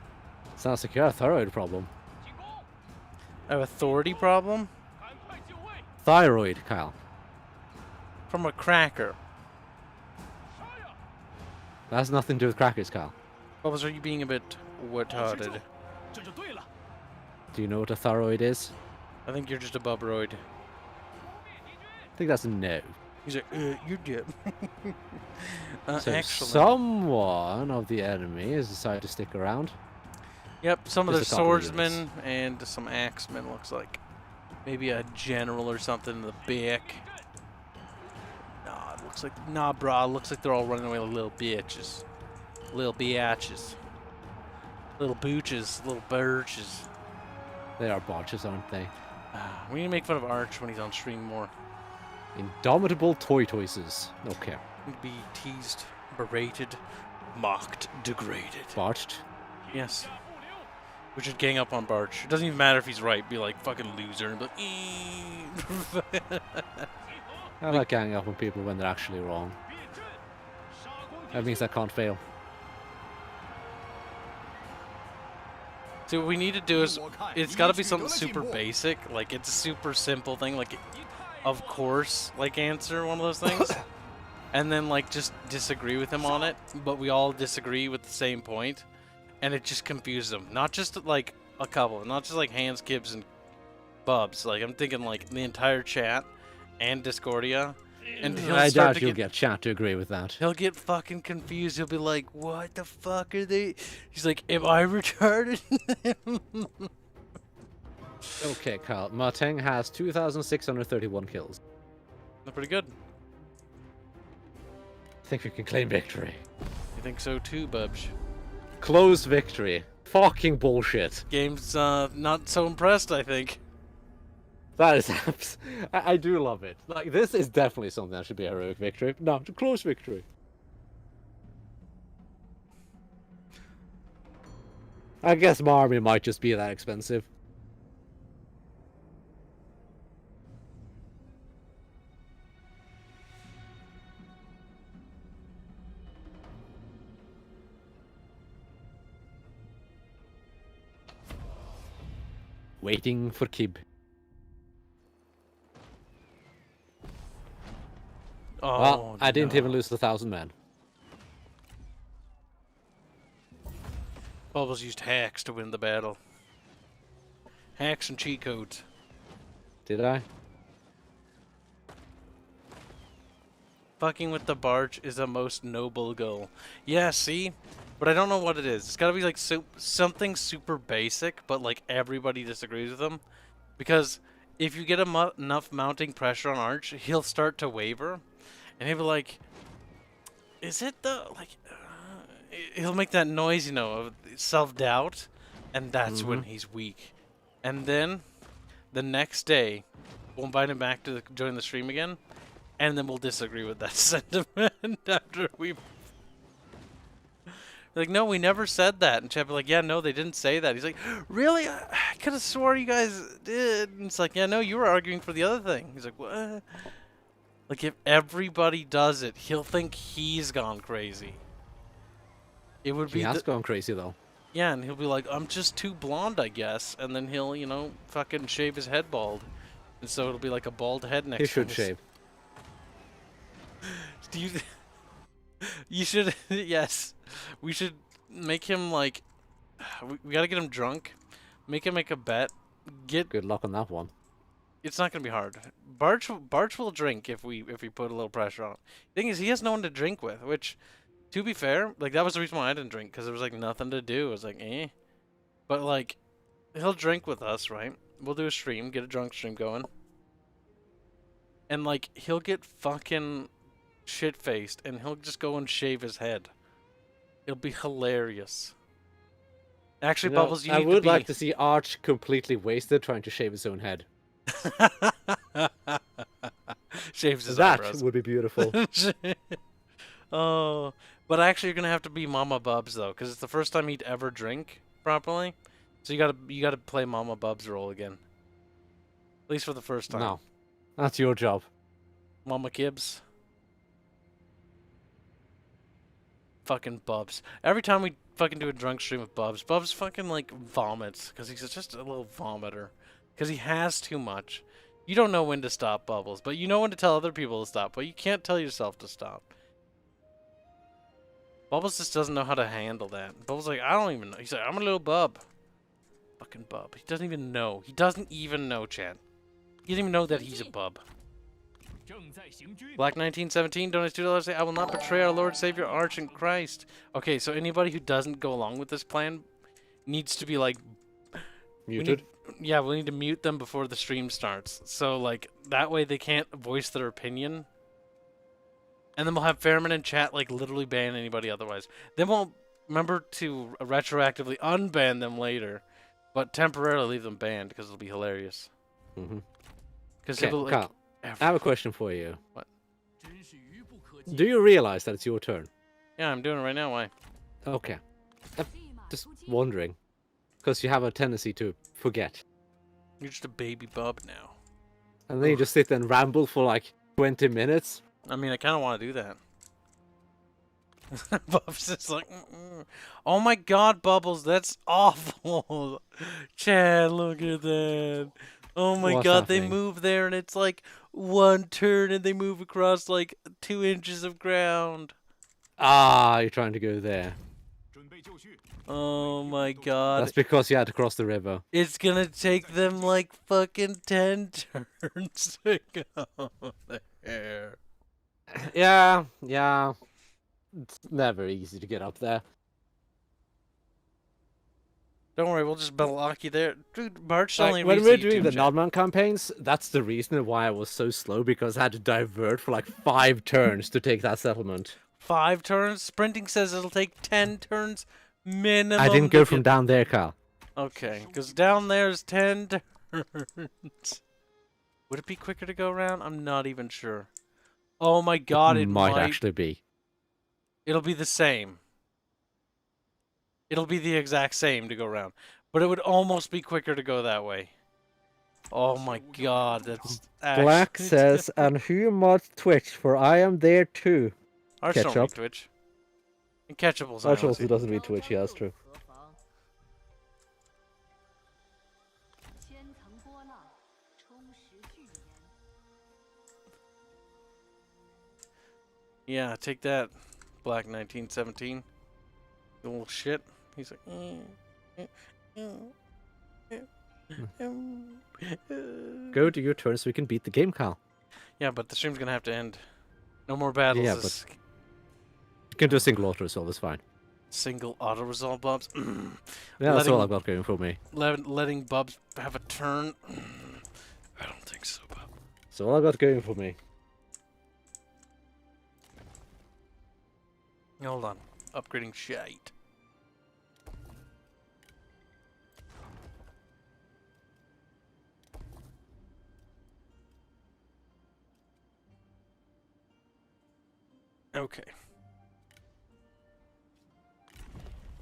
Sounds like you have a thyroid problem. 进攻！ I have a authority problem 赶快就位！ Thyroid, Kyle. from a cracker. 杀呀！ That has nothing to do with crackers, Kyle. Bubbles, are you being a bit 保持住 retarded?，这就对了。 Do you know what a thyroid is? I think you're just a bubroid. 诛灭敌军！ I think that's a no. He's like, you're dead. So Excellent. someone of the enemy has decided to stick around. Yep, some of the Just a couple of swordsmen and some axemen looks like. Maybe a general or something in the back. Nah, it looks like, nah, brah, looks like they're all running away like little bitches. Little biatches. Little booches, little birches. They are botches, aren't they? We need to make fun of Arch when he's on stream more. Indomitable toy toises. Okay. We need to be teased, berated, mocked, degraded. Botched. Yes. We should gang up on Barch. It doesn't even matter if he's right. Be like, fucking loser. And be like, I like ganging up on people when they're actually wrong. That means I can't fail. See, what we need to do is, it's got to be something super basic. Like, it's a super simple thing. Like, of course, like, answer one of those things. And then, like, just disagree with him on it. But we all disagree with the same point. And it just confuses them. Not just, like, a couple. Not just, like, Hans, Kibs, and Bubs. Like, I'm thinking, like, the entire chat and Discordia. And I doubt you'll get chat to agree with that. He'll get fucking confused. He'll be like, what the fuck are they? He's like, am I retarded? Okay, Kyle. Marteng has 2,631 kills. That's pretty good. I think we can claim victory. You think so too, Bubs? Close victory. Fucking bullshit. Game's not so impressed, I think. That is I do love it. Like, this is definitely something that should be a heroic victory. No, it's a close victory. I guess my army might just be that expensive. Waiting for Kib. Oh, Well, I didn't no. even lose the 1,000 men. Bubbles used hacks to win the battle. Hacks and cheat codes. Did I? Fucking with the barge is a most noble goal. Yeah, see? But I don't know what it is. It's gotta be like something super basic, but like everybody disagrees with him. Because if you get enough mounting pressure on Arch, he'll start to waver. And he'll be like, is it the, like, he'll make that noise, you know, of self-doubt. And that's when he's weak. And then, the next day, we'll invite him back to join the stream again. And then we'll disagree with that sentiment after we've... Like, no, we never said that. And Chad be like, yeah, no, they didn't say that. He's like, really? I could have swore you guys did. And it's like, yeah, no, you were arguing for the other thing. He's like, what? Like, if everybody does it, he'll think he's gone crazy. It would be... He has gone crazy, though. Yeah, and he'll be like, I'm just too blonde, I guess. And then he'll, you know, fucking shave his head bald. And so it'll be like a bald head next to He should his... shave. Do you... You should... Yes. We should make him, like... We gotta get him drunk. Make him make a bet. Good luck on that one. It's not gonna be hard. Barch will drink if we put a little pressure on him. Thing is, he has no one to drink with, which, to be fair, like, that was the reason why I didn't drink, because there was, like, nothing to do. It was like, eh. But, like, he'll drink with us, right? We'll do a stream, get a drunk stream going. And, like, he'll get fucking shit-faced, and he'll just go and shave his head. It'll be hilarious. Actually, You know, Bubbles, you I need would to like to see Arch completely wasted trying to shave his own head. Shaves his That eyebrows. would be beautiful. Oh, but actually, you're gonna have to be Mama Bubs though, because it's the first time he'd ever drink properly. So you gotta play Mama Bubs' role again. At least for the first time. No, that's your job. Mama Kibs. Fucking Bubs. Every time we fucking do a drunk stream with Bubs, Bubs fucking like vomits because he's just a little vomiter. Because he has too much. You don't know when to stop, Bubbles, but you know when to tell other people to stop, but you can't tell yourself to stop. Bubbles just doesn't know how to handle that. Bubbles like, I don't even know. He's like, I'm a little bub. Fucking bub. He doesn't even know. He doesn't even know, Chad. He doesn't even know that he's a bub. Black 1917 donates $2. Say, I will not betray our Lord Savior Arch in Christ. Okay, so anybody who doesn't go along with this plan needs to be like Muted. we need to mute them before the stream starts. So like that way they can't voice their opinion. And then we'll have Fairman in chat like literally ban anybody otherwise. Then Remember to retroactively unban them later, but temporarily leave them banned because it'll be hilarious. Mm-hmm. Because Okay, it'll like Kyle, I have a question for you. What? 真是愚不可及。 Do you realize that it's your turn? Yeah, I'm doing it right now. Why? Okay. Just wondering. Because you have a tendency to forget. You're just a baby bub now. And then you just sit there and ramble for like 20 minutes. I mean, I kind of want to do that. Bubs just like, mm-mm. Oh my God, Bubbles, that's awful. Chad, look at that. Oh my What's God, they happening? move there and it's like one turn and they move across like 2 inches of ground. Ah, you're trying to go there. 准备就绪。 Oh my God. That's because you had to cross the river. It's gonna take them like fucking 10 turns to go there. Yeah. It's never easy to get up there. Don't worry, we'll just block you there. Dude, March Like, only when reads we're the doing the YouTube chat. Nodman campaigns, that's the reason why I was so slow, because I had to divert for like 5 turns to take that settlement. 5 turns? Sprinting says it'll take 10 turns minimum. I didn't to go from get- down there, Kyle. Okay, because down there's 10 turns. Would it be quicker to go around? I'm not even sure. Oh my God, it might might. actually be. It'll be the same. It'll be the exact same to go around. But it would almost be quicker to go that way. Oh my God, that's Black actually... says, and who mods Twitch, for I am there too. Arch don't Ketchup. read Twitch. And Ketchup's Arch on also doesn't read Twitch, yeah, that's true. 千层波浪，充实巨岩。 Yeah, take that, Black 1917. You little shit. He's like... Go to your turn so we can beat the game, Kyle. Yeah, but the stream's gonna have to end. No more battles. Yeah, This You can do a single auto resolve, it's fine. single auto-resolve Bubs. Yeah, that's all Letting- I've got going for me. Letting Bubs have a turn. I don't think so, Bub. That's all I've got going for me. Hold on. Upgrading shite. Okay.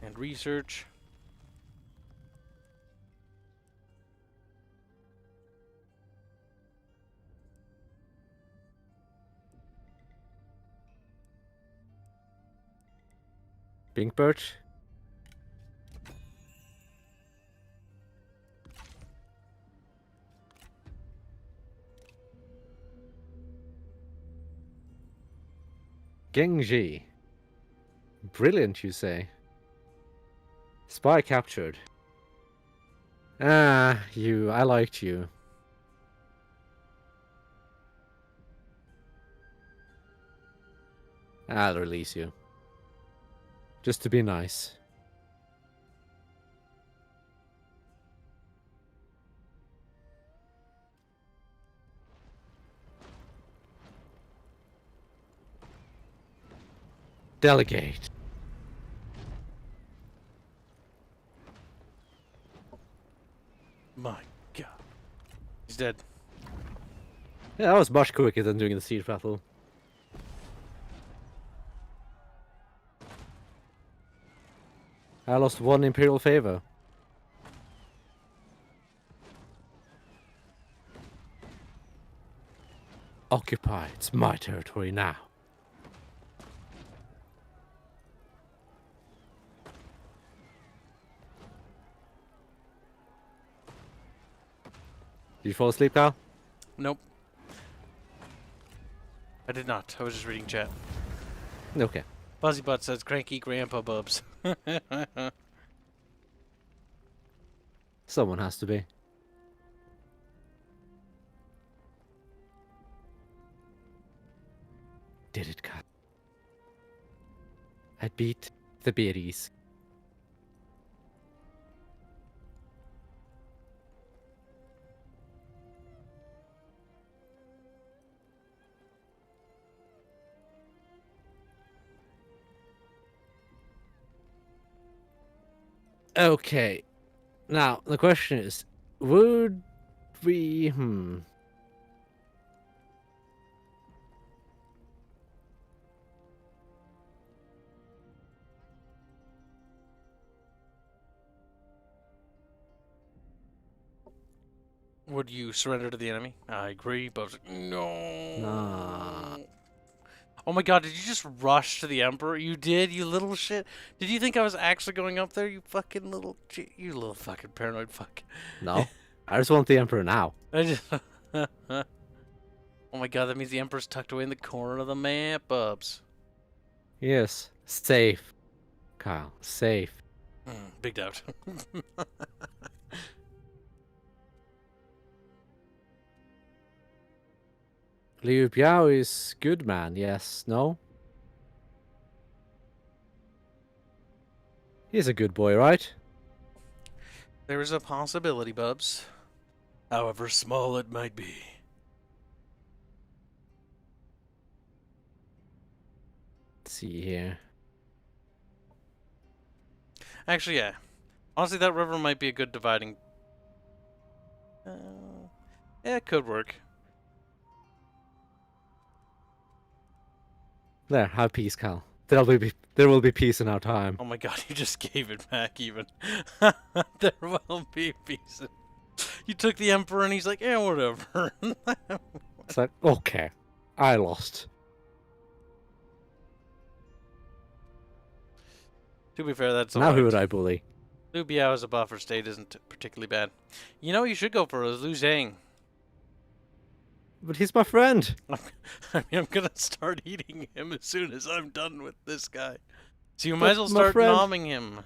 And research. Pink Birch. Genji. Brilliant, you say? Spy captured. Ah, you. I liked you. I'll release you. Just to be nice. Delegate. My God. He's dead. Yeah, that was much quicker than doing the siege battle. I lost 1 Imperial favor. Occupy, it's my territory now. Did you fall asleep, Kyle? Nope. I did not. I was just reading chat. Okay. Fuzzy Butt says cranky grandpa Bubs. Someone has to be. Did it, Kyle? I beat the berries. Okay. Now, the question is, would we... Would you surrender to the enemy? I agree, but no. Nah. Oh my god, did you just rush to the Emperor? You did, you little shit. Did you think I was actually going up there, you fucking little... You little fucking paranoid fuck. No. I just want the Emperor now. I just... Oh my god, that means the Emperor's tucked away in the corner of the map, Bubs. Yes. Safe. Kyle. Safe. Big doubt. Liu Biao is good man, yes, no? He's a good boy, right? There is a possibility, Bubs. However small it might be. Let's see here. Actually, yeah. Honestly, that river might be a good dividing... yeah, it could work. There, have peace, Cal. There will be peace in our time. Oh my god, you just gave it back even. There will be peace. You took the Emperor and he's like, yeah, whatever. It's like, okay, I lost. To be fair, that's Now who would I bully? Liu Biao as a buffer state isn't particularly bad. You know what you should go for is Liu Zhang. But he's my friend. I mean, I'm gonna start eating him as soon as I'm done with this guy. So you might as well my start friend- nomming him.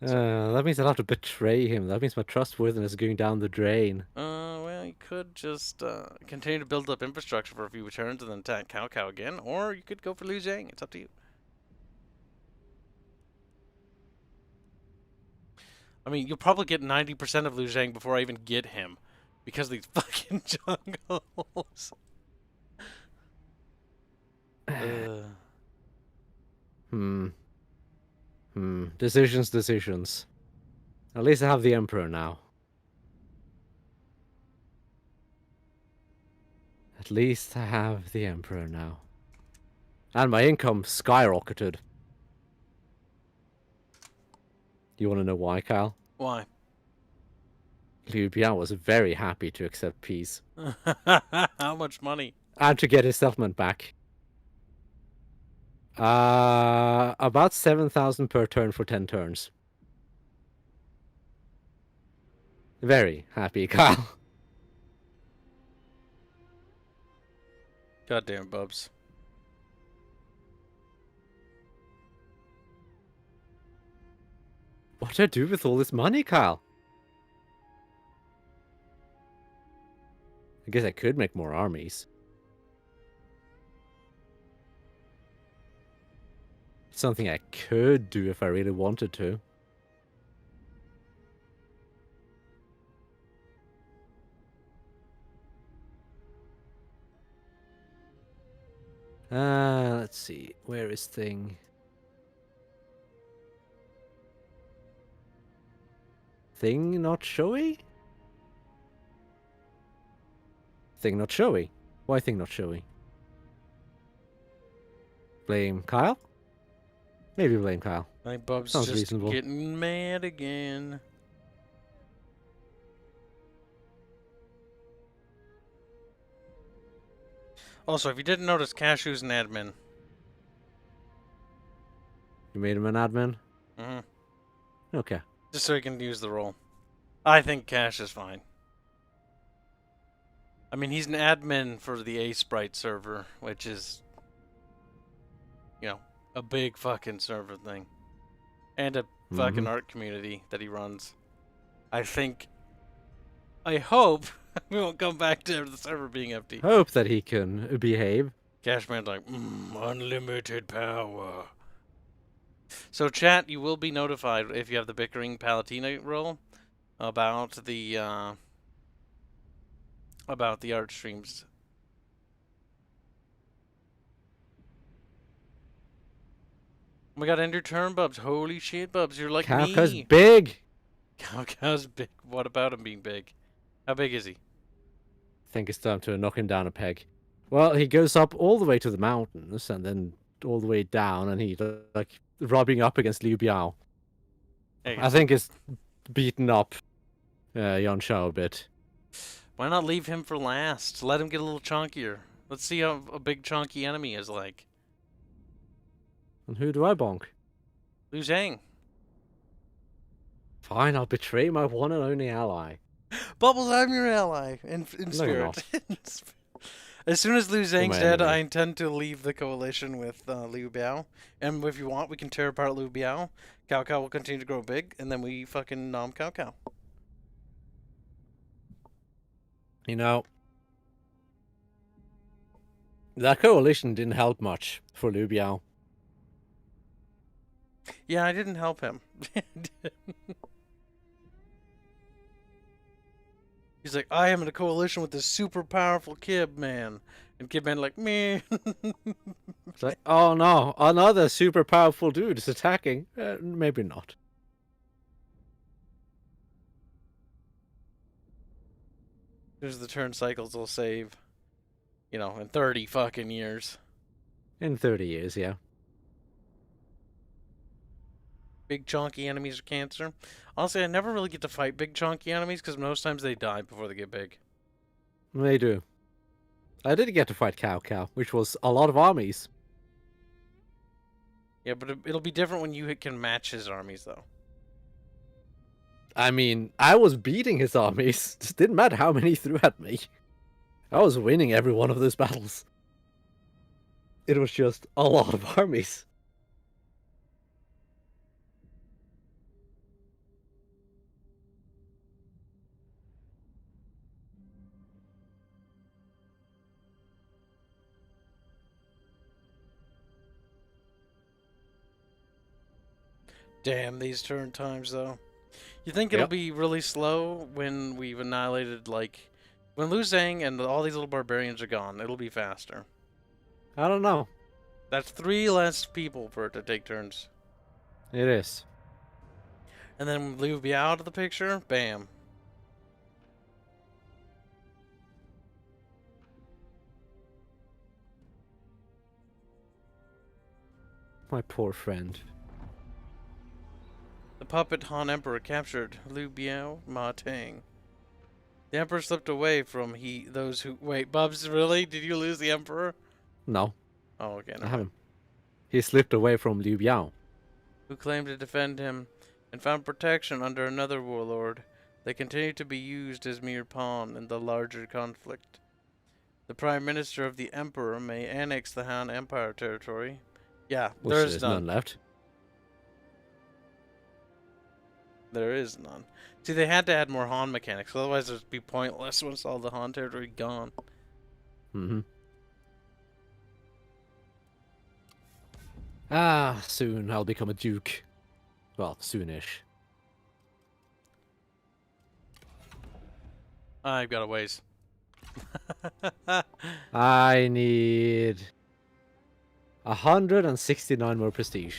That means I'll have to betray him. That means my trustworthiness is going down the drain. Well, you could just continue to build up infrastructure for a few turns and then attack Cao Cao again, or you could go for Liu Zhang. It's up to you. I mean, you'll probably get 90% of Liu Zhang before I even get him. Because of these fucking jungles. Decisions. At least I have the Emperor now. At least I have the Emperor now. And my income skyrocketed. You want to know why, Kyle? Why? Liu Biao was very happy to accept peace. How much money? And to get his settlement back. About 7,000 per turn for 10 turns. Very happy, Kyle. Goddamn, Bubs. What do I do with all this money, Kyle? I guess I could make more armies. Something I could do if I really wanted to. Let's see. Where is Thing? Thing not showy? Thing not showy? Why Thing not showy? Blame Kyle? Maybe blame Kyle. My Bubs Sounds just reasonable. getting mad again. Also, if you didn't notice, Cashew's an admin. You made him an admin? Mm-hmm. Okay. Just so he can use the role. I think Cash is fine. I mean, he's an admin for the A-Sprite server, which is, you know, a big fucking server thing. And a fucking art community that he runs. I hope we won't come back to the server being empty. Hope that he can behave. Cashman's like, unlimited power. So chat, you will be notified if you have the Bickering Palatina role about the art streams. Oh my god, end your turn, Bubs. Holy shit, Bubs, you're like Kafka's me. big. Kafka's big. What about him being big? How big is he? I think it's time to knock him down a peg. Well, he goes up all the way to the mountains and then all the way down, and he's like rubbing up against Liu Biao. Hey, I think it's beaten up Yan Shao a bit. why not leave him for last? Let him get a little chunkier. Let's see how a big chunky enemy is like. And who do I bonk? Liu Zhang. Fine, I'll betray my one and only ally. Bubbles, I'm your ally in No, you're spirit. As soon as Liu Zhang's my dead, enemy. I intend to leave the coalition with Liu Biao. And if you want, we can tear apart Liu Biao. Cao Cao will continue to grow big, and then we fucking nom Cao Cao. You know, that coalition didn't help much for Liu Biao. Yeah, I didn't help him. He's like, I am in a coalition with this super powerful Kib man. And Kib man like, me. It's like, oh no, another super powerful dude is attacking. Maybe not. There's the turn cycles will save, you know, in 30 fucking years. In 30 years, yeah. Big chunky enemies are cancer. Honestly, I never really get to fight big chunky enemies because most times they die before they get big. They do. I did get to fight Cao Cao, which was a lot of armies. Yeah, but it'll be different when you can match his armies, though. I mean, I was beating his armies. It didn't matter how many he threw at me. I was winning every one of those battles. It was just a lot of armies. Damn these turn times, though. You think it'll Yep. be really slow when we've annihilated, like... When Liu Zhang and all these little barbarians are gone, it'll be faster. I don't know. That's 3 less people for it to take turns. It is. And then Liu Biao out of the picture, bam. My poor friend. The puppet Han Emperor captured Liu Biao Ma Tang. The Emperor slipped away from those who... Wait, Bubs, really? Did you lose the Emperor? No, Oh, okay. I never mind. haven't. He slipped away from Liu Biao. Who claimed to defend him and found protection under another warlord. They continue to be used as mere pawn in the larger conflict. The Prime Minister of the Emperor may annex the Han Empire territory. Yeah, Which there's there's none. none left. There is none. See, they had to add more Han mechanics, otherwise it'd be pointless once all the Han territory gone. Mm-hmm. Ah, soon I'll become a duke. Well, soonish. I've got a ways. I need 169 more prestige.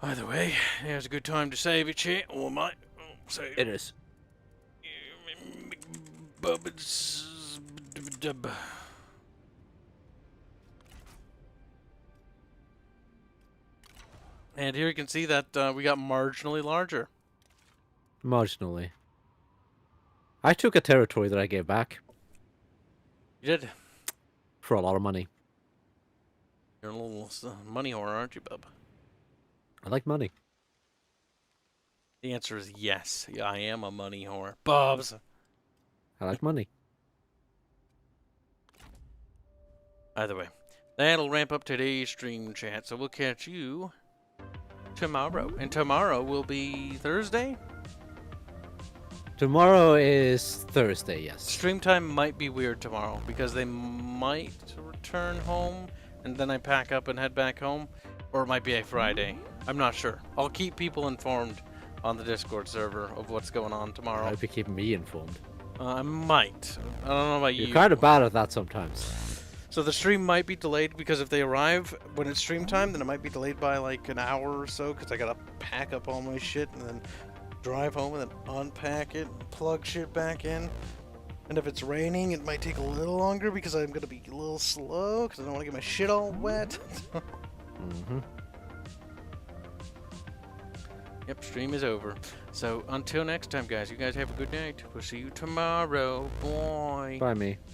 Either way, here's a good time to save it, shit. Or might save It is. And here you can see that we got marginally larger. Marginally. I took a territory that I gave back You did. for a lot of money. You're a little money whore, aren't you, bub? I like money. The answer is yes. Yeah, I am a money whore. Bubs. I like money. Either way, that'll ramp up today's stream chat, so we'll catch you tomorrow. And tomorrow will be Thursday? Tomorrow is Thursday, yes. Stream time might be weird tomorrow because they might return home and then I pack up and head back home. Or it might be a Friday. I'm not sure. I'll keep people informed on the Discord server of what's going on tomorrow. I hope you keep me informed. I might. I don't know about you. You're kind of bad at that sometimes. So the stream might be delayed because if they arrive when it's stream time, then it might be delayed by like an hour or so because I gotta pack up all my shit and then drive home and then unpack it, plug shit back in. And if it's raining, it might take a little longer because I'm gonna be a little slow because I don't want to get my shit all wet. Mm-hmm. Yep, stream is over. So until next time, guys, you guys have a good night. We'll see you tomorrow. Bye. By me.